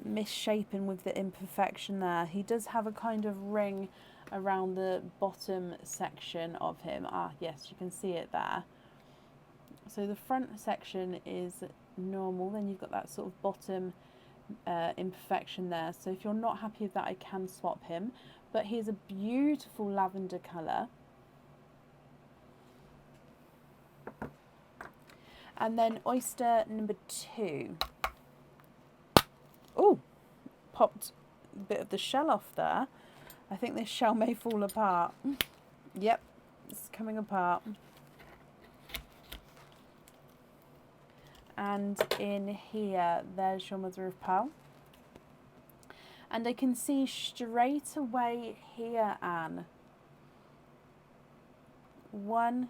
misshapen with the imperfection there. He does have a kind of ring around the bottom section of him. Ah yes, you can see it there. So the front section is normal, then you've got that sort of bottom imperfection there. So if you're not happy with that, I can swap him, but here's a beautiful lavender colour. And then oyster number 2. Oh, popped a bit of the shell off there. I think this shell may fall apart. Yep, it's coming apart. And in here, there's your mother of pearl. And I can see straight away here, Anne, 1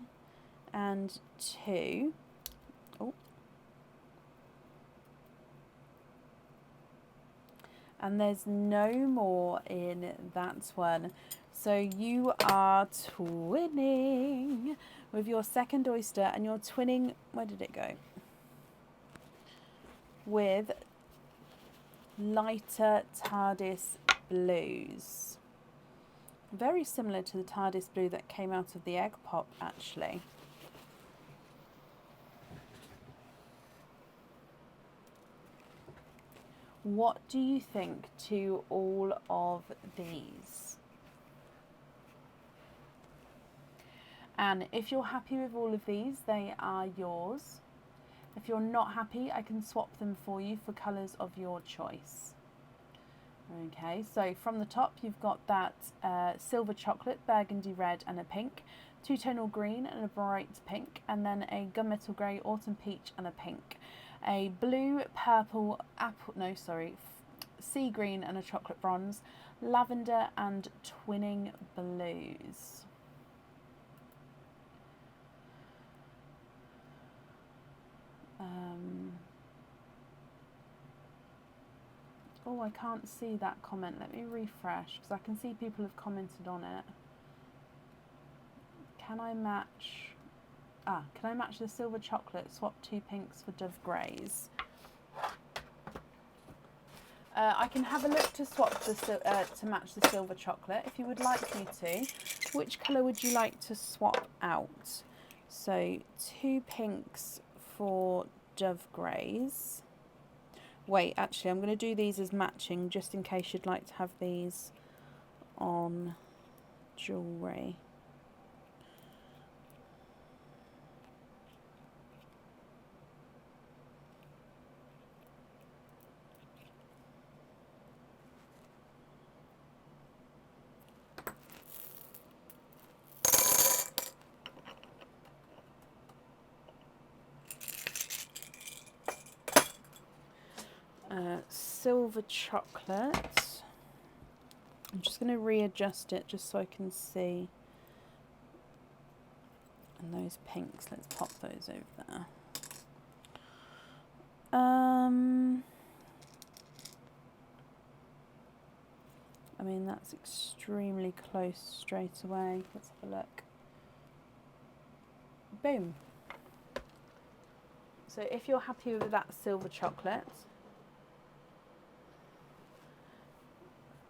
and 2. Oh. And there's no more in that one. So you are twinning with your second oyster, and you're twinning, where did it go? With lighter TARDIS blues. Very similar to the TARDIS blue that came out of the egg pop, actually. What do you think to all of these? And if you're happy with all of these, they are yours. If you're not happy, I can swap them for you for colours of your choice. Okay, so from the top you've got that silver chocolate, burgundy red and a pink, two-tonal green and a bright pink, and then a gunmetal grey, autumn peach and a pink, a blue, purple, sea green and a chocolate bronze, lavender and twinning blues. Oh, I can't see that comment. Let me refresh because I can see people have commented on it. Can I match? Can I match the silver chocolate? Swap 2 pinks for dove greys. I can have a look to swap to match the silver chocolate if you would like me to. Which colour would you like to swap out? So 2 pinks for dove greys. Wait, actually, I'm going to do these as matching just in case you'd like to have these on jewellery. Silver chocolate. I'm just going to readjust it just so I can see. And those pinks, let's pop those over there. I mean, that's extremely close straight away. Let's have a look. Boom. So if you're happy with that silver chocolate,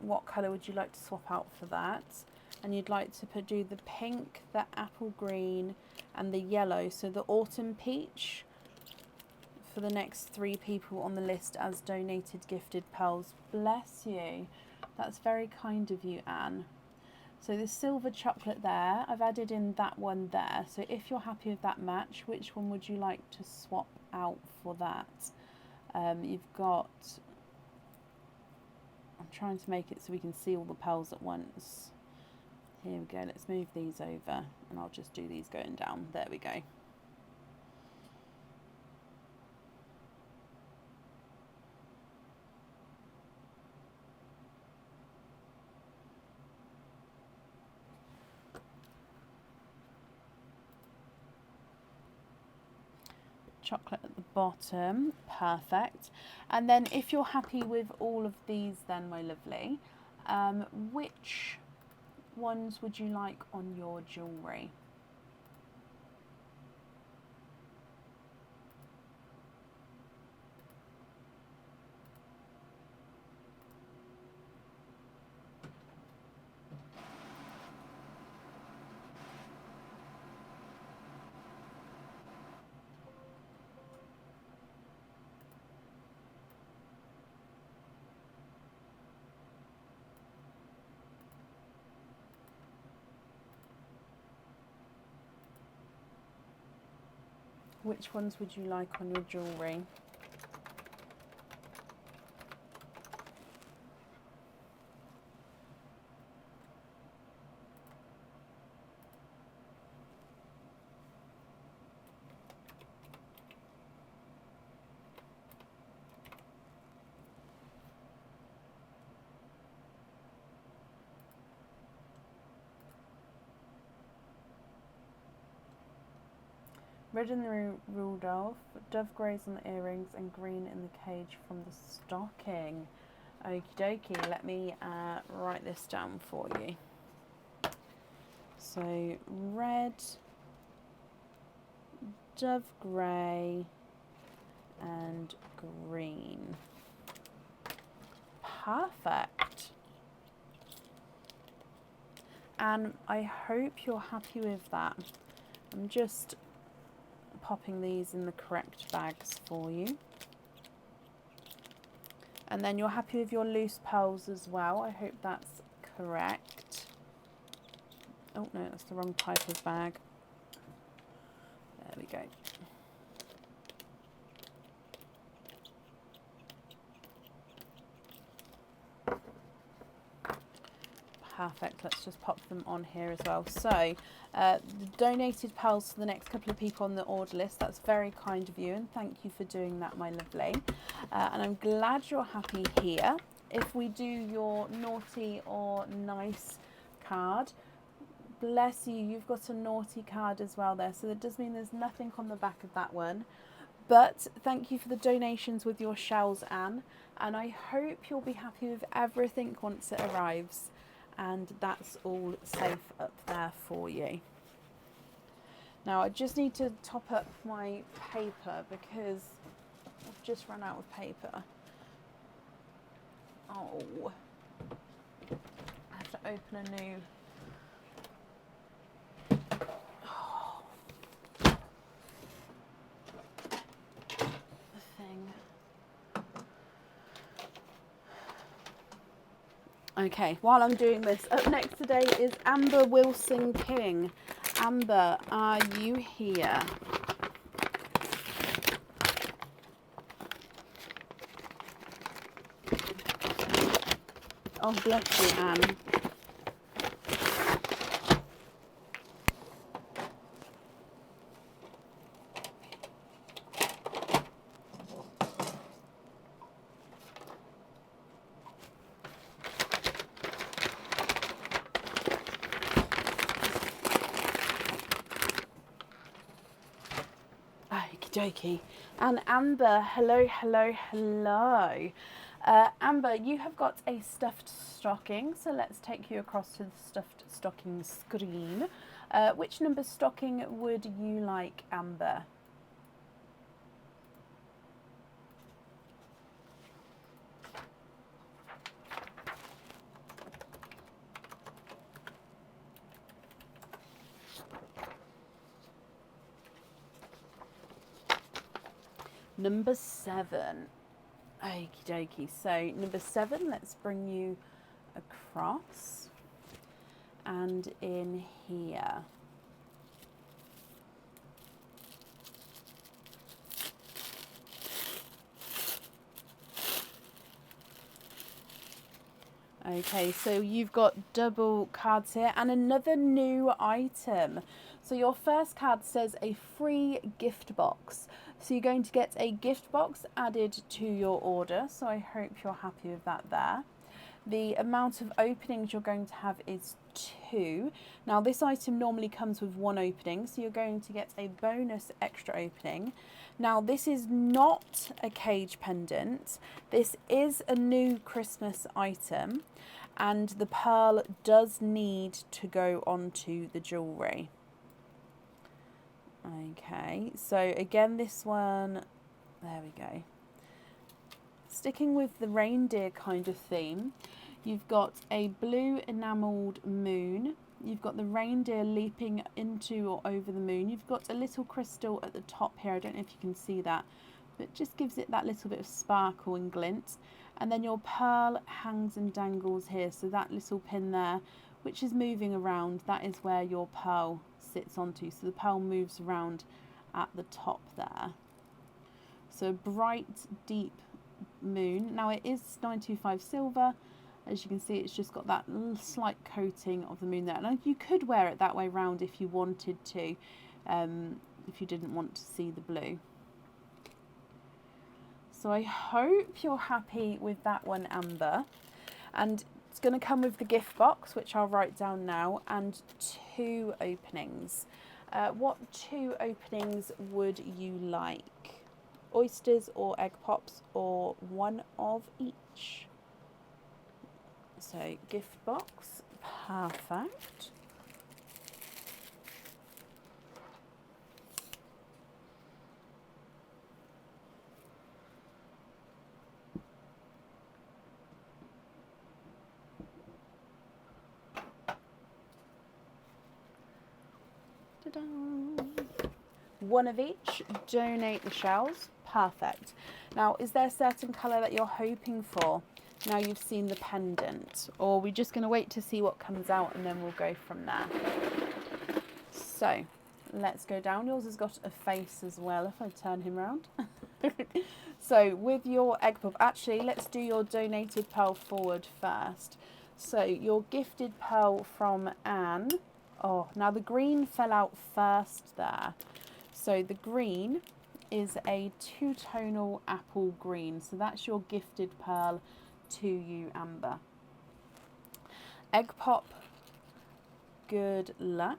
what colour would you like to swap out for that? And you'd like to do the pink, the apple green and the yellow, so the autumn peach for the next 3 people on the list as donated gifted pearls. Bless you. That's very kind of you, Anne. So the silver chocolate there, I've added in that one there. So if you're happy with that match, which one would you like to swap out for that? You've got, I'm trying to make it so we can see all the pearls at once. Here we go, let's move these over and I'll just do these going down. There we go. Chocolate at the bottom, perfect. And then if you're happy with all of these then, my lovely, which ones would you like on your jewellery? Which ones would you like on your jewellery? Red in the Rudolph, dove greys on the earrings, and green in the cage from the stocking. Okie dokie, let me write this down for you. So red, dove grey, and green. Perfect. And I hope you're happy with that. I'm just popping these in the correct bags for you. And then you're happy with your loose pearls as well. I hope that's correct. Oh no, that's the wrong type of bag. There we go. Perfect, let's just pop them on here as well. So the donated pearls for the next couple of people on the order list, that's very kind of you, and thank you for doing that, my lovely. And I'm glad you're happy here. If we do your naughty or nice card, bless you, you've got a naughty card as well there, so that does mean there's nothing on the back of that one. But thank you for the donations with your shells, Anne, and I hope you'll be happy with everything once it arrives. And that's all safe up there for you. Now I just need to top up my paper because I've just run out of paper. Oh, I have to open a new thing. Okay, while I'm doing this, up next today is Amber Wilson King. Amber, are you here? Oh, bless you, Anne. Dokey. And Amber, hello, hello, hello. Amber, you have got a stuffed stocking, so let's take you across to the stuffed stocking screen. Which number stocking would you like, Amber? Number 7. Okie dokie. So number 7, let's bring you across and in here. Okay, so you've got double cards here and another new item. So your first card says a free gift box. So you're going to get a gift box added to your order. So I hope you're happy with that there. The amount of openings you're going to have is 2. Now this item normally comes with 1 opening, so you're going to get a bonus extra opening. Now this is not a cage pendant. This is a new Christmas item, and the pearl does need to go onto the jewellery. Okay, so again this one, there we go. Sticking with the reindeer kind of theme, you've got a blue enamelled moon. You've got the reindeer leaping into or over the moon. You've got a little crystal at the top here. I don't know if you can see that, but it just gives it that little bit of sparkle and glint. And then your pearl hangs and dangles here. So that little pin there, which is moving around, that is where your pearl sits onto. So the pearl moves around at the top there. So bright, deep moon. Now it is 925 silver. As you can see, it's just got that slight coating of the moon there. And you could wear it that way round if you wanted to, if you didn't want to see the blue. So I hope you're happy with that one, Amber. And it's going to come with the gift box, which I'll write down now, and 2 openings. What 2 openings would you like? Oysters or egg pops, or one of each? So gift box, perfect. Ta-da. One of each, donate the shells, perfect. Now, is there a certain colour that you're hoping for now you've seen the pendant, or are we just going to wait to see what comes out and then we'll go from there? So let's go down. Yours has got a face as well if I turn him round. So with your egg pop, actually let's do your donated pearl forward first. So your gifted pearl from Anne. Oh, now the green fell out first there. So the green is a 2-tonal apple green. So that's your gifted pearl to you, Amber. Egg pop, good luck.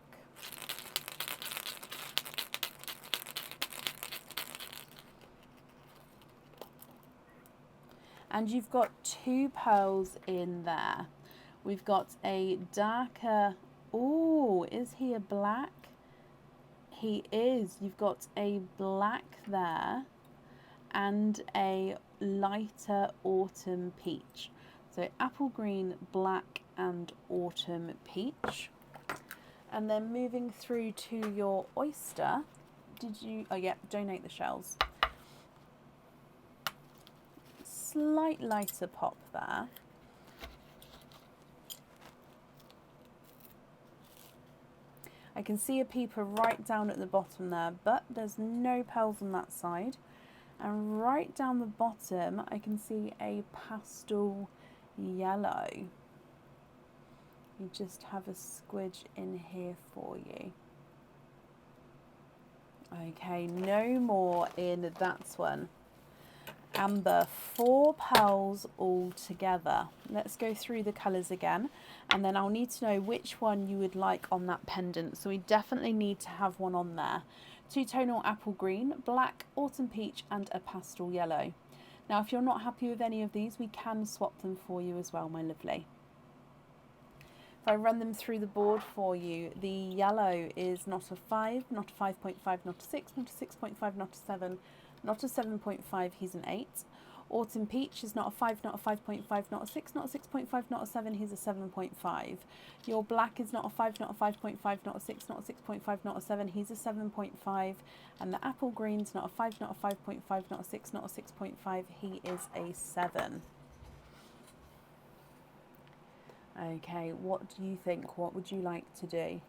And you've got 2 pearls in there. We've got a darker, oh, is he a black? He is. You've got a black there and a lighter autumn peach. So apple green, black and autumn peach. And then moving through to your oyster, did you, oh yeah, donate the shells. Slight lighter pop there. I can see a peeper right down at the bottom there, but there's no pearls on that side. And right down the bottom, I can see a pastel yellow. You just have a squidge in here for you. Okay, no more in that one. Amber, 4 pearls all together. Let's go through the colours again, and then I'll need to know which one you would like on that pendant. So we definitely need to have one on there. 2-tonal apple green, black, autumn peach and a pastel yellow. Now if you're not happy with any of these, we can swap them for you as well, my lovely. If I run them through the board for you, the yellow is not a 5, not a 5.5, not a 6, not a 6.5, not a 7, not a 7.5, he's an 8. Autumn peach is not a 5, not a 5.5, not a 6, not a 6.5, not a 7, he's a 7.5. Your black is not a 5, not a 5.5, not a 6, not a 6.5, not a 7, he's a 7.5. And the apple green's not a 5, not a 5.5, not a 6, not a 6.5, he is a 7. Okay, what do you think? What would you like to do?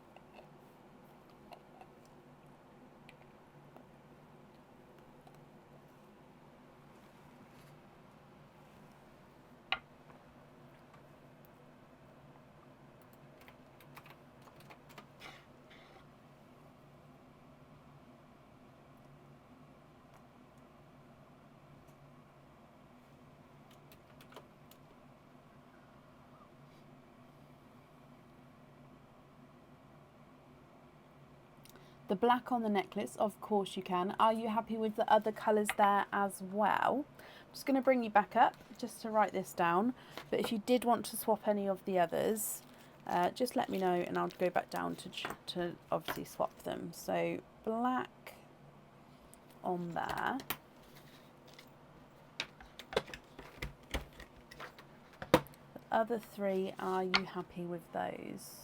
The black on the necklace, of course you can. Are you happy with the other colours there as well? I'm just going to bring you back up just to write this down. But if you did want to swap any of the others, just let me know and I'll go back down to obviously swap them. So black on there. The other 3, are you happy with those?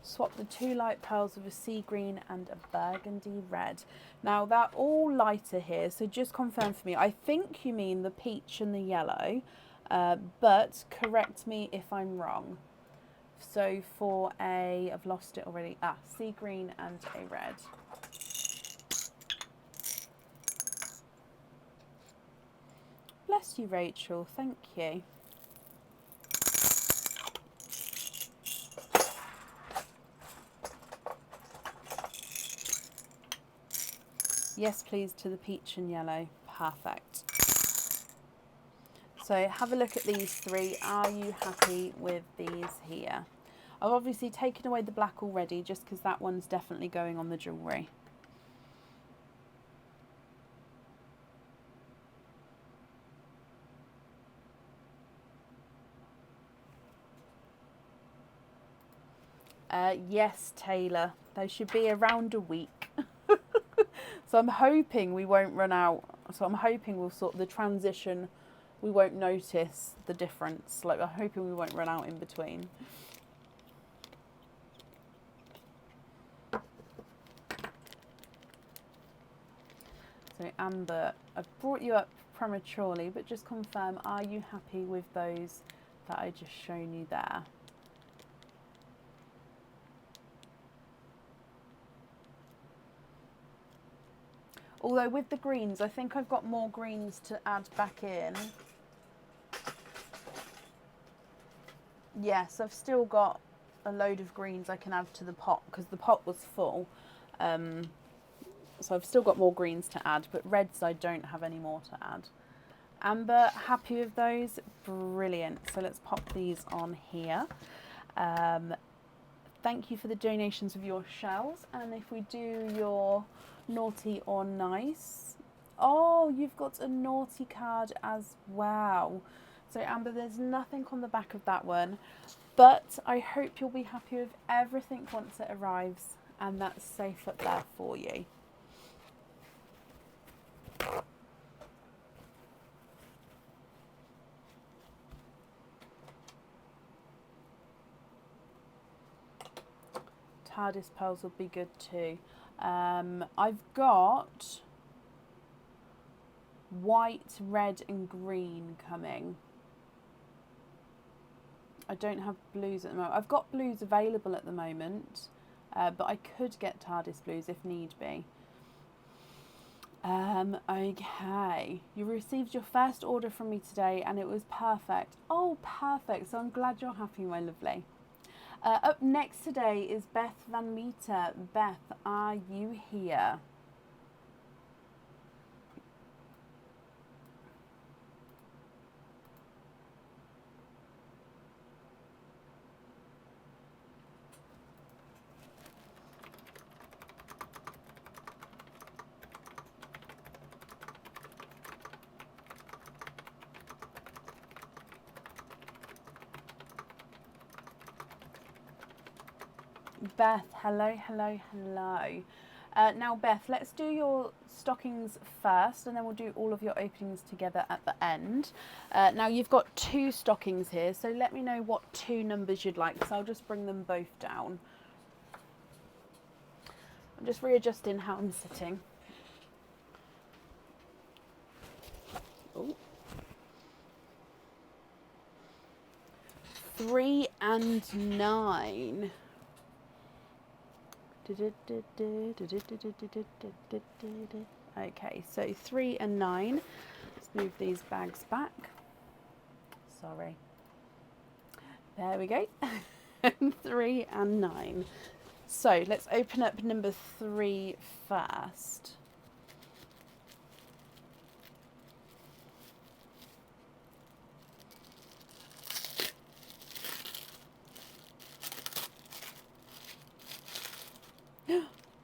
Swap the 2 light pearls with a sea green and a burgundy red. Now they're all lighter here, so just confirm for me. I think you mean the peach and the yellow, but correct me if I'm wrong. So for a, I've lost it already, sea green and a red. Bless you, Rachel, thank you. Yes, please, to the peach and yellow. Perfect. So have a look at these three. Are you happy with these here? I've obviously taken away the black already just because that one's definitely going on the jewellery. Yes, Taylor. They should be around a week. So I'm hoping we won't run out. So I'm hoping we'll sort the transition. We won't notice the difference. Like, I'm hoping we won't run out in between. So Amber, I've brought you up prematurely, but just confirm, are you happy with those that I just shown you there? Although with the greens, I think I've got more greens to add back in. Yes, I've still got a load of greens I can add to the pot because the pot was full. So I've still got more greens to add, but reds I don't have any more to add. Amber, happy with those? Brilliant. So let's pop these on here. Thank you for the donations of your shells. And if we do your naughty or nice. Oh, you've got a naughty card as well. So Amber, there's nothing on the back of that one, but I hope you'll be happy with everything once it arrives and that's safe up there for you. TARDIS pearls would be good too. I've got white, red and green coming. I don't have blues at the moment. I've got blues available at the moment, but I could get TARDIS blues if need be. Okay, you received your first order from me today and it was perfect. Oh, perfect. So I'm glad you're happy, my lovely. Up next today is Beth Van Meter. Beth, are you here? Beth, hello, hello, hello. Now, Beth, let's do your stockings first and then we'll do all of your openings together at the end. Now, you've got 2 stockings here, so let me know what 2 numbers you'd like, so I'll just bring them both down. I'm just readjusting how I'm sitting. Ooh. 3 and 9. Okay, so 3 and 9. Let's move these bags back. Sorry. There we go. 3 and 9. So let's open up number 3 first.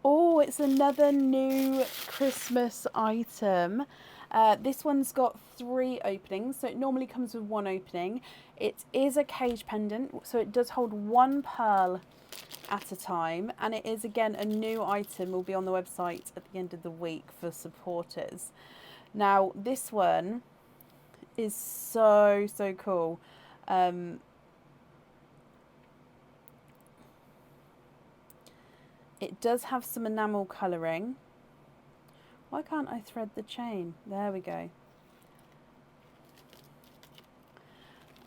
Oh, it's another new Christmas item. This one's got 3 openings, so it normally comes with 1 opening. It is a cage pendant, so it does hold 1 pearl at a time, and it is again a new item. Will be on the website at the end of the week for supporters. Now, this one is so cool. It does have some enamel colouring. Why can't I thread the chain? There we go.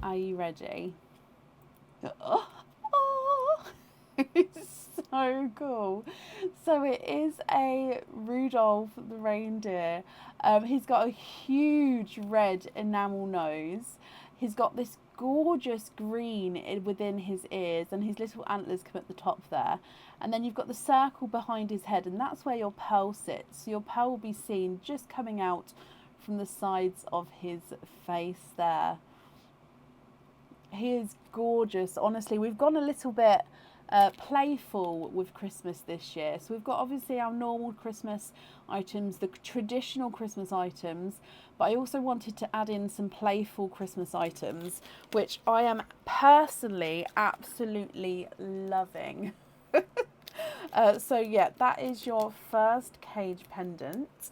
Are you ready? Oh, it's so cool. So it is a Rudolph the reindeer. He's got a huge red enamel nose. He's got this gorgeous green within his ears, and his little antlers come at the top there. And then you've got the circle behind his head, and that's where your pearl sits. So your pearl will be seen just coming out from the sides of his face there. He is gorgeous. Honestly, we've gone a little bit playful with Christmas this year. So we've got obviously our normal Christmas items, the traditional Christmas items, but I also wanted to add in some playful Christmas items, which I am personally absolutely loving. So yeah, that is your first cage pendant.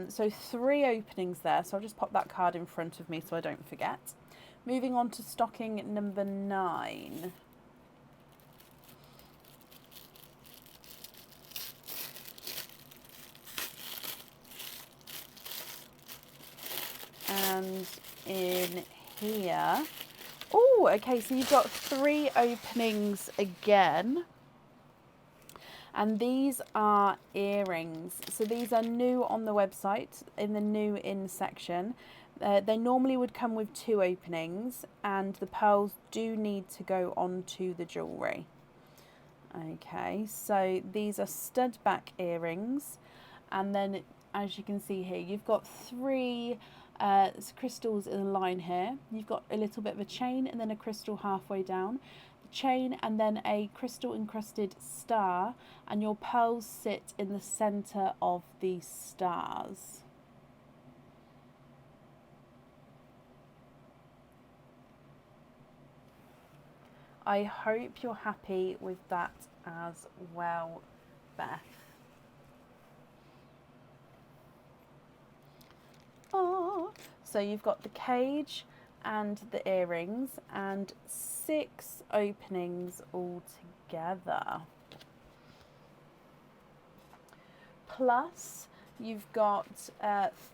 So 3 openings there. So I'll just pop that card in front of me so I don't forget. Moving on to stocking number 9. And in here, oh, okay, so you've got 3 openings again. And these are earrings. So these are new on the website in the new in section. They normally would come with 2 openings, and the pearls do need to go onto the jewellery. Okay, so these are stud back earrings, and then as you can see here, you've got 3 crystals in a line here. You've got a little bit of a chain and then a crystal halfway down, the chain and then a crystal encrusted star, and your pearls sit in the center of the stars. I hope you're happy with that as well, Beth. Oh, so you've got the cage and the earrings and 6 openings altogether. Plus, you've got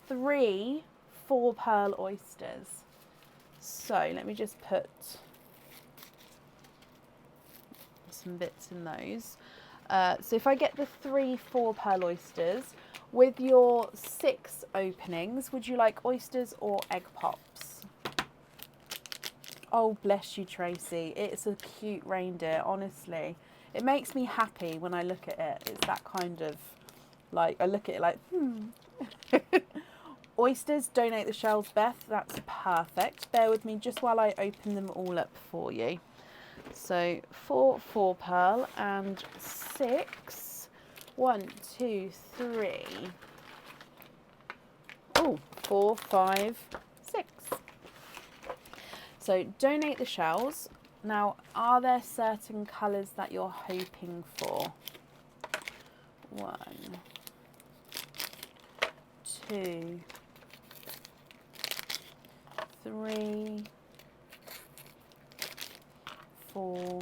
3 4-pearl oysters. So let me just put some bits in those. So if I get the 3 4-pearl oysters with your 6 openings, would you like oysters or egg pops? Oh, bless you, Tracy. It's a cute reindeer, honestly. It makes me happy when I look at it. It's that kind of, like, I look at it like, Oysters, donate the shells, Beth. That's perfect. Bear with me just while I open them all up for you. So 4 4-pearl and 6. 1, 2, 3. Oh, 4, 5, 6. So donate the shells. Now, are there certain colours that you're hoping for? 1, 2, 3, 4,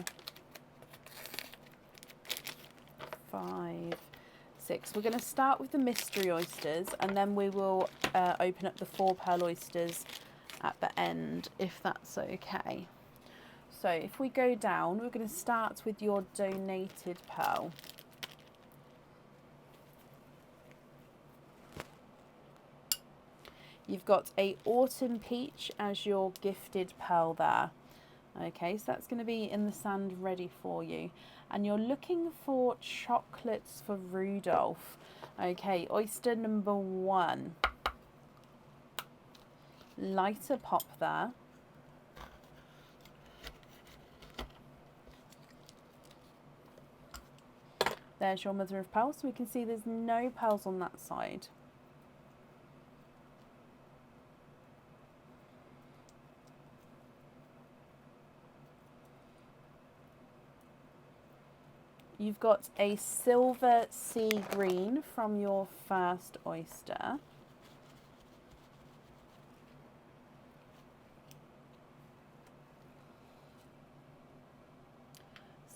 5, 6. We're going to start with the mystery oysters, and then we will open up the 4-pearl oysters at the end, if that's okay. So if we go down, we're going to start with your donated pearl. You've got a autumn peach as your gifted pearl there. Okay, so that's going to be in the sand ready for you. And you're looking for chocolates for Rudolph. Okay, oyster number 1. Lighter pop there. There's your mother of pearl. So we can see there's no pearls on that side. You've got a silver sea green from your first oyster.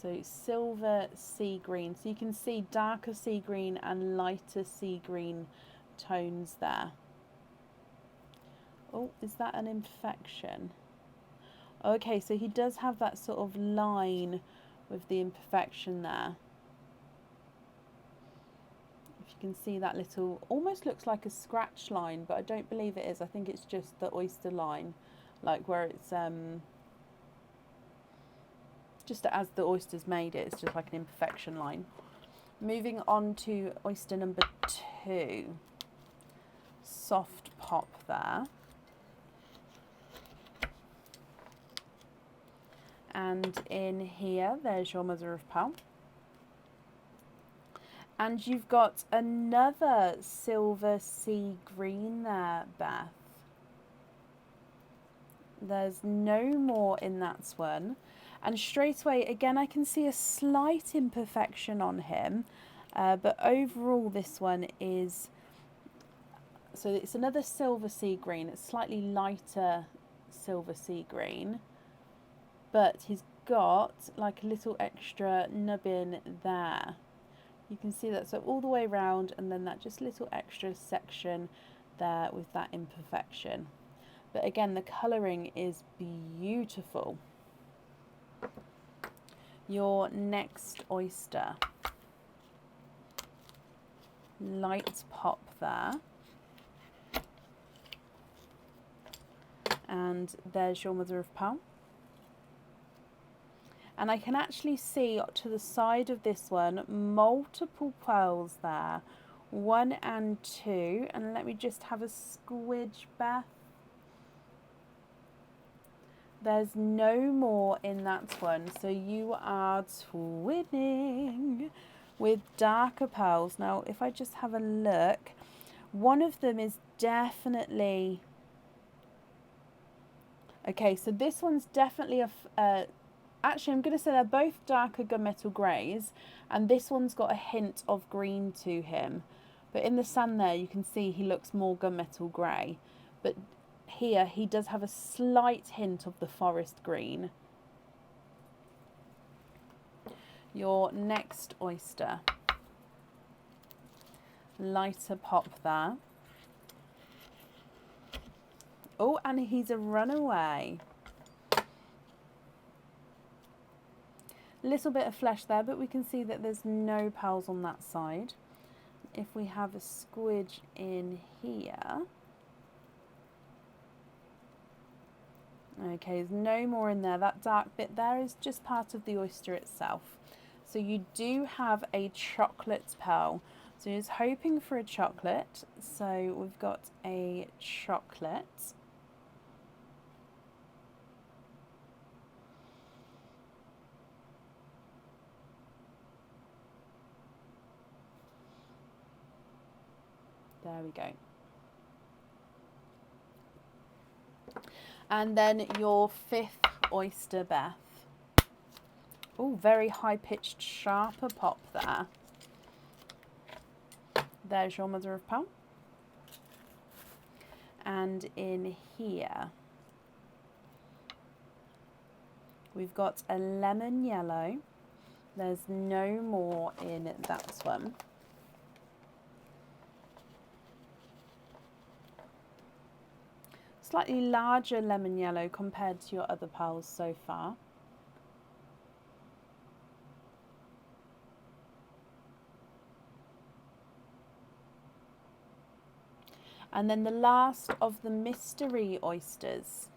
So silver sea green. So you can see darker sea green and lighter sea green tones there. Oh, is that an imperfection? Okay, so he does have that sort of line with the imperfection there. If you can see that little, almost looks like a scratch line, but I don't believe it is. I think it's just the oyster line, like where it's just as the oyster's made it, it's just like an imperfection line. Moving on to oyster number 2. soft pop there. And in here, there's your mother of pearl. And you've got another silver sea green there, Beth. There's no more in that one. And straight away, again, I can see a slight imperfection on him. But overall, this one is... So it's another silver sea green. It's slightly lighter silver sea green. But he's got like a little extra nubbin there. You can see that, so all the way around, and then that just little extra section there with that imperfection. But again, the colouring is beautiful. Your next oyster. Light pop there. And there's your mother of pearl. And I can actually see to the side of this one, multiple pearls there. 1 and 2. And let me just have a squidge, Beth. There's no more in that one. So you are twinning with darker pearls. Now, if I just have a look, one of them is definitely... Okay, so this one's definitely a... Actually, I'm going to say they're both darker gunmetal greys, and this one's got a hint of green to him. But in the sun there, you can see he looks more gunmetal grey. But here, he does have a slight hint of the forest green. Your next oyster. Lighter pop there. Oh, and he's a runaway. Little bit of flesh there, but we can see that there's no pearls on that side. If we have a squidge in here. Okay, there's no more in there. That dark bit there is just part of the oyster itself. So you do have a chocolate pearl. So you're just hoping for a chocolate. So we've got a chocolate. There we go. And then your 5th oyster, Beth. Oh, very high-pitched, sharper pop there. There's your mother of pearl. And in here, we've got a lemon yellow. There's no more in that one. Slightly larger lemon yellow compared to your other pearls so far. And then the last of the mystery oysters.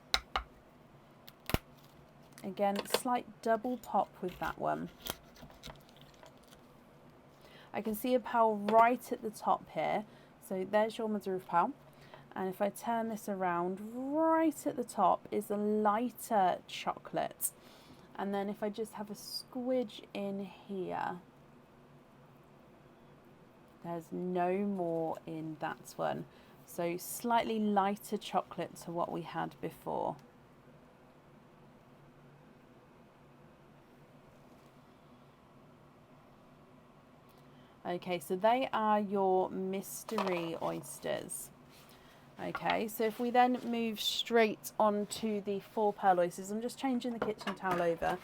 Again, slight double pop with that one. I can see a pearl right at the top here. So there's your mother of pearl. And if I turn this around, right at the top is a lighter chocolate. And then if I just have a squidge in here, there's no more in that one. So slightly lighter chocolate to what we had before. Okay, so they are your mystery oysters. Okay, so if we then move straight on to the 4 pearl oysters, I'm just changing the kitchen towel over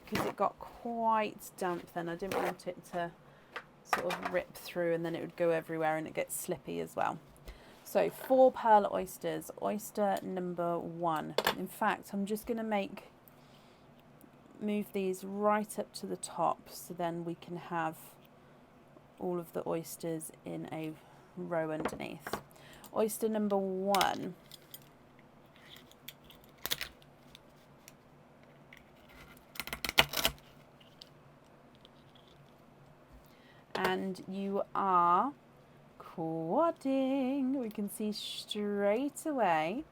because it got quite damp then. I didn't want it to sort of rip through and then it would go everywhere and it gets slippy as well. So 4 pearl oysters, oyster number 1. In fact, I'm just going to move these right up to the top so then we can have all of the oysters in a row underneath. Oyster number 1. And you are quadding. We can see straight away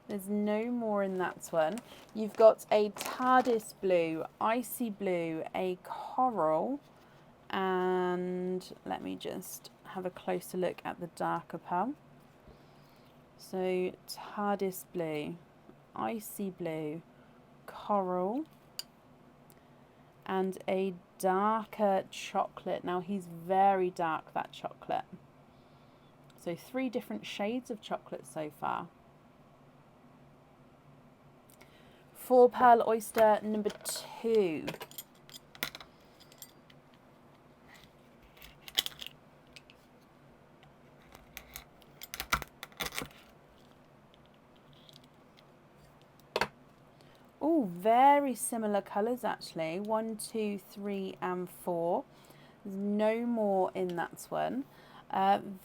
there's no more in that one. You've got a TARDIS blue, icy blue, a coral, and let me just have a closer look at the darker pearl. So TARDIS blue, icy blue, coral, and a darker chocolate. Now he's very dark, that chocolate. So 3 different shades of chocolate so far. 4 pearl oyster number 2. Oh, very similar colours actually. 1, 2, 3 and 4. There's no more in that one.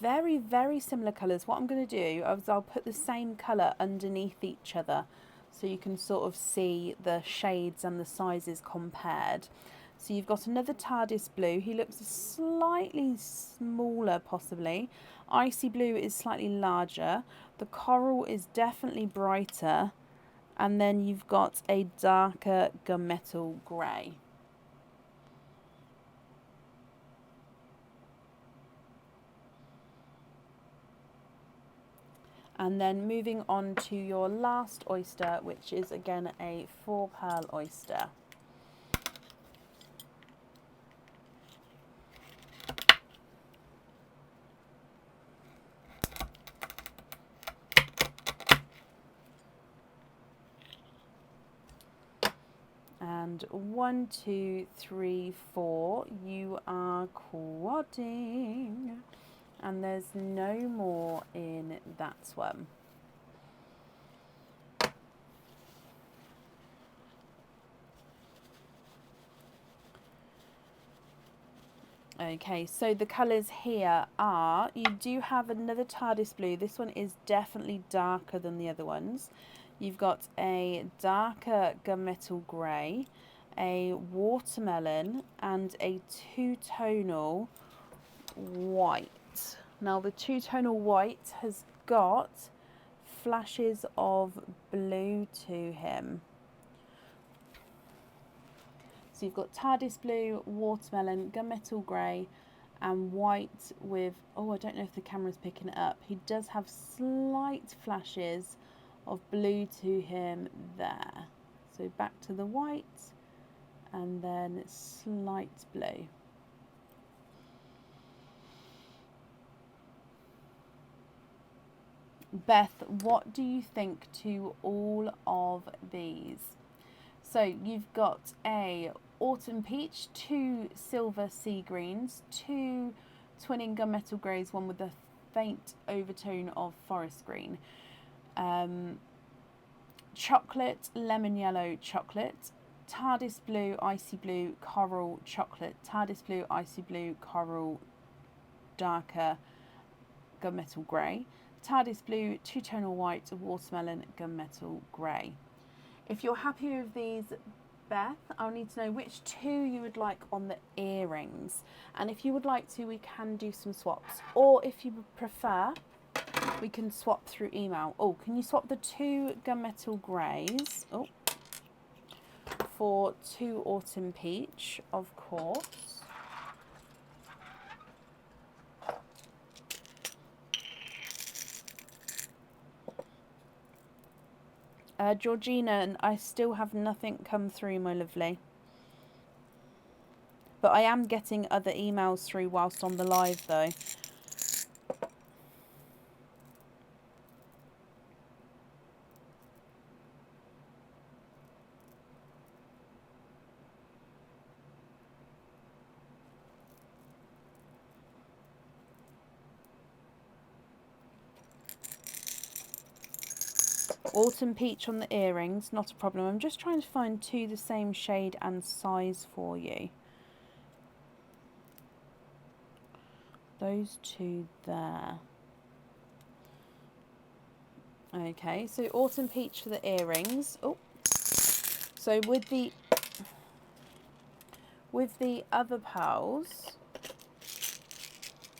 Very, very similar colours. What I'm going to do is I'll put the same colour underneath each other so you can sort of see the shades and the sizes compared. So you've got another TARDIS blue. He looks slightly smaller possibly. Icy blue is slightly larger. The coral is definitely brighter. And then you've got a darker gunmetal grey. And then moving on to your last oyster, which is again a 4 pearl oyster. And 1, 2, 3, 4, you are quadding. And there's no more in that one. Okay, so the colours here are, you do have another TARDIS blue. This one is definitely darker than the other ones. You've got a darker gunmetal grey, a watermelon, and a two-tonal white. Now the two-tonal white has got flashes of blue to him. So you've got TARDIS blue, watermelon, gunmetal grey, and white with, oh, I don't know if the camera's picking it up. He does have slight flashes of blue to him there. So back to the white, and then slight blue. Beth, what do you think to all of these? So you've got a autumn peach, 2 silver sea greens, 2 twinning gunmetal greys, one with a faint overtone of forest green, chocolate, lemon yellow chocolate, TARDIS blue, icy blue, coral chocolate, TARDIS blue, icy blue, coral, darker gunmetal grey, TARDIS blue, two-tonal white, watermelon, gunmetal grey. If you're happy with these, Beth, I'll need to know which 2 you would like on the earrings. And if you would like to, we can do some swaps. Or if you would prefer, we can swap through email. Oh, can you swap the 2 gunmetal greys for 2 autumn peach, of course. Georgina, I still have nothing come through, my lovely. But I am getting other emails through whilst on the live, though. Autumn peach on the earrings, not a problem. I'm just trying to find 2 the same shade and size for you. Those 2 there. Okay, so autumn peach for the earrings. Oh, so with the other pearls,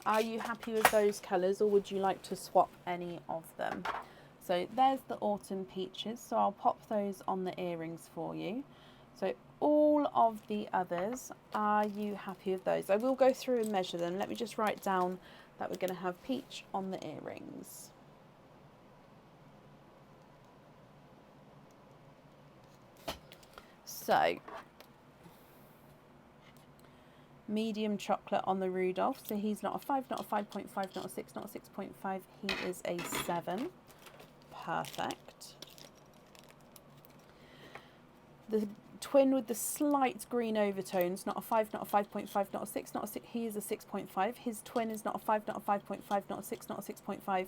Are you happy with those colours, or would you like to swap any of them? So there's the autumn peaches, so I'll pop those on the earrings for you. So all of the others, are you happy with those? I will go through and measure them. Let me just write down that we're going to have peach on the earrings. So medium chocolate on the Rudolph, so he's not a 5, not a 5.5, not a 6, not a 6.5, he is a 7. Perfect. The twin with the slight green overtones, not a 5, not a 5.5, not a 6, not a 6, he is a 6.5. His twin is not a 5, not a 5.5, not a 6, not a 6.5.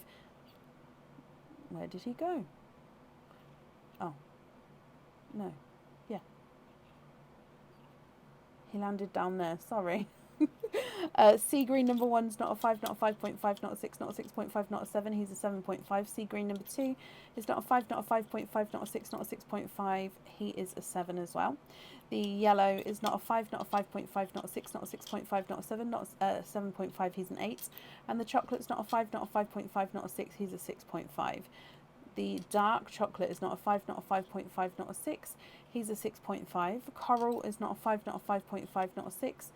Where did he go? Oh, no, yeah. He landed down there, sorry. Sea green number 1 is not a 5, not a 5.5, not a 6, not a 6.5, not a 7, he's a 7.5. Sea green number 2 is not a 5, not a 5.5, not a 6, not a 6.5, he is a 7 as well. The yellow is not a 5, not a 5.5, not a 6, not a 6.5, not a 7, not a 7.5, he's an 8. And the chocolate's not a 5, not a 5.5, not a 6, he's a 6.5. The dark chocolate is not a 5, not a 5.5, not a 6, he's a 6.5. Coral is not a 5, not a 5.5, not a 6,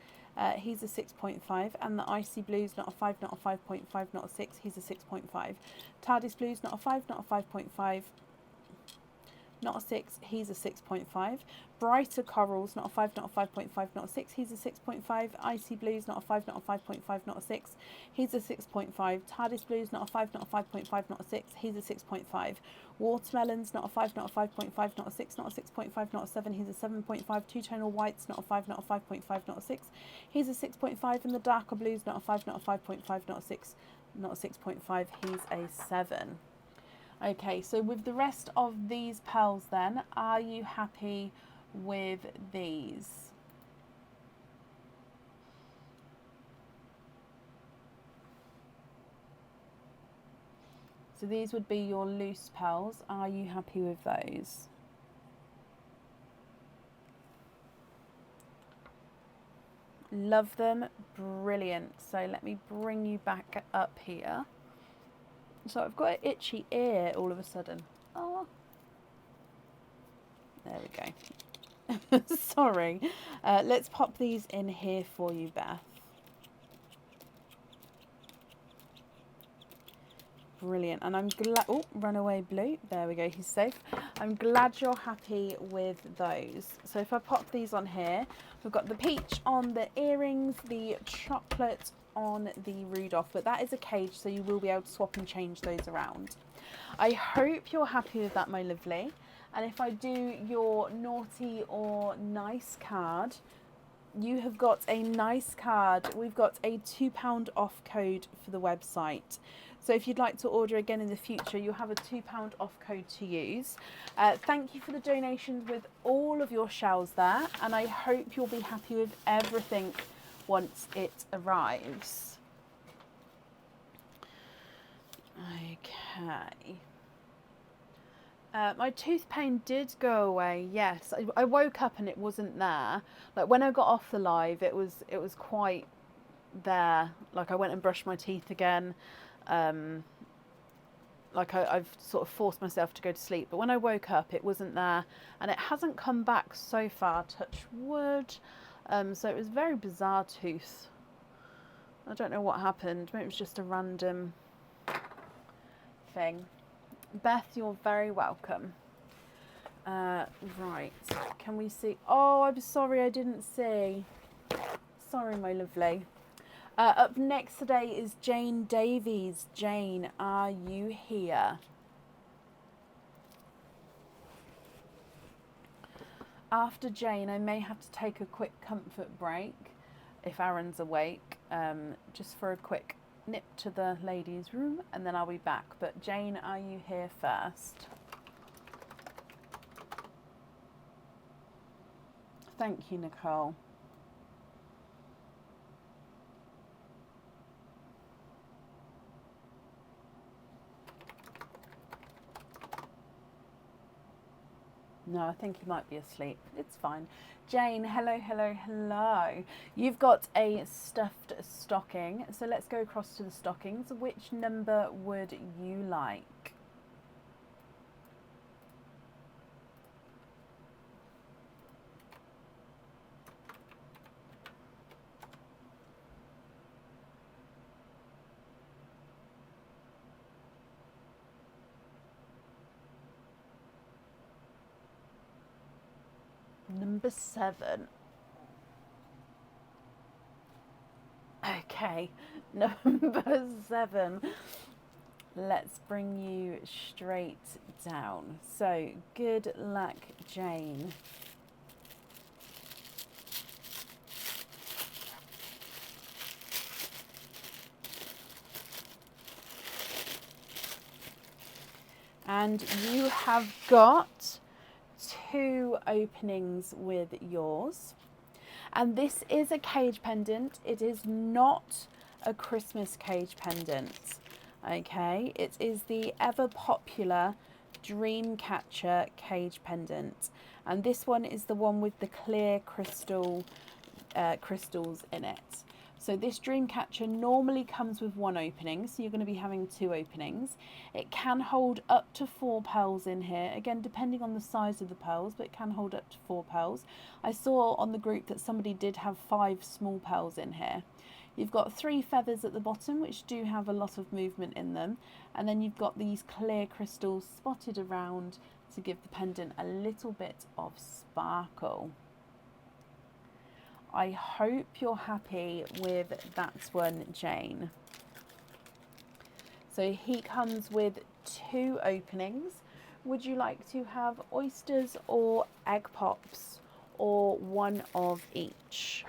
he's a 6.5. And the icy blue is not a 5, not a 5.5, not a 6, he's a 6.5. TARDIS blue is not a 5, not a 5.5, not a 6, he's a 6.5. Brighter corals, not a 5, not a 5.5, not a 6, he's a 6.5. Icy blues, not a 5, not a 5.5, not a 6, he's a 6.5. TARDIS blues, not a 5, not a 5.5, not a 6, he's a 6.5. Watermelons, not a 5, not a 5.5, not a 6, not a 6.5, not a 7, he's a 7.5. Two-tonal whites, not a 5, not a 5.5, not a 6, he's a 6.5. And the darker blues, not a 5, not a 5.5, not a 6, not a 6.5, he's a 7. Okay, so with the rest of these pearls then, are you happy with these? So these would be your loose pearls. Are you happy with those? Love them. Brilliant. So let me bring you back up here. So I've got an itchy ear all of a sudden. Oh, there we go. Sorry. Let's pop these in here for you, Beth. Brilliant. And I'm glad... Oh, runaway blue. There we go. He's safe. I'm glad you're happy with those. So if I pop these on here, we've got the peach on the earrings, the chocolate on the Rudolph, but that is a cage, so you will be able to swap and change those around. I hope you're happy with that, my lovely. And if I do your naughty or nice card, you have got a nice card. We've got a £2 off code for the website. So if you'd like to order again in the future, you'll have a £2 off code to use. Thank you for the donations with all of your shells there, and I hope you'll be happy with everything once it arrives. Okay. My tooth pain did go away, yes. I woke up and it wasn't there. Like when I got off the live, it was quite there. Like I went and brushed my teeth again. Like I've sort of forced myself to go to sleep, but when I woke up it wasn't there, and it hasn't come back so far, touch wood. So it was a very bizarre tooth. I don't know what happened. Maybe it was just a random thing. Beth, you're very welcome. Right, can we see? Oh, I'm sorry, I didn't see. Sorry, my lovely. Up next today is Jane Davies. Jane, are you here? After Jane, I may have to take a quick comfort break if Aaron's awake, just for a quick nip to the ladies' room, and then I'll be back. But Jane, are you here first? Thank you, Nicole. No, I think he might be asleep. It's fine. Jane, hello, hello, hello. You've got a stuffed stocking. So let's go across to the stockings. Which number would you like? Number 7. Okay, number 7. Let's bring you straight down. So, good luck, Jane. And you have got 2 openings with yours. And this is a cage pendant. It is not a Christmas cage pendant. Okay, it is the ever popular Dreamcatcher cage pendant. And this one is the one with the clear crystals in it. So this Dreamcatcher normally comes with 1 opening, so you're going to be having 2 openings. It can hold up to 4 pearls in here, again depending on the size of the pearls, but it can hold up to 4 pearls. I saw on the group that somebody did have 5 small pearls in here. You've got 3 feathers at the bottom, which do have a lot of movement in them, and then you've got these clear crystals spotted around to give the pendant a little bit of sparkle. I hope you're happy with that one, Jane. So he comes with 2 openings. Would you like to have oysters or egg pops, or one of each?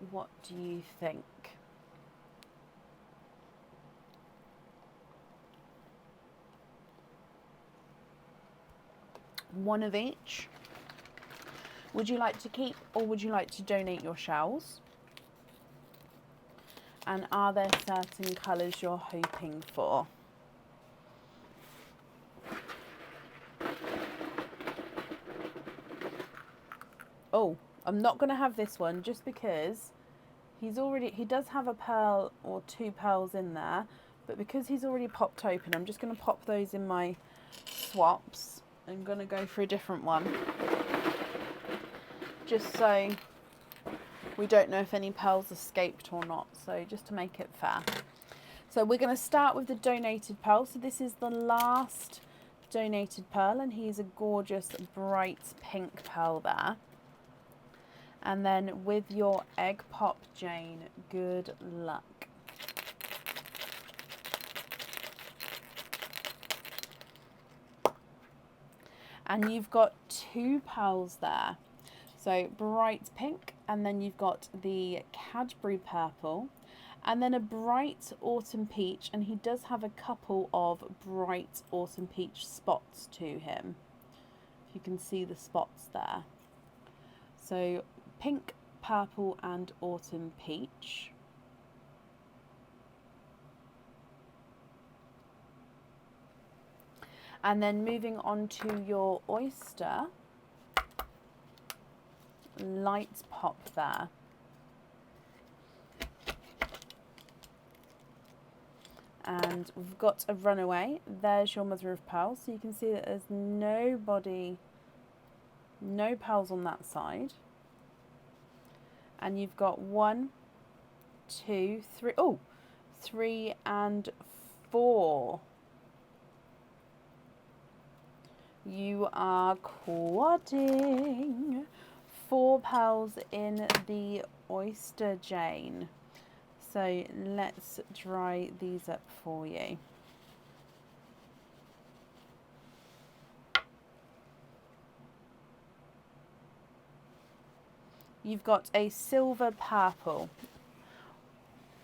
What do you think? One of each? Would you like to keep, or would you like to donate your shells? And are there certain colours you're hoping for? Oh, I'm not going to have this one just because he does have a pearl or 2 pearls in there, but because he's already popped open, I'm just going to pop those in my swaps. I'm going to go for a different one, just so we don't know if any pearls escaped or not, so just to make it fair. So we're going to start with the donated pearl. So this is the last donated pearl, and he's a gorgeous bright pink pearl there. And then with your egg pop, Jane, good luck. And you've got 2 pearls there. So bright pink, and then you've got the Cadbury purple, and then a bright autumn peach, and he does have a couple of bright autumn peach spots to him. If you can see the spots there. So pink, purple and autumn peach. And then moving on to your oyster, light pop there. And we've got a runaway. There's your mother of pearls. So you can see that there's no pearls on that side. And you've got 1, 2, 3. Oh, 3 and 4. You are quadding. 4 pearls in the oyster, Jane. So let's dry these up for you. You've got a silver purple,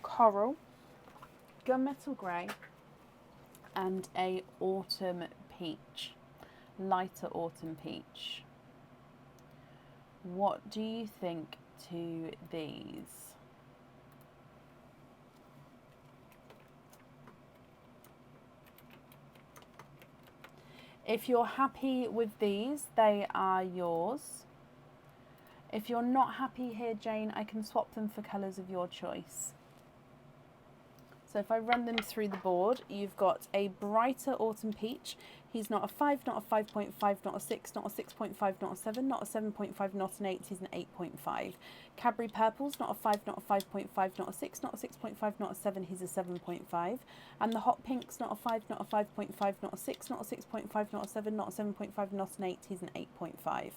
coral, gunmetal grey, and a autumn peach, lighter autumn peach. What do you think to these? If you're happy with these, they are yours. If you're not happy here, Jane, I can swap them for colours of your choice. So if I run them through the board, you've got a brighter autumn peach. He's not a 5, not a 5.5, not a 6, not a 6.5, not a 7, not a 7.5, not an 8, he's an 8.5. Cadbury Purple's not a 5, not a 5.5, not a 6, not a 6.5, not a 7, he's a 7.5. And the Hot Pink's not a 5, not a 5.5, not a 6, not a 6.5, not a 7, not a 7.5, not an 8, he's an 8.5.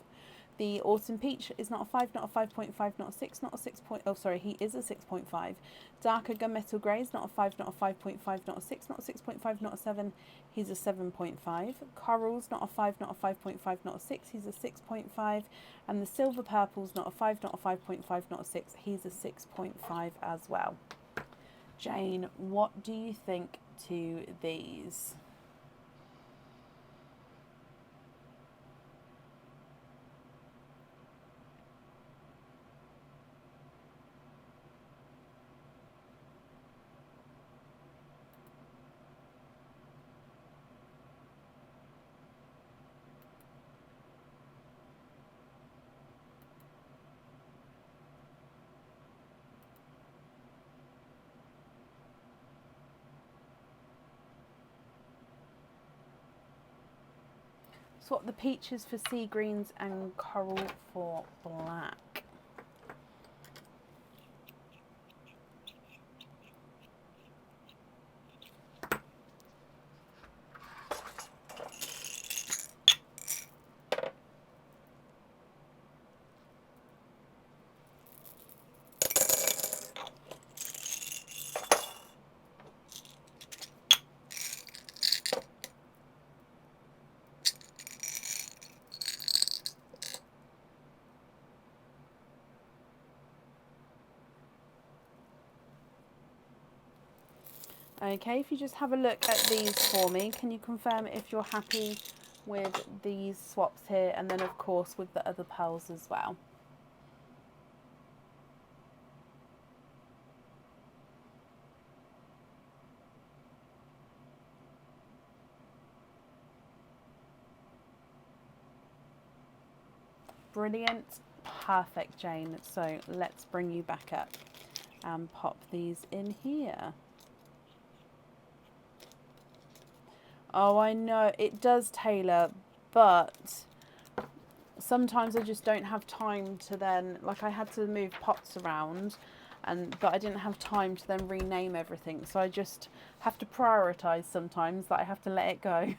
The Autumn Peach is not a 5, not a 5.5, not a 6, not a 6. Oh, sorry, he is a 6.5. Darker Gunmetal Grey is not a 5, not a 5.5, not a 6, not a 6.5, not a 7. He's a 7.5. Coral's not a 5, not a 5.5, not a 6. He's a 6.5. And the Silver Purple's not a 5, not a 5.5, not a 6. He's a 6.5 as well. Jane, what do you think to these? Swap the peaches for sea greens and coral for black. Okay, if you just have a look at these for me, can you confirm if you're happy with these swaps here, and then of course with the other pearls as well? Brilliant, perfect, Jane. So let's bring you back up and pop these in here. Oh, I know, it does tailor, but sometimes I just don't have time to then, like I had to move pots around, but I didn't have time to then rename everything. So I just have to prioritise sometimes that I have to let it go.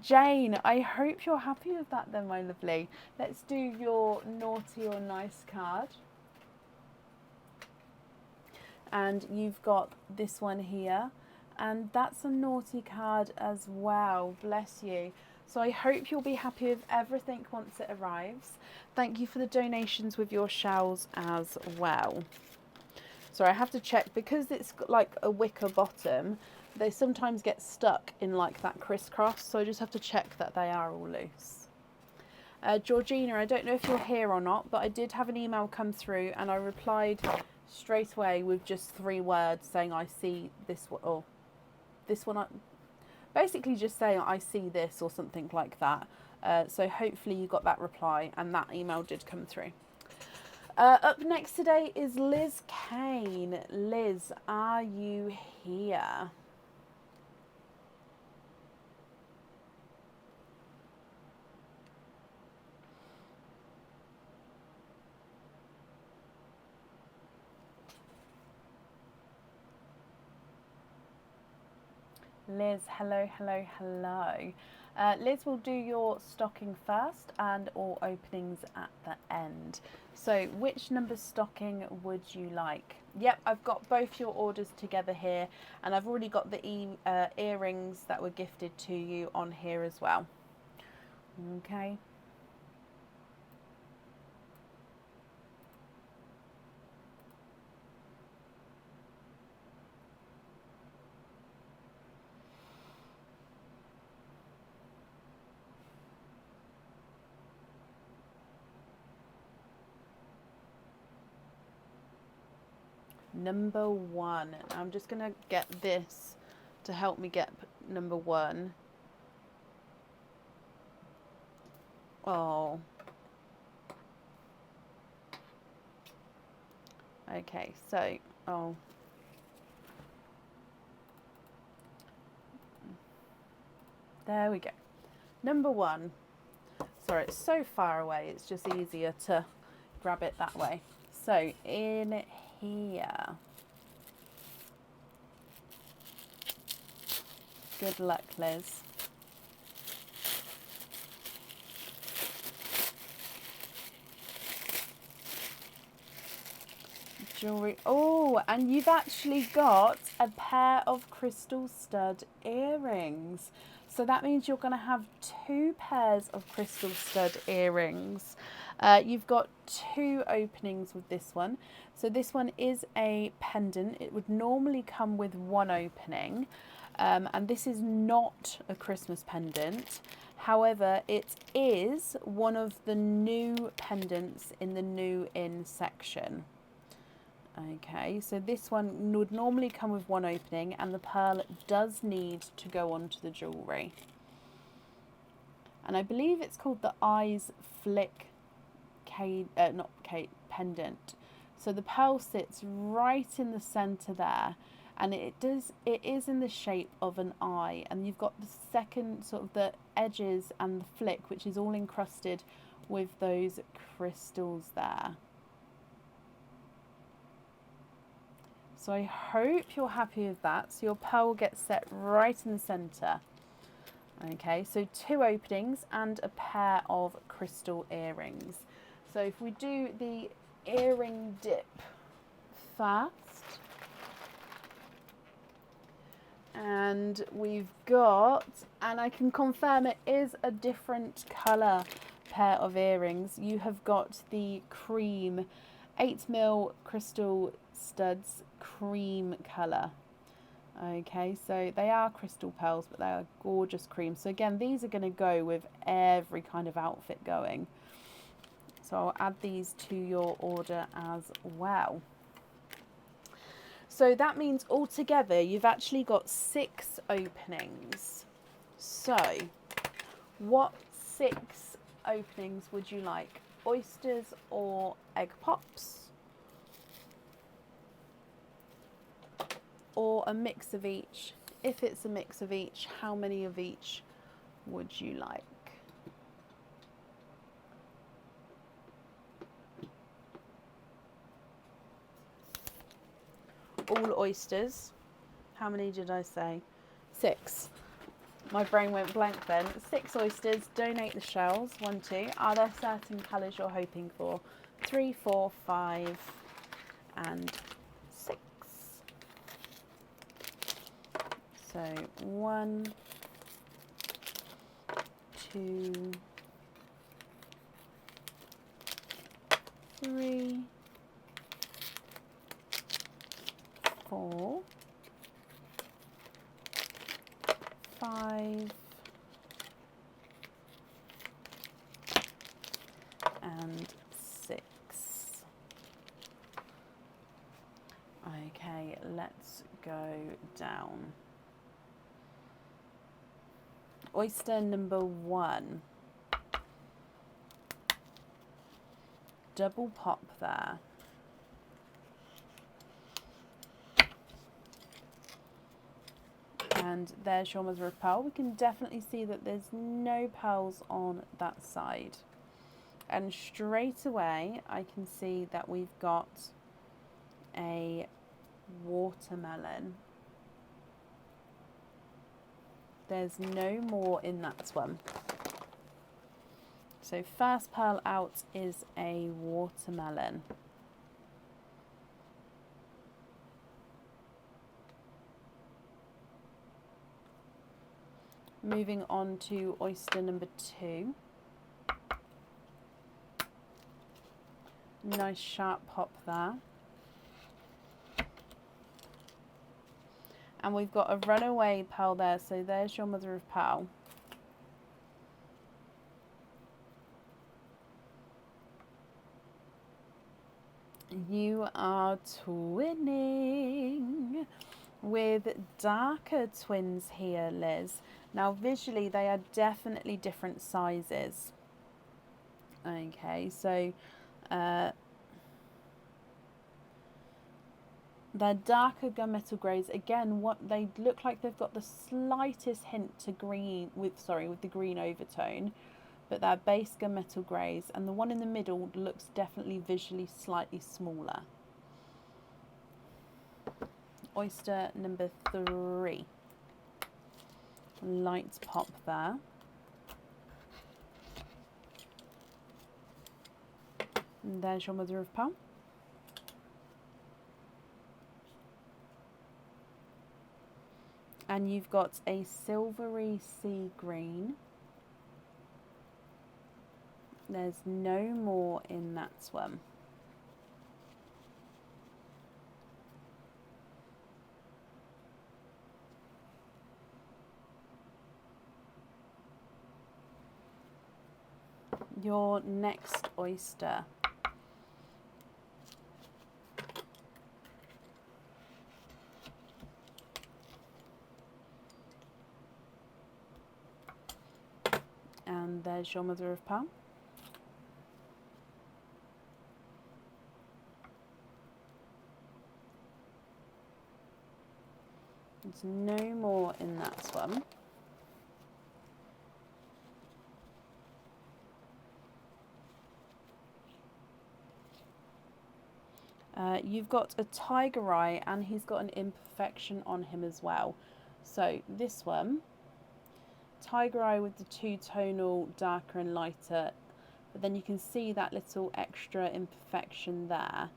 Jane, I hope you're happy with that then, my lovely. Let's do your naughty or nice card. And you've got this one here. And that's a naughty card as well, bless you. So I hope you'll be happy with everything once it arrives. Thank you for the donations with your shells as well. So I have to check, because it's like a wicker bottom, they sometimes get stuck in like that crisscross. So I just have to check that they are all loose. Georgina, I don't know if you're here or not, but I did have an email come through and I replied straight away with just 3 words saying I see this one, or this one, basically just saying I see this or something like that. So hopefully you got that reply and that email did come through. Up next today is Liz Kane. Liz, are you here? Liz, hello, hello, hello. Liz will do your stocking first and all openings at the end. So which number stocking would you like? Yep, I've got both your orders together here, and I've already got the earrings that were gifted to you on here as well. Okay. number 1. I'm just going to get this to help me get number 1. Oh. Okay, so, oh. There we go. Number 1. Sorry, it's so far away, it's just easier to grab it that way. So, in here. Good luck, Liz. Jewelry. Oh, and you've actually got a pair of crystal stud earrings. So that means you're going to have 2 pairs of crystal stud earrings. You've got 2 openings with this one. So this one is a pendant. It would normally come with 1 opening. And this is not a Christmas pendant. However, it is one of the new pendants in the new in section. Okay, so this one would normally come with 1 opening, and the pearl does need to go onto the jewellery. And I believe it's called the Eyes Flick pendant. So the pearl sits right in the centre there, and it is in the shape of an eye, and you've got the second sort of the edges and the flick, which is all encrusted with those crystals there. So I hope you're happy with that. So your pearl gets set right in the centre. Okay, so 2 openings and a pair of crystal earrings. So if we do the earring dip first. And we've got, and I can confirm it is a different colour pair of earrings. You have got the cream 8mm crystal studs cream colour. Okay, so they are crystal pearls, but they are gorgeous cream. So again, these are going to go with every kind of outfit going. So I'll add these to your order as well. So that means altogether you've actually got 6 openings. So what 6 openings would you like? Oysters or egg pops? Or a mix of each? If it's a mix of each, how many of each would you like? All oysters. How many did I say? 6. My brain went blank then. 6 oysters. Donate the shells. 1, 2. Are there certain colours you're hoping for? 3, 4, 5, and 6. So 1, 2, 3, 4, 5, and 6. Okay, let's go down. Oyster number 1. Double pop there. And there's your mother of pearl. We can definitely see that there's no pearls on that side. And straight away I can see that we've got a watermelon. There's no more in that one. So first pearl out is a watermelon. Moving on to oyster number 2. Nice sharp pop there. And we've got a runaway pearl there, so there's your mother of pearl. You are twinning with darker twins here, Liz. Now visually they are definitely different sizes. Okay, so they're darker gunmetal greys. Again, what they look like, they've got the slightest hint to green with the green overtone, but they're base gunmetal greys, and the one in the middle looks definitely visually slightly smaller. Oyster number 3. Light pop there. And there's your mother of pearl. And you've got a silvery sea green. There's no more in that one. Your next oyster. And there's your mother of pearl. There's no more in that one. You've got a tiger eye, and he's got an imperfection on him as well. So this one, tiger eye with the two-tonal darker and lighter, but then you can see that little extra imperfection there.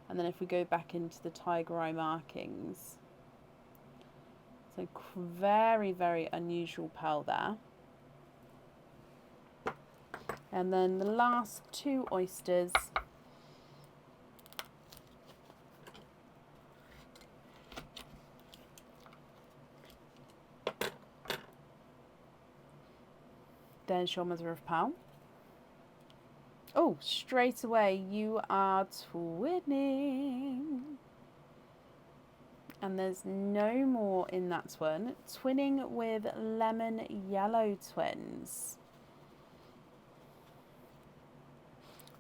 And then if we go back into the tiger eye markings, so very, very unusual pearl there. And then the last 2 oysters. There's your mother of pearl. Oh, straight away you are twinning. And there's no more in that one. Twinning with lemon yellow twins.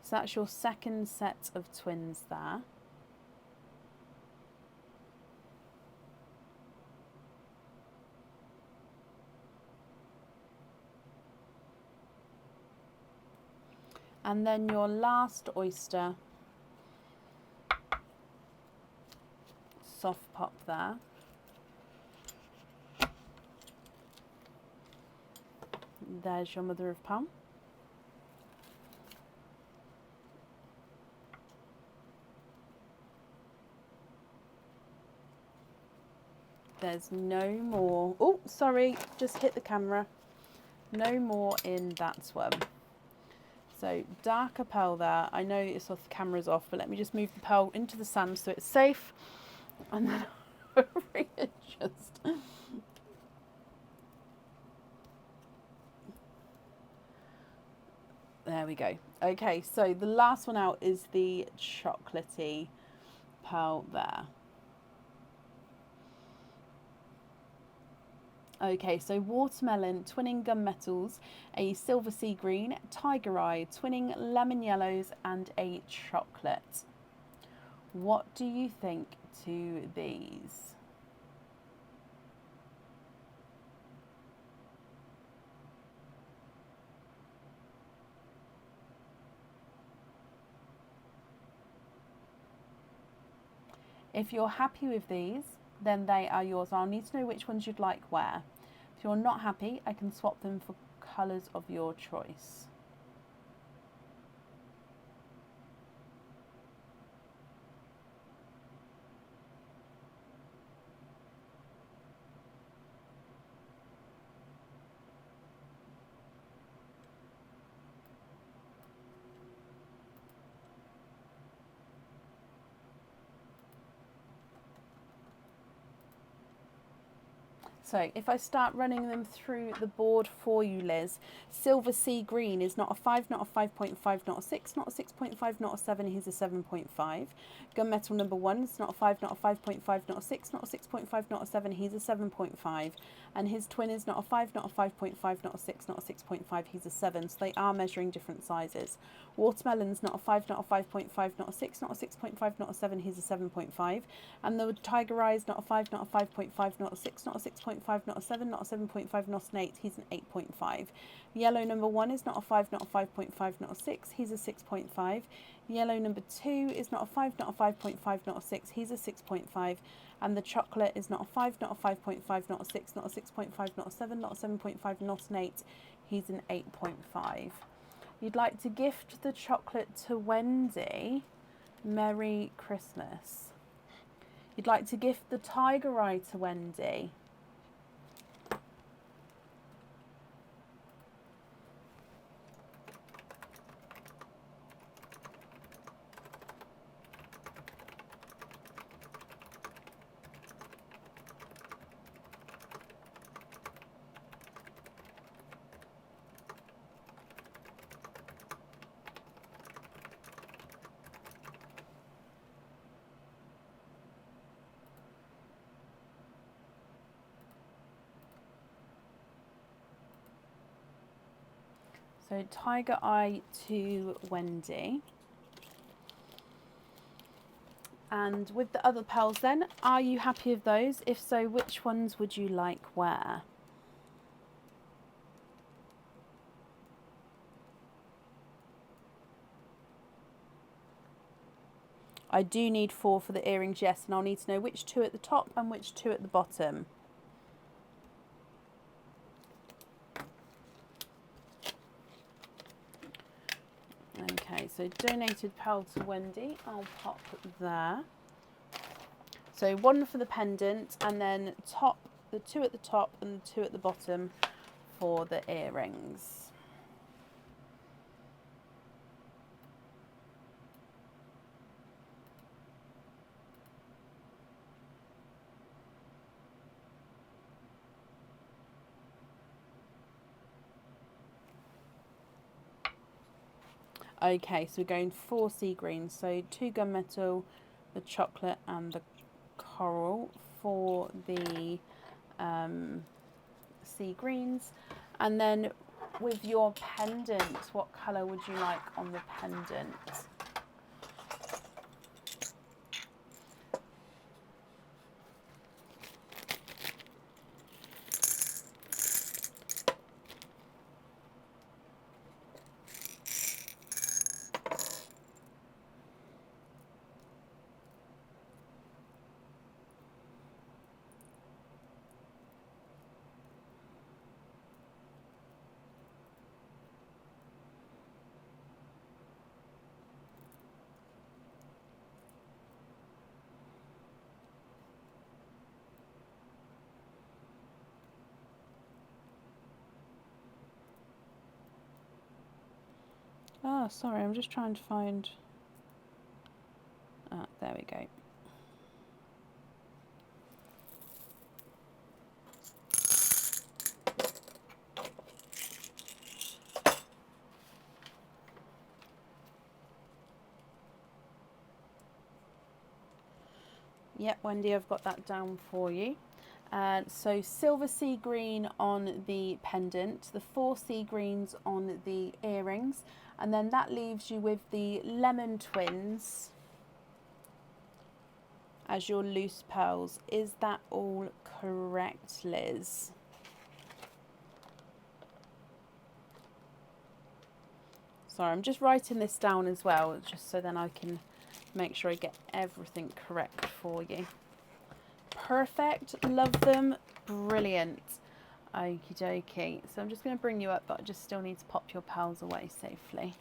So that's your second set of twins there. And then your last oyster, soft pop there. There's your mother of pearl. There's no more. Oh, sorry, just hit the camera. No more in that one. So darker pearl there. I know it's off, the camera's off, but let me just move the pearl into the sand so it's safe. And then I'll readjust. There we go. Okay, so the last one out is the chocolatey pearl there. Okay, so watermelon, twinning gunmetals, a silver sea green, tiger eye, twinning lemon yellows, and a chocolate. What do you think to these? If you're happy with these, then they are yours. I'll need to know which ones you'd like where. If you're not happy, I can swap them for colours of your choice. So if I start running them through the board for you, Liz, Silver Sea Green is not a 5, not a 5.5, not a 6, not a 6.5, not a 7, he's a 7.5. Gunmetal number 1 is not a 5, not a 5.5, not a 6, not a 6.5, not a 7, he's a 7.5. And his twin is not a 5, not a 5.5, not a 6, not a 6.5, he's a 7. So they are measuring different sizes. Watermelon's not a 5, not a 5.5, not a 6, not a 6.5, not a 7, he's a 7.5. And the Tiger Eye is not a 5, not a 5.5, not a 6, not a 6.5, not a 7, not a 7.5, not an 8, he's an 8.5. Yellow number 1 is not a 5, not a 5.5, not a 6, he's a 6.5. Yellow number 2 is not a 5, not a 5.5, not a 6, he's a 6.5. And the chocolate is not a 5, not a 5.5, not a 6, not a 6.5, not a 7, not a 7.5, not an 8, he's an 8.5. You'd like to gift the chocolate to Wendy. Merry Christmas. You'd like to gift the Tiger Eye to Wendy. So Tiger Eye to Wendy. And with the other pearls then, are you happy with those? If so, which ones would you like where? I do need 4 for the earrings, yes, and I'll need to know which 2 at the top and which 2 at the bottom. Okay, so donated pearl to Wendy, I'll pop there. So 1 for the pendant, and then the 2 at the top and the 2 at the bottom for the earrings. Okay, so we're going 4 sea greens, so 2 gunmetal, the chocolate and the coral for the sea greens. And then with your pendant, what colour would you like on the pendant? Oh, sorry, I'm just trying to find... Ah, there we go. Yep, Wendy, I've got that down for you. So silver sea green on the pendant, the 4 sea greens on the earrings, and then that leaves you with the lemon twins as your loose pearls. Is that all correct, Liz? Sorry, I'm just writing this down as well, just so then I can make sure I get everything correct for you. Perfect, love them, brilliant. Okie dokie. So I'm just going to bring you up, but I just still need to pop your pearls away safely.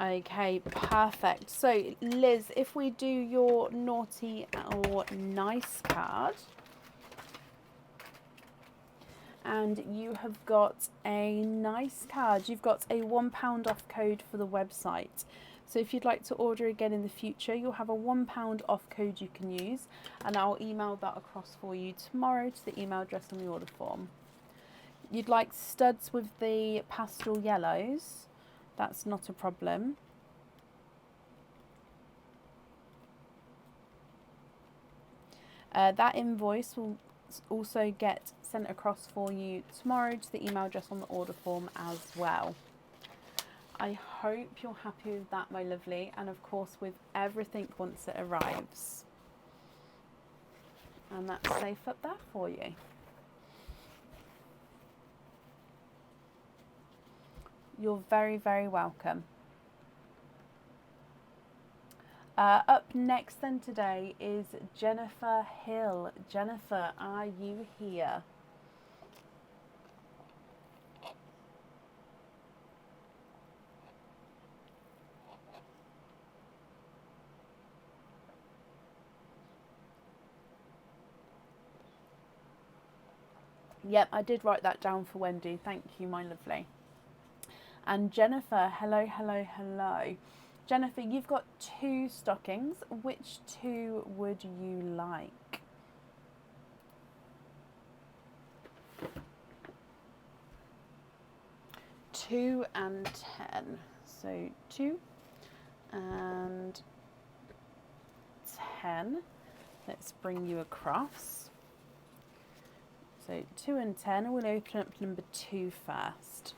Okay, perfect. So Liz, if we do your naughty or nice card, and you have got a nice card. You've got a £1 off code for the website. So if you'd like to order again in the future, you'll have a £1 off code you can use, and I'll email that across for you tomorrow to the email address on the order form. You'd like studs with the pastel yellows, that's not a problem. That invoice will also get sent across for you tomorrow to the email address on the order form as well. I hope you're happy with that, my lovely, and of course with everything once it arrives. And that's safe up there for you. You're very, very welcome. Up next then today is Jennifer Hill. Jennifer, are you here? Yep, I did write that down for Wendy. Thank you, my lovely. And Jennifer, hello, hello, hello. Jennifer, you've got 2 stockings. Which 2 would you like? Two and 10. So 2 and 10. Let's bring you across. So 2 and 10. We'll open up number 2 first.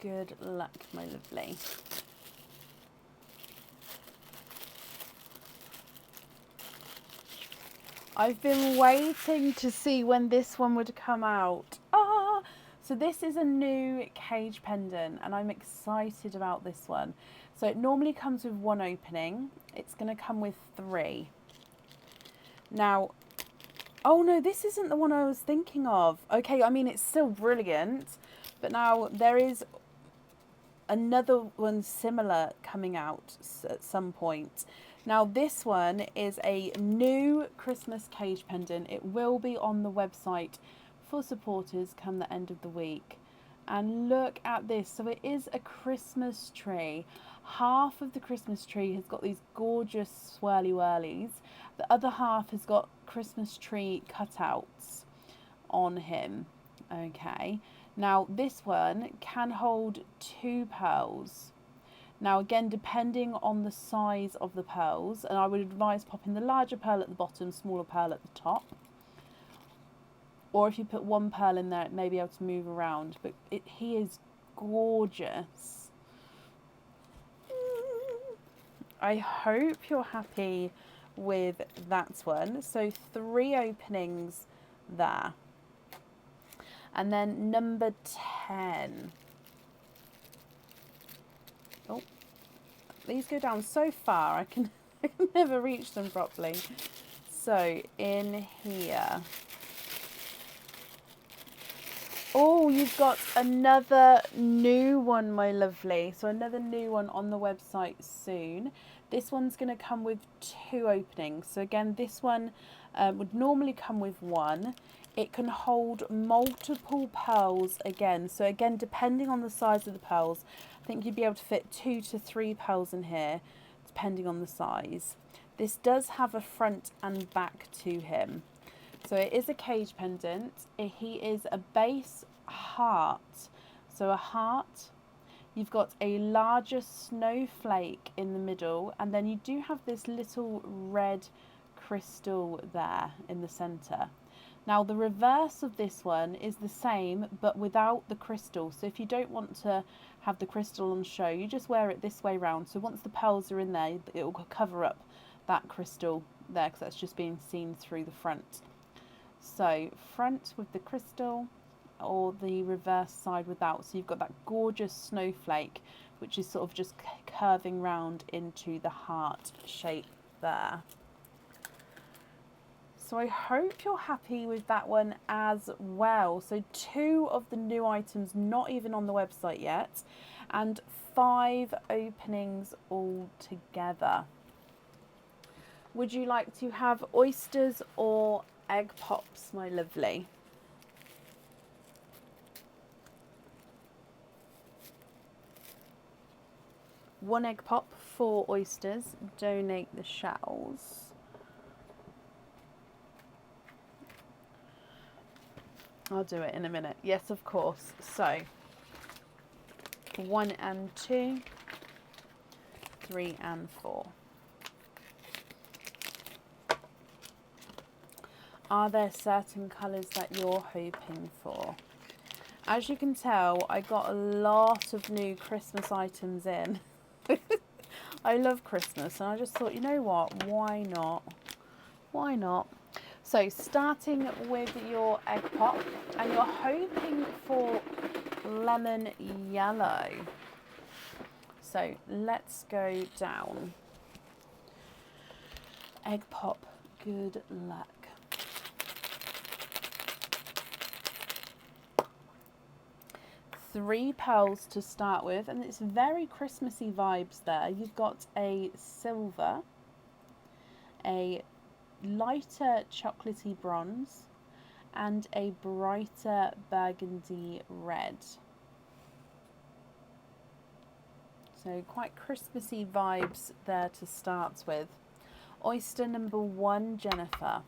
Good luck, my lovely. I've been waiting to see when this one would come out. Ah! So this is a new cage pendant, and I'm excited about this one. So it normally comes with 1 opening. It's going to come with 3. Now, oh no, this isn't the one I was thinking of. Okay, I mean, it's still brilliant, but now there is another one similar coming out at some point. Now this one is a new Christmas cage pendant. It will be on the website for supporters come the end of the week. And look at this. So it is a Christmas tree. Half of the Christmas tree has got these gorgeous swirly whirlies. The other half has got Christmas tree cutouts on him. Okay. Now this one can hold 2 pearls. Now again, depending on the size of the pearls, and I would advise popping the larger pearl at the bottom, smaller pearl at the top. Or if you put 1 pearl in there, it may be able to move around. But he is gorgeous. I hope you're happy with that one. So 3 openings there. And then number 10. Oh, these go down so far, I can never reach them properly. So in here. Oh, you've got another new one, my lovely. So another new one on the website soon. This one's going to come with 2 openings. So again, this one would normally come with 1. It can hold multiple pearls again. So again, depending on the size of the pearls, I think you'd be able to fit 2 to 3 pearls in here, depending on the size. This does have a front and back to him. So it is a cage pendant. He is a base heart. So a heart. You've got a larger snowflake in the middle, and then you do have this little red crystal there in the centre. Now the reverse of this one is the same but without the crystal. So if you don't want to have the crystal on show, you just wear it this way round. So once the pearls are in there, it will cover up that crystal there because that's just being seen through the front. So front with the crystal, or the reverse side without. So you've got that gorgeous snowflake which is sort of just curving round into the heart shape there. So I hope you're happy with that one as well. So 2 of the new items not even on the website yet, and 5 openings all together. Would you like to have oysters or egg pops, my lovely. One egg pop, 4 oysters. Donate the shells. I'll do it in a minute. Yes, of course. So 1 and 2, 3 and 4. Are there certain colours that you're hoping for? As you can tell, I got a lot of new Christmas items in. I love Christmas, and I just thought, you know what, why not? Why not? So starting with your egg pop, and you're hoping for lemon yellow. So let's go down. Egg pop, good luck. Three pearls to start with, and it's very Christmassy vibes there. You've got a silver, a lighter chocolatey bronze, and a brighter burgundy red. So quite Christmassy vibes there to start with. Oyster number 1, Jennifer.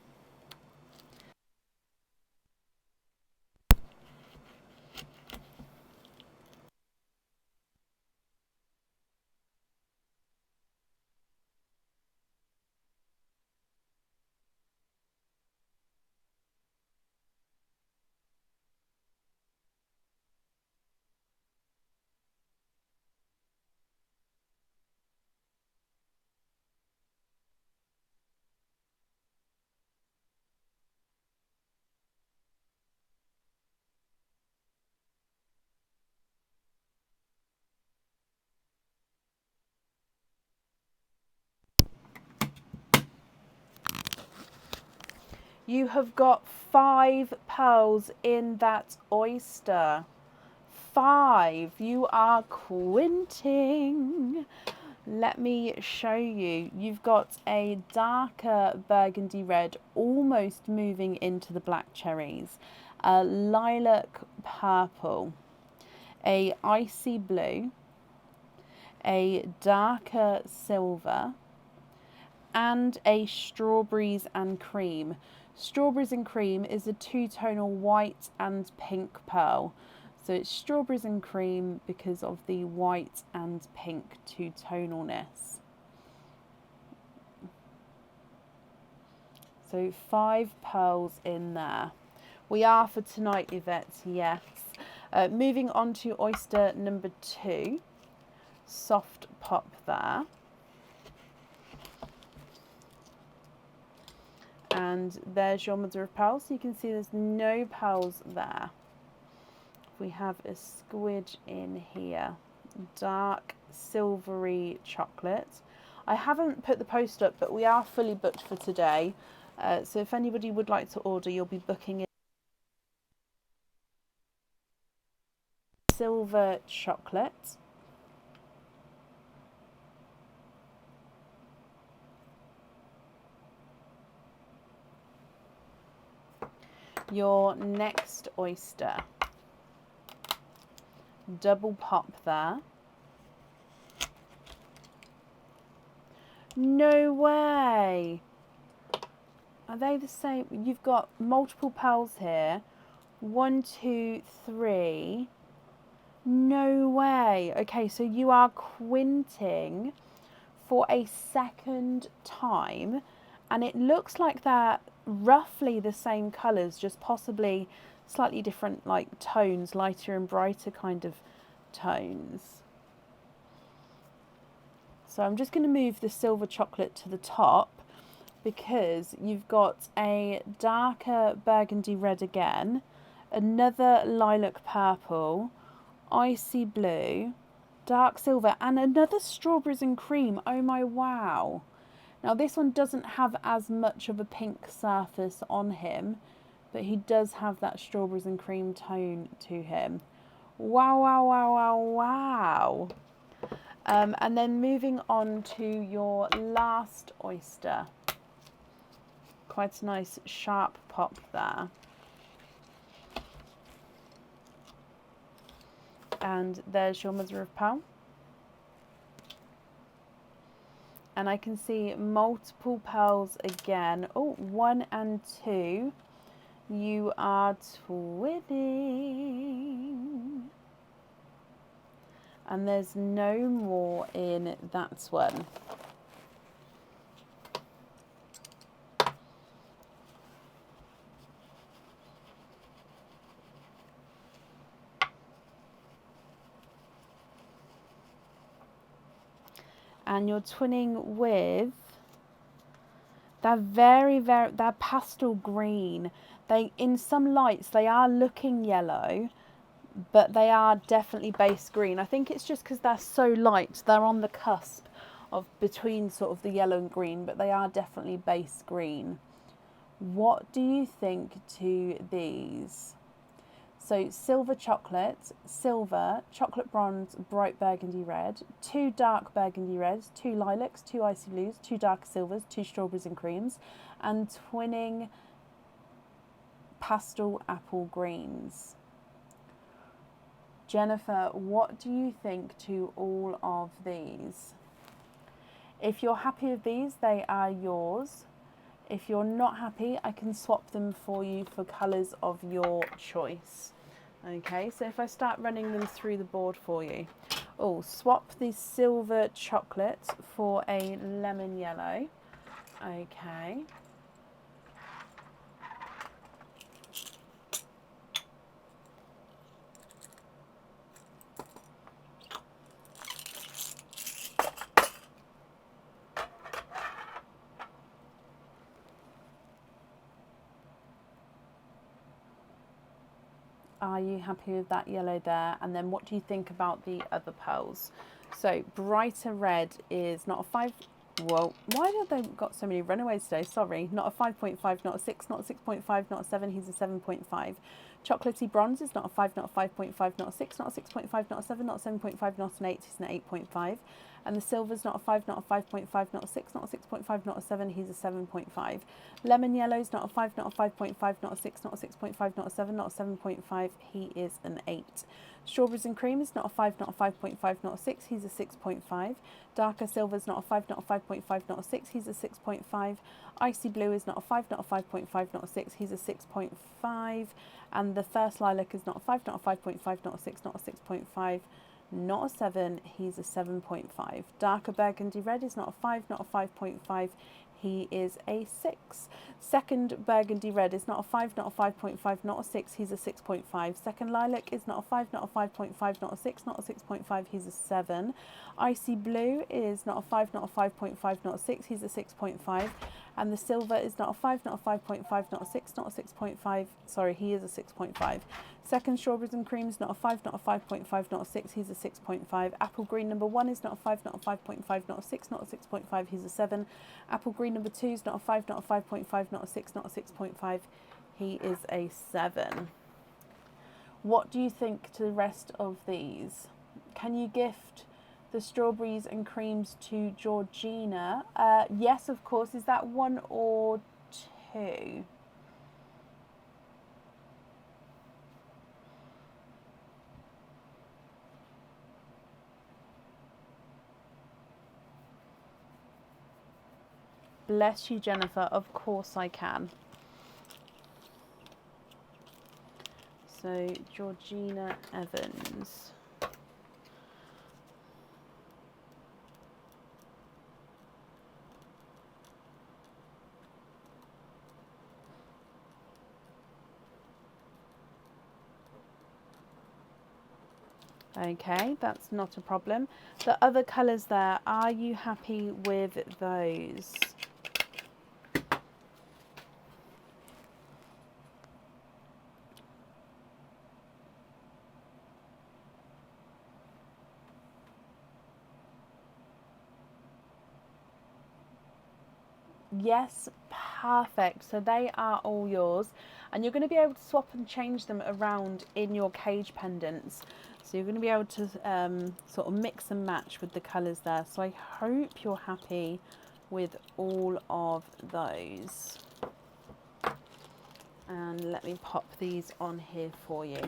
You have got 5 pearls in that oyster. 5. You are quinting. Let me show you. You've got a darker burgundy red, almost moving into the black cherries. A lilac purple. A icy blue. A darker silver. And a strawberries and cream. Strawberries and cream is a two-tonal white and pink pearl. So it's strawberries and cream because of the white and pink two-tonalness. So 5 pearls in there. We are for tonight, Yvette, yes. Moving on to oyster number 2. Soft pop there. And there's your mother of pearls. So you can see there's no pearls there. We have a squidge in here. Dark silvery chocolate. I haven't put the post up, but we are fully booked for today. So if anybody would like to order, you'll be booking in silver chocolate. Your next oyster. Double pop there. No way. Are they the same? You've got multiple pearls here. 1, 2, 3. No way. Okay, so you are quinting for a second time, and it looks like they're roughly the same colours, just possibly slightly different like tones, lighter and brighter kind of tones. So I'm just going to move the silver chocolate to the top because you've got a darker burgundy red again, another lilac purple, icy blue, dark silver, and another strawberries and cream. Oh my wow. Now this one doesn't have as much of a pink surface on him, but he does have that strawberries and cream tone to him. Wow, wow, wow, wow, wow. And then moving on to your last oyster. Quite a nice sharp pop there. And there's your mother of pearl. And I can see multiple pearls again. Oh, 1 and 2. You are twinning. And there's no more in that one. And you're twinning with, they're they're pastel green. In some lights they are looking yellow, but they are definitely base green. I think it's just because they're so light, they're on the cusp of between sort of the yellow and green, but they are definitely base green. What do you think to these? So silver chocolate, silver, chocolate bronze, bright burgundy red, 2 dark burgundy reds, 2 lilacs, 2 icy blues, 2 dark silvers, 2 strawberries and creams, and twinning pastel apple greens. Jennifer, what do you think to all of these? If you're happy with these, they are yours. If you're not happy, I can swap them for you for colours of your choice. Okay, so if I start running them through the board for you. Oh, swap the silver chocolate for a lemon yellow. Okay. Are you happy with that yellow there? And then what do you think about the other pearls? So brighter red is not a 5. Whoa, why have they got so many runaways today? Sorry, not a 5.5, not a 6, not a 6.5, not a 7, he's a 7.5. Chocolatey bronze is not a 5, not a 5.5, not a 6, not a 6.5, not a 7, not a 7.5, not an 8, he's an 8.5. And the silver's not a 5, not a 5.5, not a 6, not a 6.5, not a 7, he's a 7.5. Lemon yellow's not a 5, not a 5.5, not a 6, not a 6.5, not a 7, not a 7.5, he is an 8. Strawberries and cream is not a 5, not a 5.5, not a 6, he's a 6.5. Darker silver's not a 5, not a 5.5, not a 6, he's a 6.5. Icy blue is not a 5, not a 5.5, not a 6, he's a 6.5. And the first lilac is not a 5, not a 5.5, not a 6, not a 6.5, not a 7, he's a 7.5. Darker burgundy red is not a 5, not a 5.5, he is a 6. Second burgundy red is not a 5, not a 5.5, not a 6, he's a 6.5. Second lilac is not a 5, not a 5.5, not a 6, not a 6.5, he's a 7. Icy blue is not a 5, not a 5.5, not a 6, he's a 6.5. And the silver is not a 5, not a 5.5, not a 6, not a 6.5, sorry, he is a 6.5. Second strawberries and cream is not a 5, not a 5.5, not a 6, he's a 6.5. Apple green number 1 is not a 5, not a 5.5, not a 6, not a 6.5, he's a 7. Apple green number 2 is not a 5, not a 5.5, not a 6, not a 6.5, he is a 7. What do you think to the rest of these? Can you gift the strawberries and creams to Georgina? Yes, of course. Is that 1 or 2? Bless you, Jennifer. Of course I can. So, Georgina Evans. Okay, that's not a problem. The other colours there, are you happy with those? Yes, perfect. So they are all yours. And you're going to be able to swap and change them around in your cage pendants. So you're going to be able to sort of mix and match with the colours there. So I hope you're happy with all of those. And let me pop these on here for you.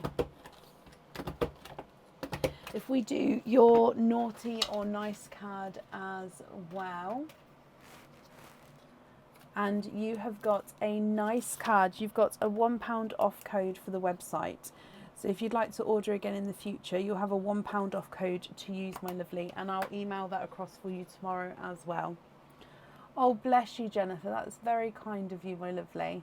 If we do your naughty or nice card as well, and you have got a nice card, you've got a £1 off code for the website. So if you'd like to order again in the future, you'll have a £1 off code to use, my lovely, and I'll email that across for you tomorrow as well. Oh, bless you, Jennifer. That's very kind of you, my lovely.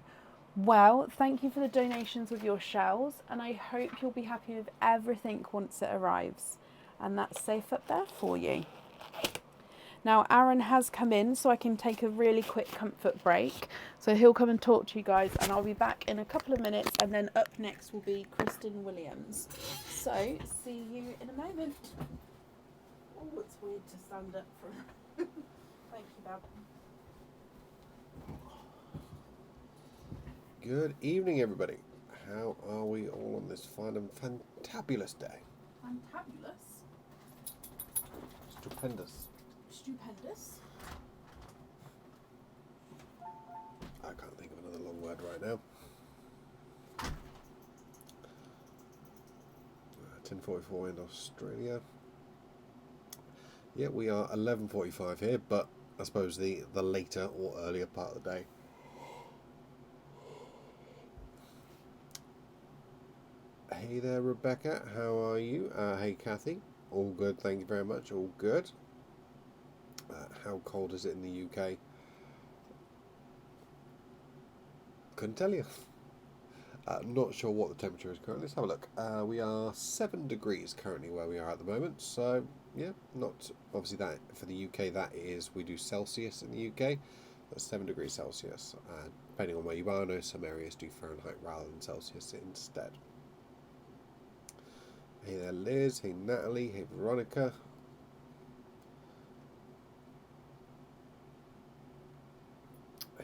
Well, thank you for the donations with your shells, and I hope you'll be happy with everything once it arrives. And that's safe up there for you. Now, Aaron has come in, so I can take a really quick comfort break. So he'll come and talk to you guys, and I'll be back in a couple of minutes, and then up next will be Kristen Williams. So, see you in a moment. Oh, it's weird to stand up for... Thank you, Bab.
Good evening, everybody. How are we all on this fine and fantabulous day?
Fantabulous?
Stupendous.
Stupendous?
I can't think of another long word right now. 10:44 in Australia. Yeah, we are 11:45 here, but I suppose the later or earlier part of the day. Hey there, Rebecca. How are you? Hey, Kathy. All good, thank you very much. All good. How cold is it in the UK? Couldn't tell you. Not sure what the temperature is currently. Let's have a look. We are 7 degrees currently where we are at the moment. So, yeah, not obviously that for the UK. That is, we do Celsius in the UK. That's 7 degrees Celsius. Depending on where you are, I know some areas do Fahrenheit rather than Celsius instead. Hey there, Liz. Hey, Natalie. Hey, Veronica.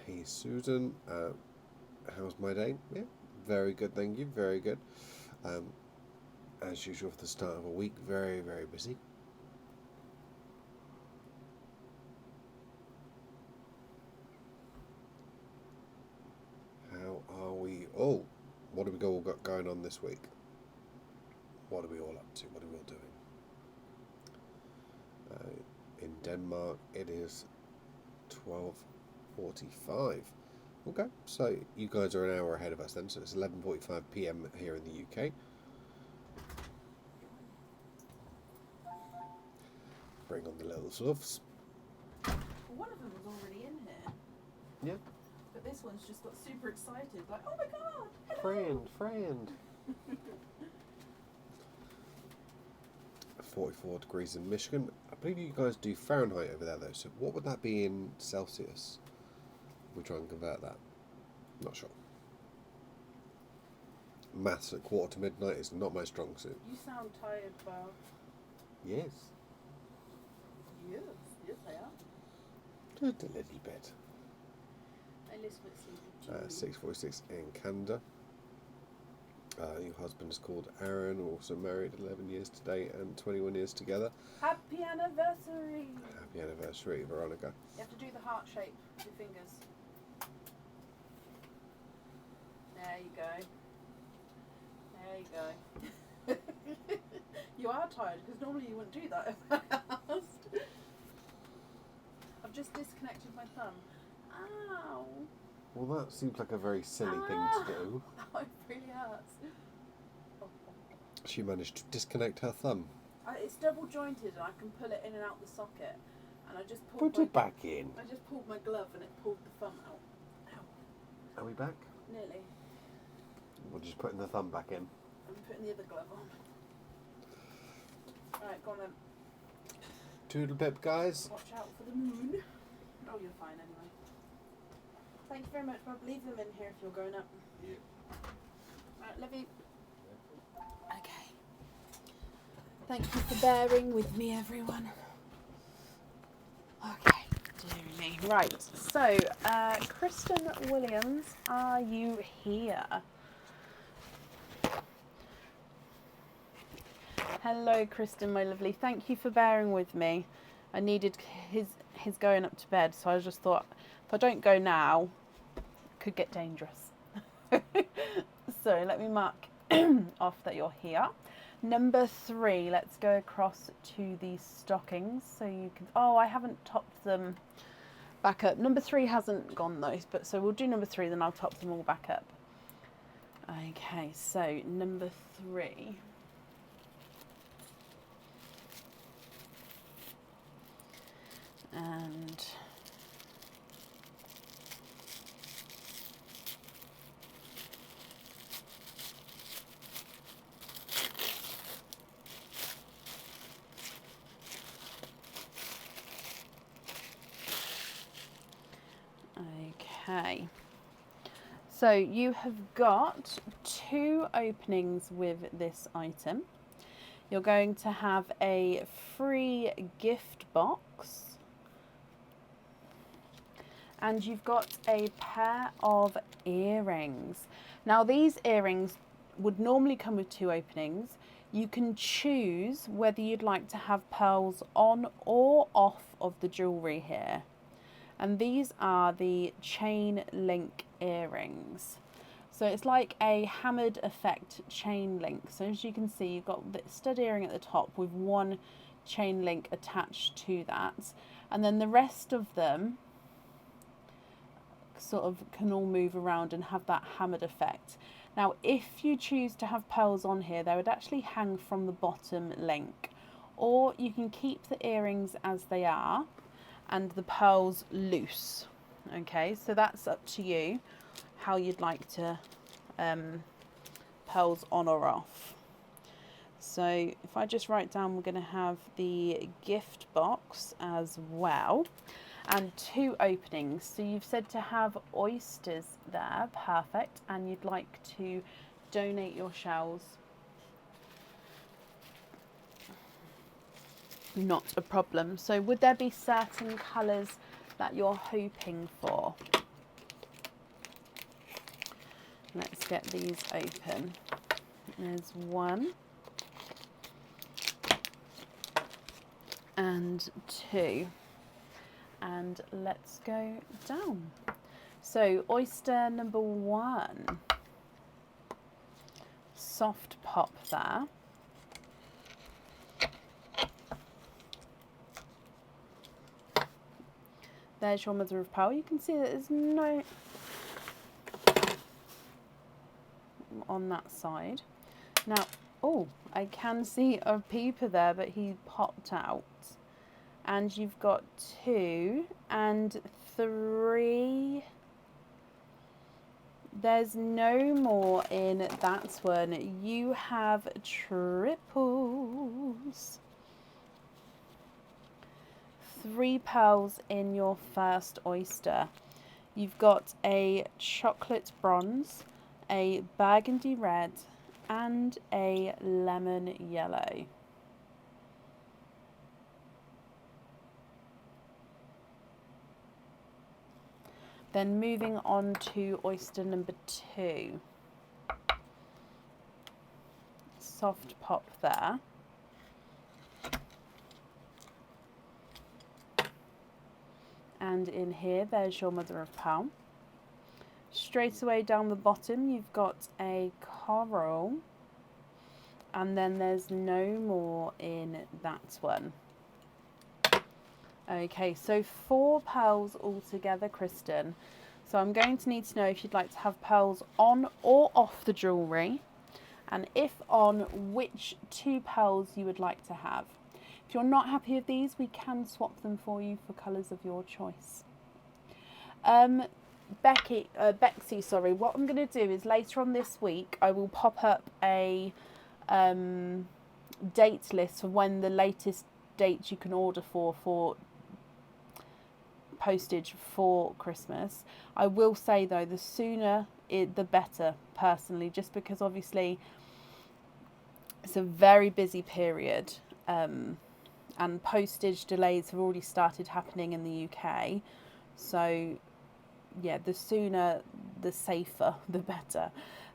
Hey, Susan. How's my day? Yeah, very good, thank you. Very good. As usual, for the start of a week, very, very busy. How are we all? What have we all got going on this week? What are we all up to? What are we all doing? In Denmark, it is 12:45. Okay, so you guys are an hour ahead of us then, so it's 11:45 p.m. here in the UK. Bring on the little fluffs.
Well, one of them was already in here.
Yeah.
But this one's just got super excited, like, oh my god! Hello!
Friend. 44 degrees in Michigan. I believe you guys do Fahrenheit over there though, so what would that be in Celsius? If we try and convert that. Not sure. Maths at 1:45 is not my strong suit.
You sound tired, Bob.
Yes.
Yes, I am.
Just a little bit.
A little bit sleepy too.
6:46 in Canada. Your husband is called Aaron, also married 11 years today and 21 years together.
Happy anniversary!
Happy anniversary, Veronica.
You have to do the heart shape with your fingers. There you go. There you go. You are tired, because normally you wouldn't do that if I asked. I've just disconnected my thumb. Ow!
Well, that seems like a very silly thing to do.
Oh, it really hurts.
She managed to disconnect her thumb.
It's double jointed and I can pull it in and out the socket. And I just pulled
Put it back in.
I just pulled my glove and it pulled the thumb out. Ow.
Are we back?
Nearly.
We're just putting the thumb back in.
I'm putting the other glove on. Alright, go on then.
Toodle pip, guys.
Watch out for the moon. Oh, you're fine anyway. Thank you very much, Bob. Leave them in here if you're going up.
Yeah.
Alright, love you. Okay. Thank you for bearing with me, everyone. Okay, dear me. Right, so, Kristen Williams, are you here? Hello, Kristen, my lovely. Thank you for bearing with me. I needed his going up to bed, so I just thought, if I don't go now, it could get dangerous. So let me mark off that you're here. Number 3, let's go across to the stockings. So you can, oh, I haven't topped them back up. Number 3 hasn't gone though, but so we'll do number 3, then I'll top them all back up. Okay, so number 3. And okay, so you have got 2 openings with this item. You're going to have a free gift box, and you've got a pair of earrings. Now these earrings would normally come with 2 openings. You can choose whether you'd like to have pearls on or off of the jewellery here. And these are the chain link earrings. So it's like a hammered effect chain link. So as you can see, you've got the stud earring at the top with 1 chain link attached to that. And then the rest of them sort of can all move around and have that hammered effect. Now if you choose to have pearls on here, they would actually hang from the bottom link, or you can keep the earrings as they are and the pearls loose. Okay, so that's up to you how you'd like to pearls on or off. So if I just write down, we're going to have the gift box as well, and 2 openings. So you've said to have oysters there, perfect, and you'd like to donate your shells. Not a problem. So would there be certain colours that you're hoping for? Let's get these open. There's 1 and 2. And let's go down. So oyster number 1, soft pop there. There's your mother of pearl. You can see that there's no on that side. Now, oh, I can see a peeper there, but he popped out. And you've got 2 and 3. There's no more in that one. You have triples. 3 pearls in your first oyster. You've got a chocolate bronze, a burgundy red, and a lemon yellow. Then moving on to oyster number 2. Soft pop there. And in here, there's your mother of pearl. Straight away down the bottom, you've got a coral. And then there's no more in that one. Okay, so 4 pearls altogether, Kristen. So I'm going to need to know if you'd like to have pearls on or off the jewellery, and if on, which 2 pearls you would like to have. If you're not happy with these, we can swap them for you for colours of your choice. Bexy, what I'm going to do is later on this week, I will pop up a date list for when the latest dates you can order for postage for Christmas. I will say though, the sooner the better, personally, just because obviously it's a very busy period, and postage delays have already started happening in the UK. So yeah, the sooner the safer the better.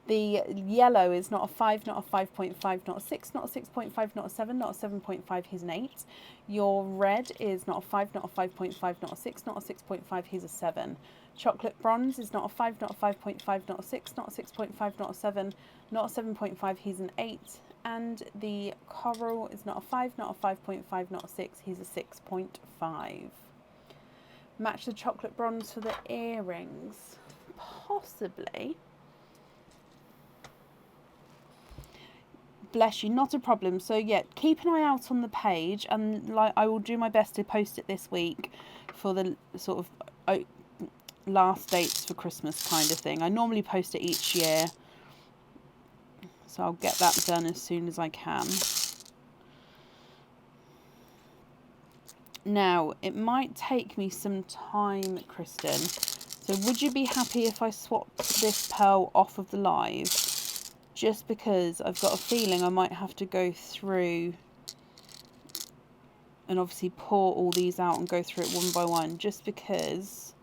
The yellow is not a 5, not a 5.5, not a 6, not a 6.5, not a 7, not a 7.5, he's an 8. Your red is not a 5, not a 5.5, not a 6, not a 6.5, he's a 7. Chocolate bronze is not a 5, not a 5.5, not a 6, not a 6.5, not a 7, not a 7.5, he's an 8. And the coral is not a 5, not a 5.5, not a 6, he's a 6.5. Match the chocolate bronze for the earrings. Possibly. Bless you, not a problem. So yeah, keep an eye out on the page, and like I will do my best to post it this week for the sort of last dates for Christmas kind of thing. I normally post it each year, so I'll get that done as soon as I can. Now, it might take me some time, Kristen. So would you be happy if I swapped this pearl off of the live? Just because I've got a feeling I might have to go through and obviously pour all these out and go through it one by one, just because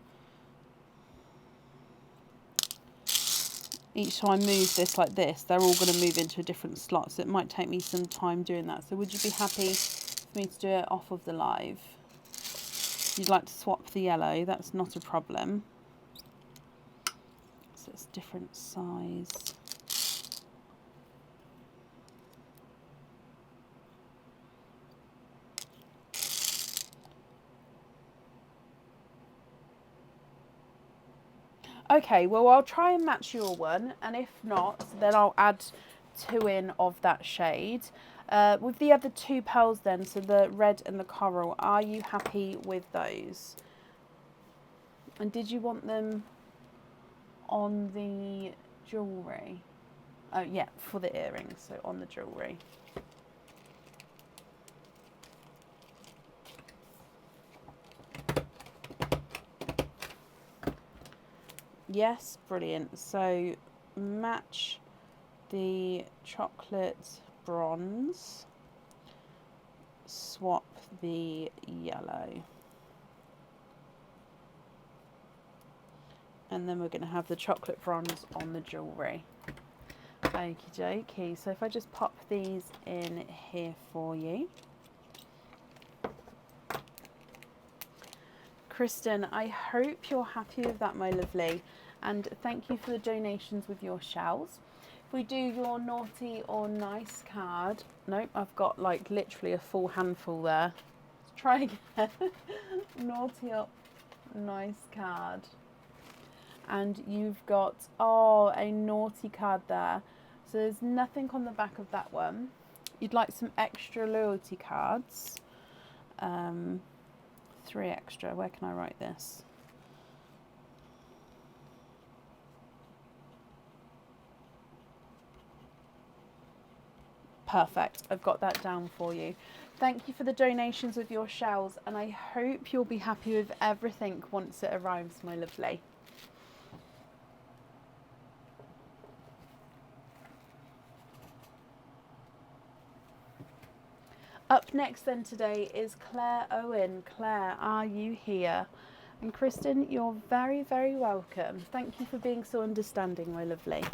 each time I move this like this, they're all going to move into a different slot, so it might take me some time doing that. So would you be happy for me to do it off of the live? If you'd like to swap the yellow, that's not a problem. So it's different size. Okay, well, I'll try and match your one, and if not, then I'll add 2 in of that shade. With the other 2 pearls then, so the red and the coral, are you happy with those? And did you want them on the jewellery? Oh, yeah, for the earrings, so on the jewellery. Yes, brilliant. So match the chocolate bronze, swap the yellow. And then we're going to have the chocolate bronze on the jewellery. Okie dokie. So if I just pop these in here for you. Kristen, I hope you're happy with that, my lovely. And thank you for the donations with your shells. If we do your naughty or nice card. Nope, I've got like literally a full handful there. Let's try again. Naughty or nice card. And you've got, oh, a naughty card there. So there's nothing on the back of that one. You'd like some extra loyalty cards. 3 extra. Where can I write this? Perfect. I've got that down for you. Thank you for the donations with your shells, and I hope you'll be happy with everything once it arrives, my lovely. Up next then today is Claire Owen. Claire, are you here? And Kristen, you're very, very welcome. Thank you for being so understanding, my lovely.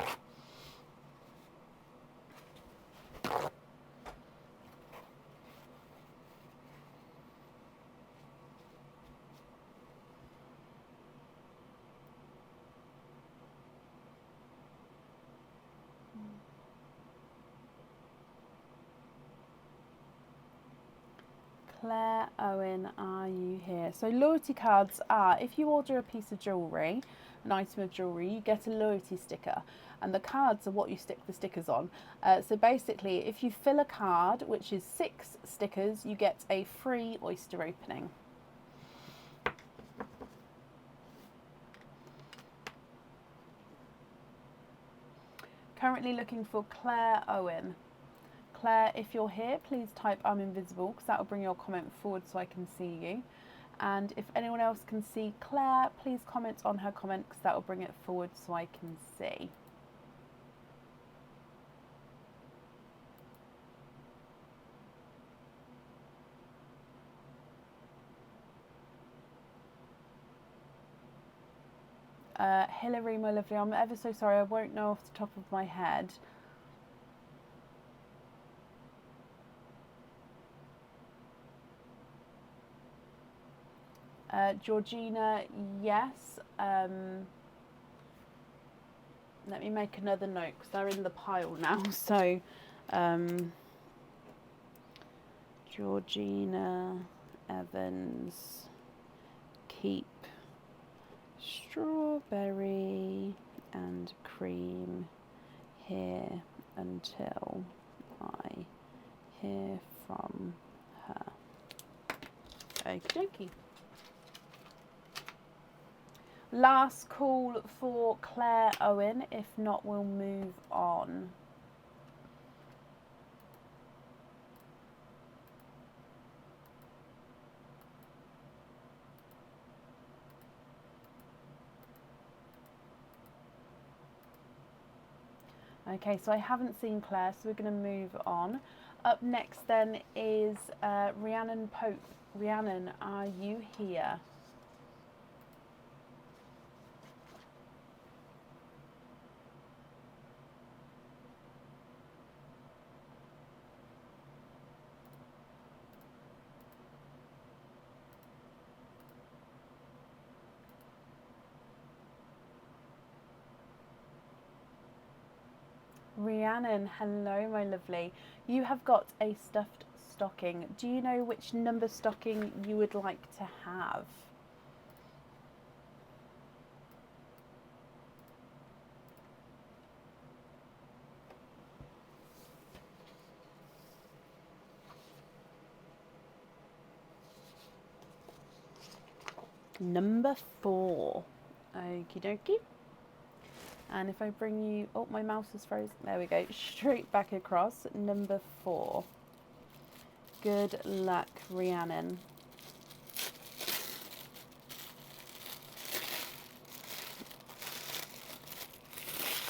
Claire Owen, are you here? So loyalty cards are, if you order a piece of jewellery, an item of jewellery, you get a loyalty sticker, and the cards are what you stick the stickers on. So basically, if you fill a card, which is 6 stickers, you get a free oyster opening. Currently looking for Claire Owen. Claire, if you're here, please type I'm invisible, because that will bring your comment forward so I can see you. And if anyone else can see Claire, please comment on her comment, because that will bring it forward so I can see. Hillary, my lovely, I'm ever so sorry, I won't know off the top of my head. Georgina, yes. Let me make another note because they're in the pile now. So, Georgina Evans, keep strawberry and cream here until I hear from her. Okie dokie. Last call for Claire Owen. If not, we'll move on. Okay, so I haven't seen Claire, so we're going to move on. Up next then is Rhiannon Pope. Rhiannon, are you here? Rhiannon, hello my lovely. You have got a stuffed stocking. Do you know which number stocking you would like to have? Number 4. Okie dokie. And if I bring you, oh, my mouse is frozen. There we go. Straight back across. Number 4. Good luck, Rhiannon.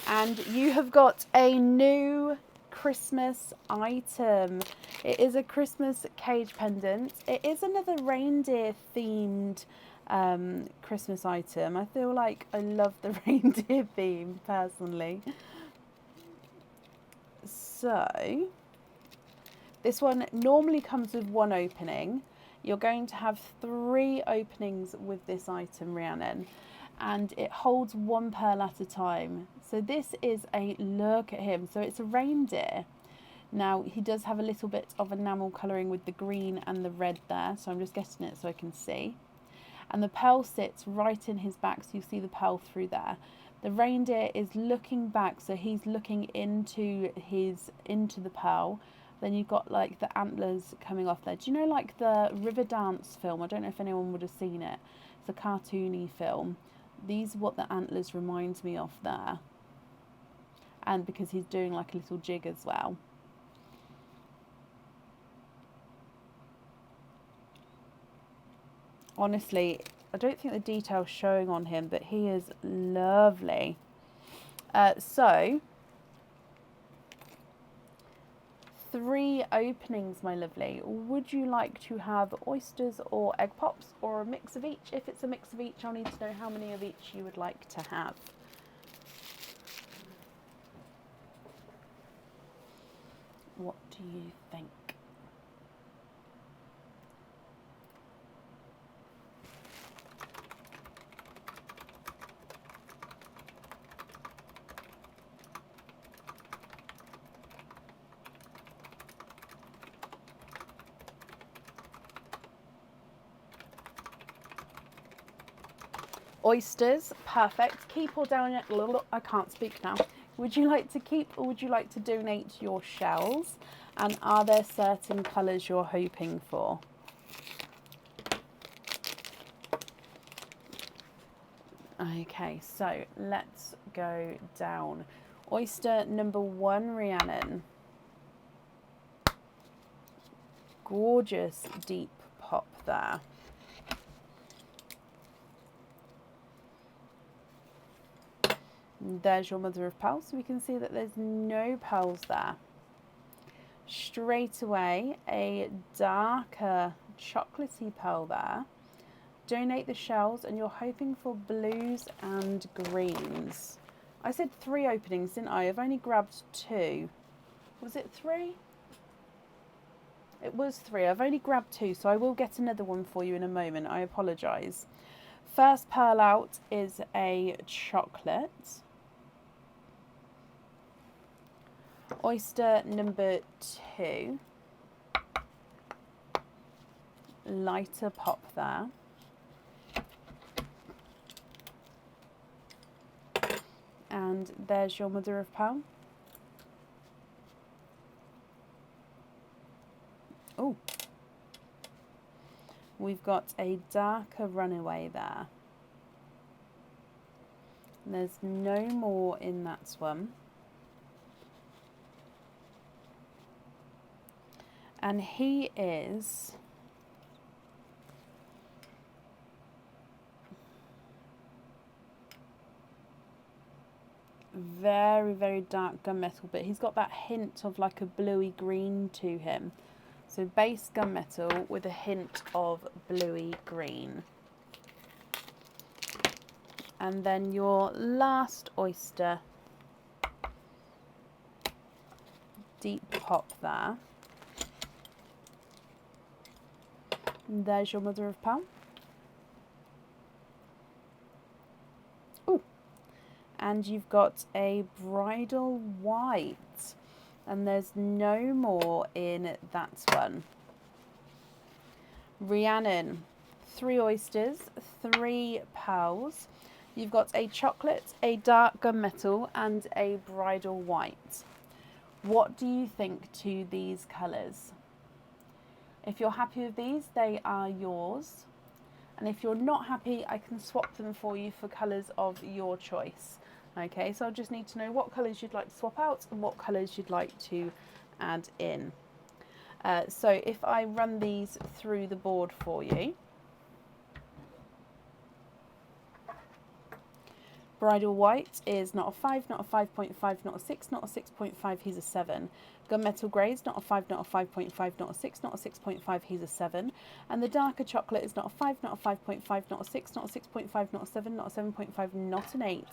And you have got a new Christmas item. It is a Christmas cage pendant. It is another reindeer themed Christmas item. I feel like I love the reindeer theme personally. So this one normally comes with 1 opening. You're going to have 3 openings with this item, Rhiannon, and it holds 1 pearl at a time. So this is a look at him. So it's a reindeer. Now he does have a little bit of enamel colouring with the green and the red there. So I'm just getting it so I can see. And the pearl sits right in his back, so you see the pearl through there. The reindeer is looking back, so he's looking into the pearl. Then you've got like the antlers coming off there. Do you know like the Riverdance film? I don't know if anyone would have seen it. It's a cartoony film. These are what the antlers reminds me of there. And because he's doing like a little jig as well. Honestly, I don't think the detail's showing on him, but he is lovely. So 3 openings, my lovely. Would you like to have oysters or egg pops or a mix of each? If it's a mix of each, I'll need to know how many of each you would like to have. What do you think? Oysters, perfect. Keep or donate, I can't speak now. Would you like to keep or would you like to donate your shells? And are there certain colours you're hoping for? Okay, so let's go down. Oyster number 1, Rhiannon. Gorgeous deep pop there. There's your mother of pearl, so we can see that there's no pearls there. Straight away, a darker chocolatey pearl there. donate the shells and you're hoping for blues and greens. I said 3 openings, didn't I? I've only grabbed 2. Was it 3? It was 3. I've only grabbed 2, so I will get another one for you in a moment. I apologise. First pearl out is a chocolate. Oyster number 2. Lighter pop there. And there's your mother of pearl. Oh, we've got a darker runaway there. There's no more in that one. And he is very, very dark gunmetal, but he's got that hint of like a bluey green to him. So base gunmetal with a hint of bluey green. And then your last oyster, deep pop there. And there's your mother of pearl. Ooh. And you've got a bridal white. And there's no more in that one. Rhiannon, 3 oysters, 3 pearls. You've got a chocolate, a dark gunmetal, and a bridal white. What do you think to these colours? If you're happy with these, they are yours. And if you're not happy, I can swap them for you for colours of your choice. Okay, so I just need to know what colours you'd like to swap out and what colours you'd like to add in. So if I run these through the board for you. Bridal white is not a 5, not a 5.5, not a 6, not a 6.5, he's a 7. Gunmetal grey is not a 5, not a 5.5, not a 6, not a 6.5, he's a 7. And the darker chocolate is not a 5, not a 5.5, not a 6, not a 6.5, not a 7, not a 7.5, not an 8.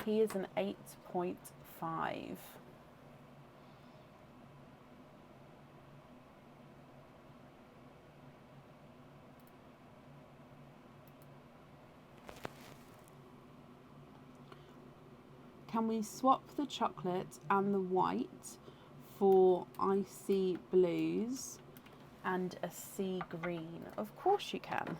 He is an 8.5. Can we swap the chocolate and the white for icy blues and a sea green? Of course you can.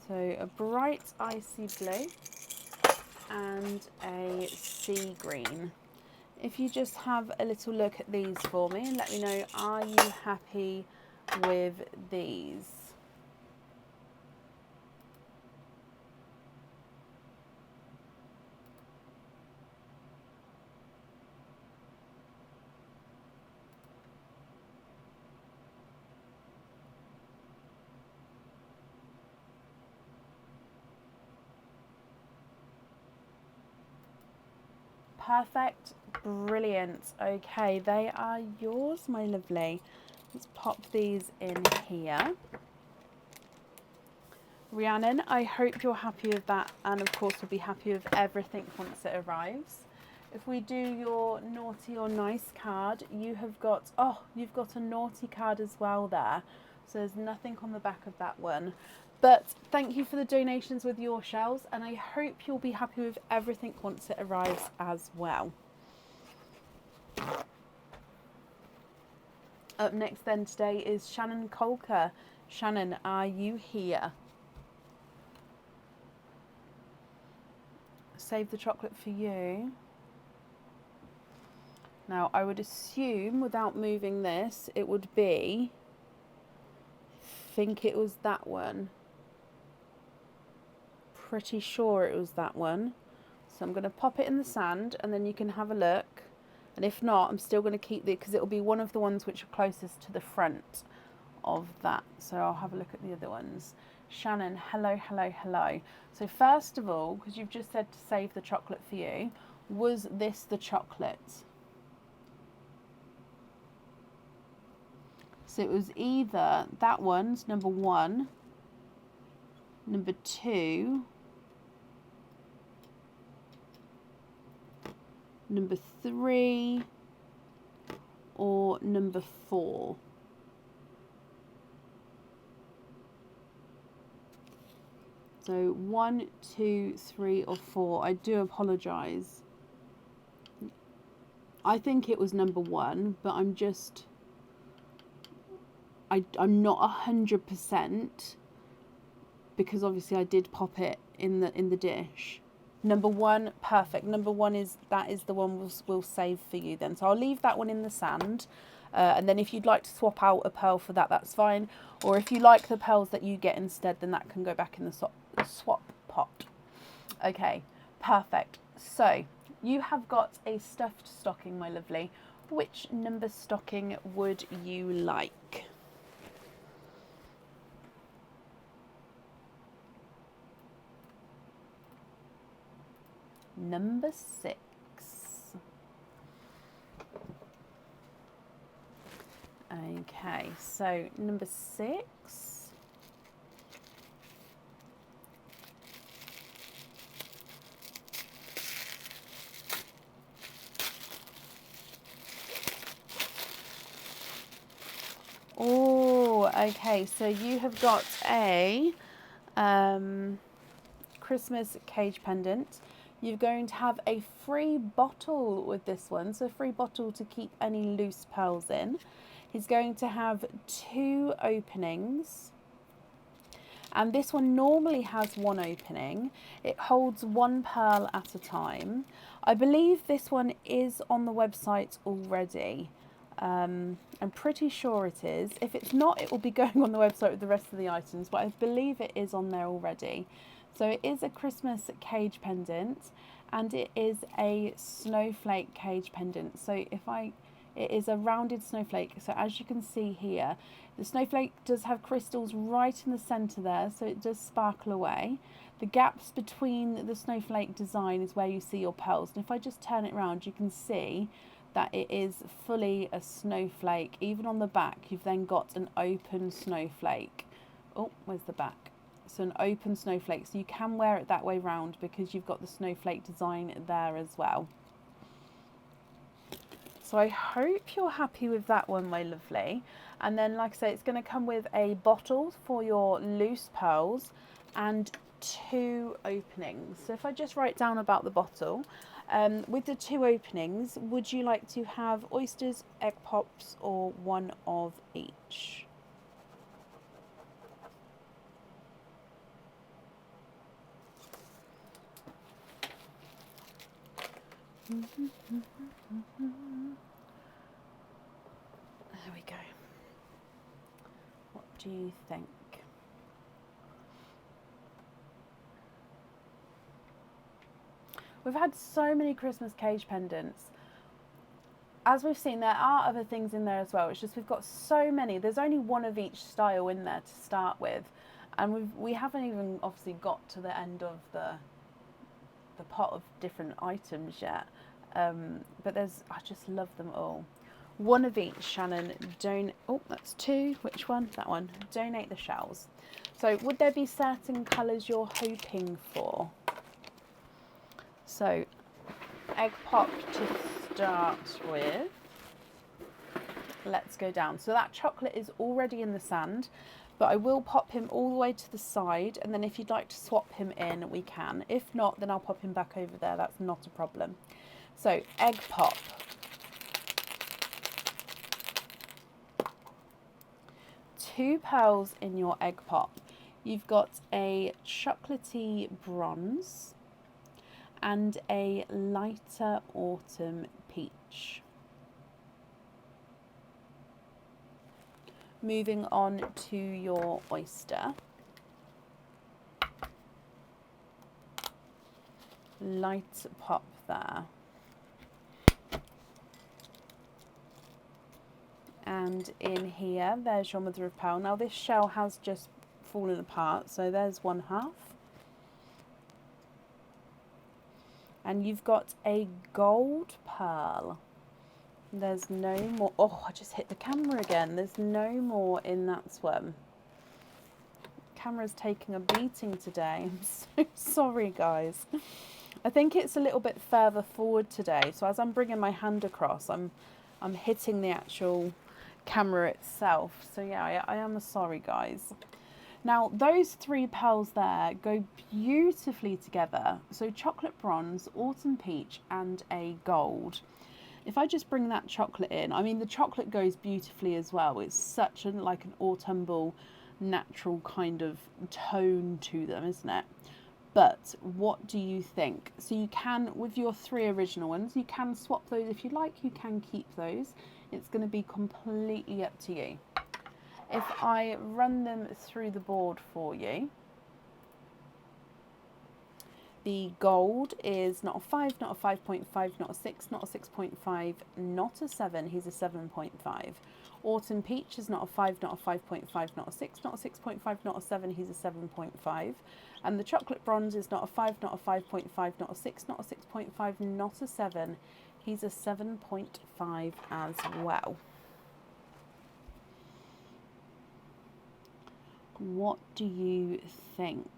So a bright icy blue and a sea green. If you just have a little look at these for me and let me know, are you happy with these? Perfect, brilliant. Okay, they are yours, my lovely. Let's pop these in here. Rhiannon, I hope you're happy with that, and of course we'll be happy with everything once it arrives. If we do your naughty or nice card, you have got, oh, you've got a naughty card as well there. So there's nothing on the back of that one. But thank you for the donations with your shells, and I hope you'll be happy with everything once it arrives as well. Up next then today is Shannon Colker. Shannon, are you here? Save the chocolate for you. Now I would assume, without moving this, it would be, I think it was that one. Pretty sure it was that one. So I'm going to pop it in the sand and then you can have a look. And if not, I'm still going to keep the, because it will be one of the ones which are closest to the front of that. So I'll have a look at the other ones. Shannon, hello, hello, hello. So first of all, because you've just said to save the chocolate for you, Was this the chocolate? So it was either that one's number 1, number 2, number 3, or number 4. So 1, 2, 3, or 4. I do apologise. I think it was number 1, but I'm not 100% because obviously I did pop it in the dish. Number 1, perfect. Number 1 is the one we'll save for you then. So I'll leave that one in the sand. And then if you'd like to swap out a pearl for that, that's fine. Or if you like the pearls that you get instead, then that can go back in the swap pot. Okay, perfect. So you have got a stuffed stocking, my lovely. Which number stocking would you like? Number 6. Okay, so number 6. Oh, okay, so you have got a Christmas cage pendant. You're going to have a free bottle with this one, so a free bottle to keep any loose pearls in. He's going to have 2 openings, and this one normally has 1 opening. It holds 1 pearl at a time. I believe this one is on the website already. I'm pretty sure it is. If it's not, it will be going on the website with the rest of the items, but I believe it is on there already. So it is a Christmas cage pendant, and it is a snowflake cage pendant. So it is a rounded snowflake. So as you can see here, the snowflake does have crystals right in the centre there, so it does sparkle away. The gaps between the snowflake design is where you see your pearls. And if I just turn it around, you can see that it is fully a snowflake. Even on the back, you've then got an open snowflake. Oh, where's the back? So an open snowflake, so you can wear it that way round because you've got the snowflake design there as well. So I hope you're happy with that one, my lovely. And then, like I say, it's going to come with a bottle for your loose pearls and 2 openings. So if I just write down about the bottle, with the 2 openings, would you like to have oysters, egg pops, or one of each? There we go. What do you think? We've had so many Christmas cage pendants. As we've seen, there are other things in there as well. It's just we've got so many. There's only one of each style in there to start with. And we haven't even obviously got to the end of the pot of different items yet. But I just love them all. One of each, Shannon. Oh, that's 2. Which one? That one. Donate the shells. So would there be certain colours you're hoping for? So egg pop to start with. Let's go down. So that chocolate is already in the sand, but I will pop him all the way to the side, and then if you'd like to swap him in, we can. If not, then I'll pop him back over there. That's not a problem. So egg pop. Two pearls in your egg pop. You've got a chocolatey bronze and a lighter autumn peach. Moving on to your oyster. Light pop there. And in here, there's your mother of pearl. Now this shell has just fallen apart, so there's one half. And you've got a gold pearl. There's no more. Oh, I just hit the camera again. There's no more in that swim. Camera's taking a beating today. I'm so sorry, guys. I think it's a little bit further forward today. So as I'm bringing my hand across, I'm hitting the actual camera itself. So yeah, I am sorry, guys. Now, those three pearls there go beautifully together. So chocolate bronze, autumn peach, and a gold. If I just bring that chocolate in, I mean, the chocolate goes beautifully as well. It's such like an autumnal, natural kind of tone to them, isn't it? But what do you think? So you can, with your three original ones, you can swap those if you like. You can keep those. It's going to be completely up to you. If I run them through the board for you, the gold is not a 5, not a 5.5, not a 6, not a 6.5, not a 7, he's a 7.5. Autumn peach is not a 5, not a 5.5, not a 6, not a 6.5, not a 7, he's a 7.5. And the chocolate bronze is not a 5, not a 5.5, not a 6, not a 6.5, not a 7, he's a 7.5 as well. What do you think?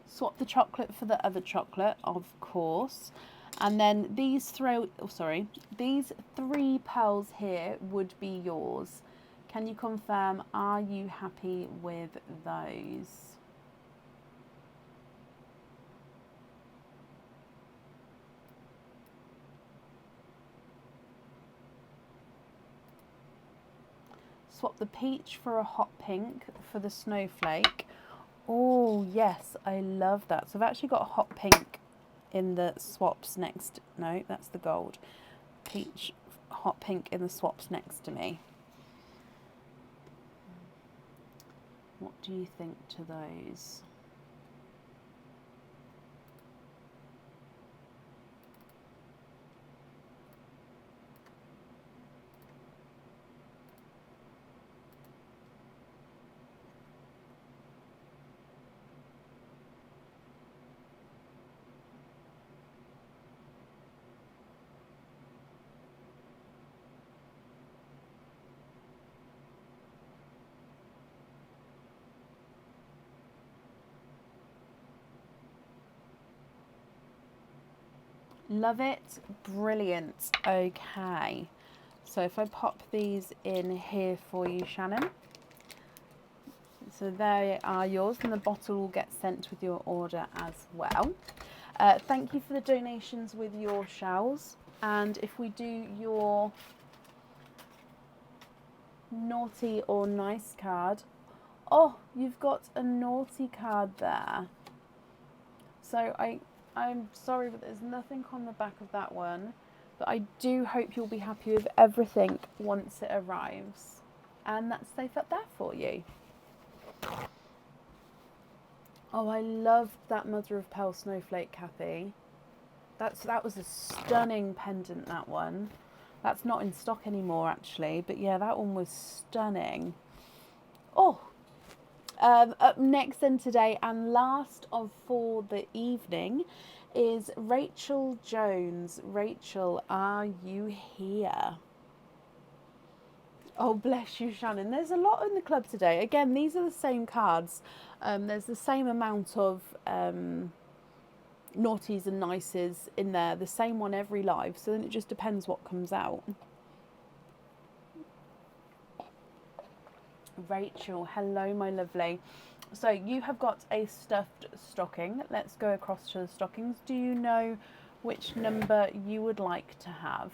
Swap the chocolate for the other chocolate, of course. And then these these three pearls here would be yours. Can you confirm, are you happy with those? Swap the peach for a hot pink for the snowflake. Oh, yes, I love that. So I've actually got a hot pink in the swaps next. No, that's the gold. Peach, hot pink in the swaps next to me. What do you think to those? Love it. Brilliant. Okay. So if I pop these in here for you, Shannon. So they are yours, and the bottle will get sent with your order as well. Thank you for the donations with your shells. And if we do your naughty or nice card, oh, you've got a naughty card there. So I'm sorry, but there's nothing on the back of that one. But I do hope you'll be happy with everything once it arrives. And that's safe up there for you. Oh, I loved that mother of pearl snowflake, Kathy. That was a stunning pendant, that one. That's not in stock anymore, actually. But yeah, that one was stunning. Oh, up next then today, and last of for the evening, is Rachel Jones. Rachel, are you here? Oh, bless you, Shannon. There's a lot in the club today. Again, these are the same cards. There's the same amount of naughties and nices in there. The same one every live. So then it just depends what comes out. Rachel, hello, my lovely. So you have got a stuffed stocking. Let's go across to the stockings. Do you know which number you would like to have?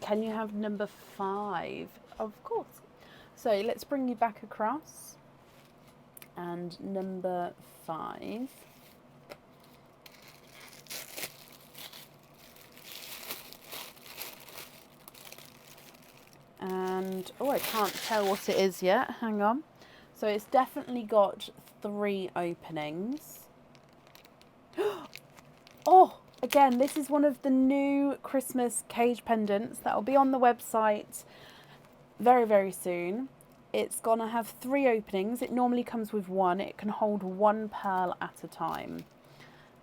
Can you have number 5? Of course. So let's bring you back across. And number 5. And, oh, I can't tell what it is yet. Hang on. So it's definitely got 3 openings. Oh, again, this is one of the new Christmas cage pendants that will be on the website very, very soon. It's going to have 3 openings. It normally comes with 1. It can hold 1 pearl at a time.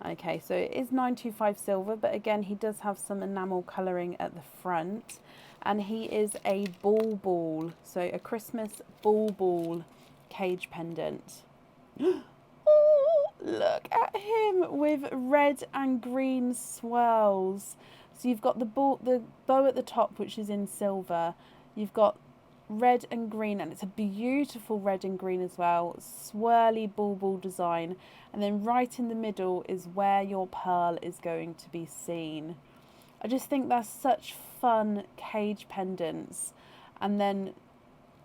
Okay, so it is 925 silver, but again, he does have some enamel colouring at the front. And he is a ball, so a Christmas ball cage pendant. Oh, look at him with red and green swirls. So you've got the bow at the top, which is in silver. You've got red and green, and it's a beautiful red and green as well. Swirly ball design. And then right in the middle is where your pearl is going to be seen. I just think that's such fun cage pendants, and then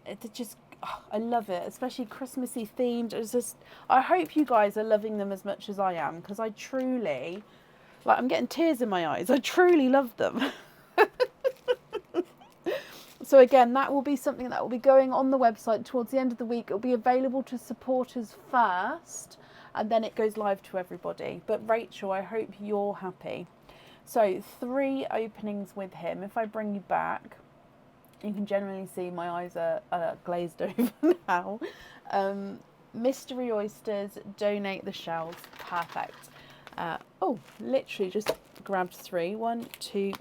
it just, oh, I love it, especially Christmassy themed. It's just, I hope you guys are loving them as much as I am, because I truly, like, I'm getting tears in my eyes. I truly love them. So again, that will be something that will be going on the website towards the end of the week. It'll be available to supporters first, and then it goes live to everybody. But Rachel, I hope you're happy. So 3 openings with him. If I bring you back, you can generally see my eyes are glazed over now. Mystery oysters, donate the shells. Perfect. Oh, literally just grabbed 3. 1, 2.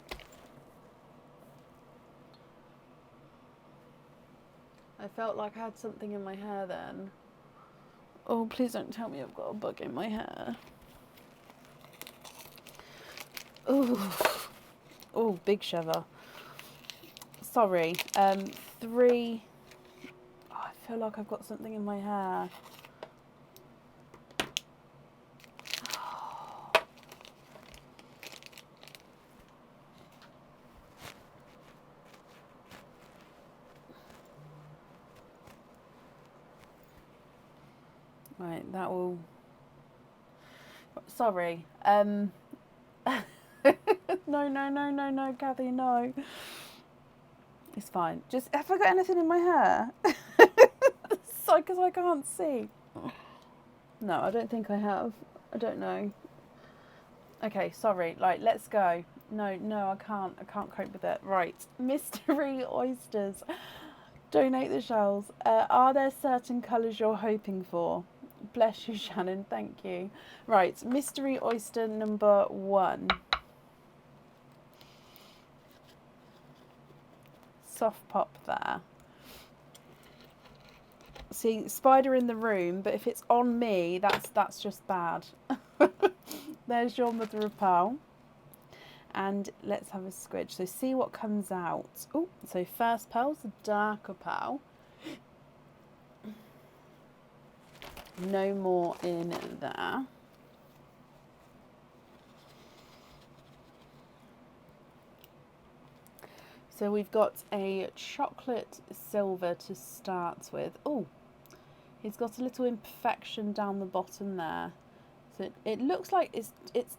I felt like I had something in my hair then. Oh, please don't tell me I've got a bug in my hair. Oh, big shiver. Sorry. 3. Oh, I feel like I've got something in my hair. Right, that will. Sorry. No, Kathy, no. It's fine. Just, have I got anything in my hair? So, because I can't see. No, I don't think I have. I don't know. Okay, sorry. Like, let's go. No, I can't cope with it. Right. Mystery oysters. Donate the shells. Are there certain colours you're hoping for? Bless you, Shannon. Thank you. Right. Mystery oyster number 1. Soft pop there. See, spider in the room, but if it's on me, that's just bad. There's your mother of pearl. And let's have a squidge. So see what comes out. Oh, so first pearl's a darker pearl. No more in there. So we've got a chocolate silver to start with. Oh, he's got a little imperfection down the bottom there. So it looks like it's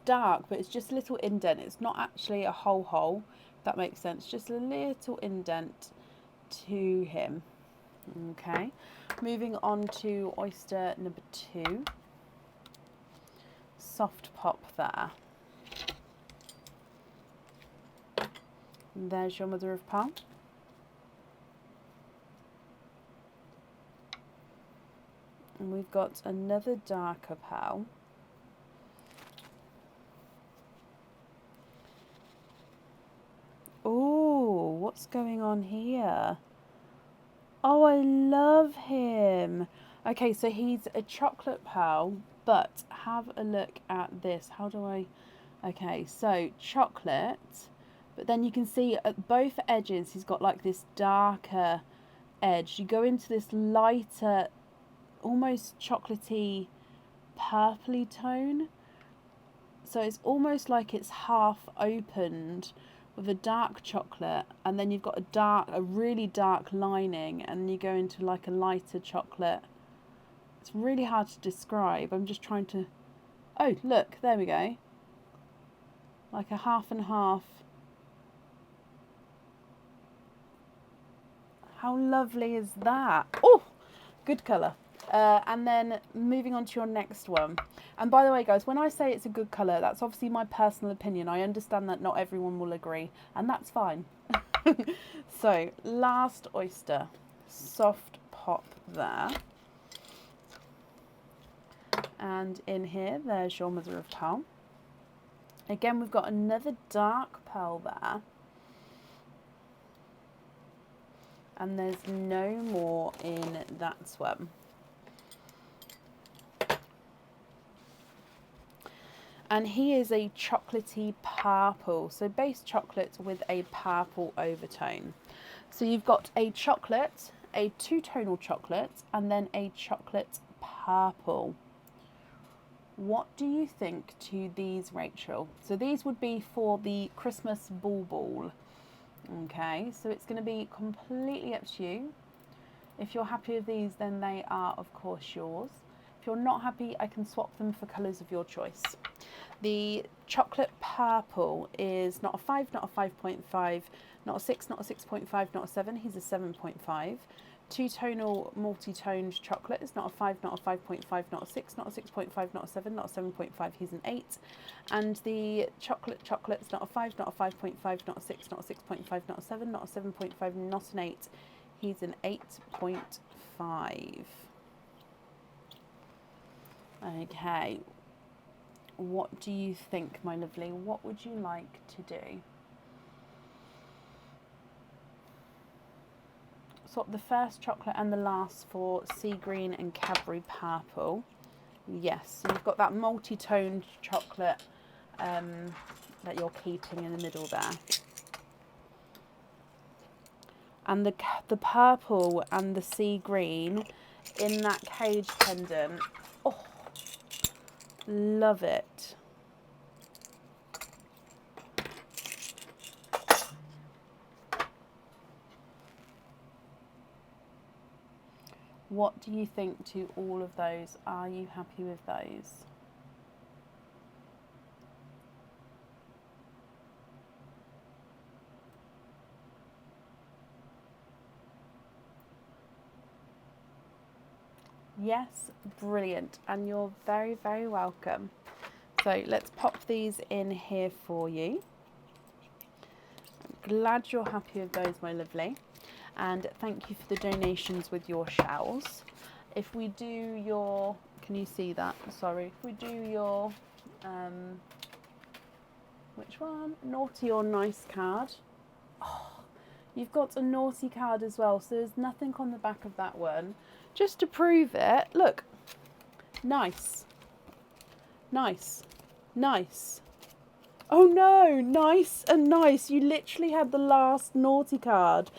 dark, but it's just a little indent. It's not actually a whole hole, if that makes sense. Just a little indent to him. Okay, moving on to oyster number 2. Soft pop there. And there's your mother of pearl. And we've got another darker pearl. Oh, what's going on here? Oh, I love him. Okay, so he's a chocolate pearl, but have a look at this. How do I... Okay, so chocolate, but then you can see at both edges he's got like this darker edge. You go into this lighter, almost chocolatey, purpley tone. So it's almost like it's half opened with a dark chocolate, and then you've got a really dark lining, and you go into like a lighter chocolate. It's really hard to describe. I'm just trying to... Oh, look, there we go. Like a half and half. How lovely is that? Oh, good colour. And then moving on to your next one. And by the way, guys, when I say it's a good colour, that's obviously my personal opinion. I understand that not everyone will agree, and that's fine. So, last oyster. Soft pop there. And in here, there's your mother of pearl. Again, we've got another dark pearl there. And there's no more in that one. And he is a chocolatey purple, so base chocolate with a purple overtone. So you've got a chocolate, a two-tonal chocolate, and then a chocolate purple. What do you think to these, Rachel? So these would be for the Christmas ball. Okay, so it's going to be completely up to you. If you're happy with these, then they are, of course, yours. If you're not happy, I can swap them for colours of your choice. The chocolate purple is not a 5, not a 5.5, not a 6, not a 6.5, not a 7. He's a 7.5. Two-tonal multi-toned chocolate is not a 5, not a 5.5, not a 6, not a 6.5, not a 7, not a 7.5. He's an 8. And the chocolate is not a 5, not a 5.5, not a 6, not a 6.5, not a 7, not a 7.5, not an 8. He's an 8.5. Okay. What do you think, my lovely? What would you like to do? Swap the first chocolate and the last for sea green and Cadbury purple. Yes, so you've got that multi-toned chocolate that you're keeping in the middle there. And the purple and the sea green in that cage pendant. Oh, love it. What do you think to all of those? Are you happy with those? Yes, brilliant. And you're very, very welcome. So let's pop these in here for you. I'm glad you're happy with those, my lovely. And thank you for the donations with your shells. If we do your, can you see that? Sorry. If we do your, which one? Naughty or nice card. Oh, you've got a naughty card as well. So there's nothing on the back of that one. Just to prove it, look. Nice. Nice. Nice. Oh no, nice and nice. You literally had the last naughty card.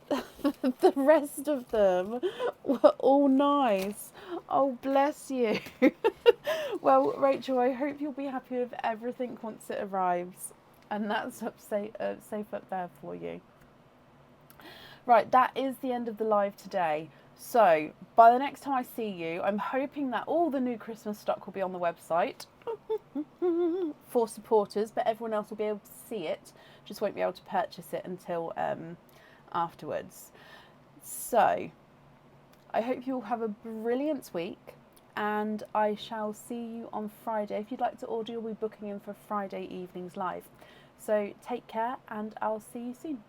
The rest of them were all nice. Oh, bless you. Well, Rachel, I hope you'll be happy with everything once it arrives. And that's safe up there for you. Right, that is the end of the live today. So, by the next time I see you, I'm hoping that all the new Christmas stock will be on the website for supporters, but everyone else will be able to see it, just won't be able to purchase it until afterwards. So, I hope you all have a brilliant week, and I shall see you on Friday. If you'd like to order, you'll be booking in for Friday evening's live. So, take care, and I'll see you soon.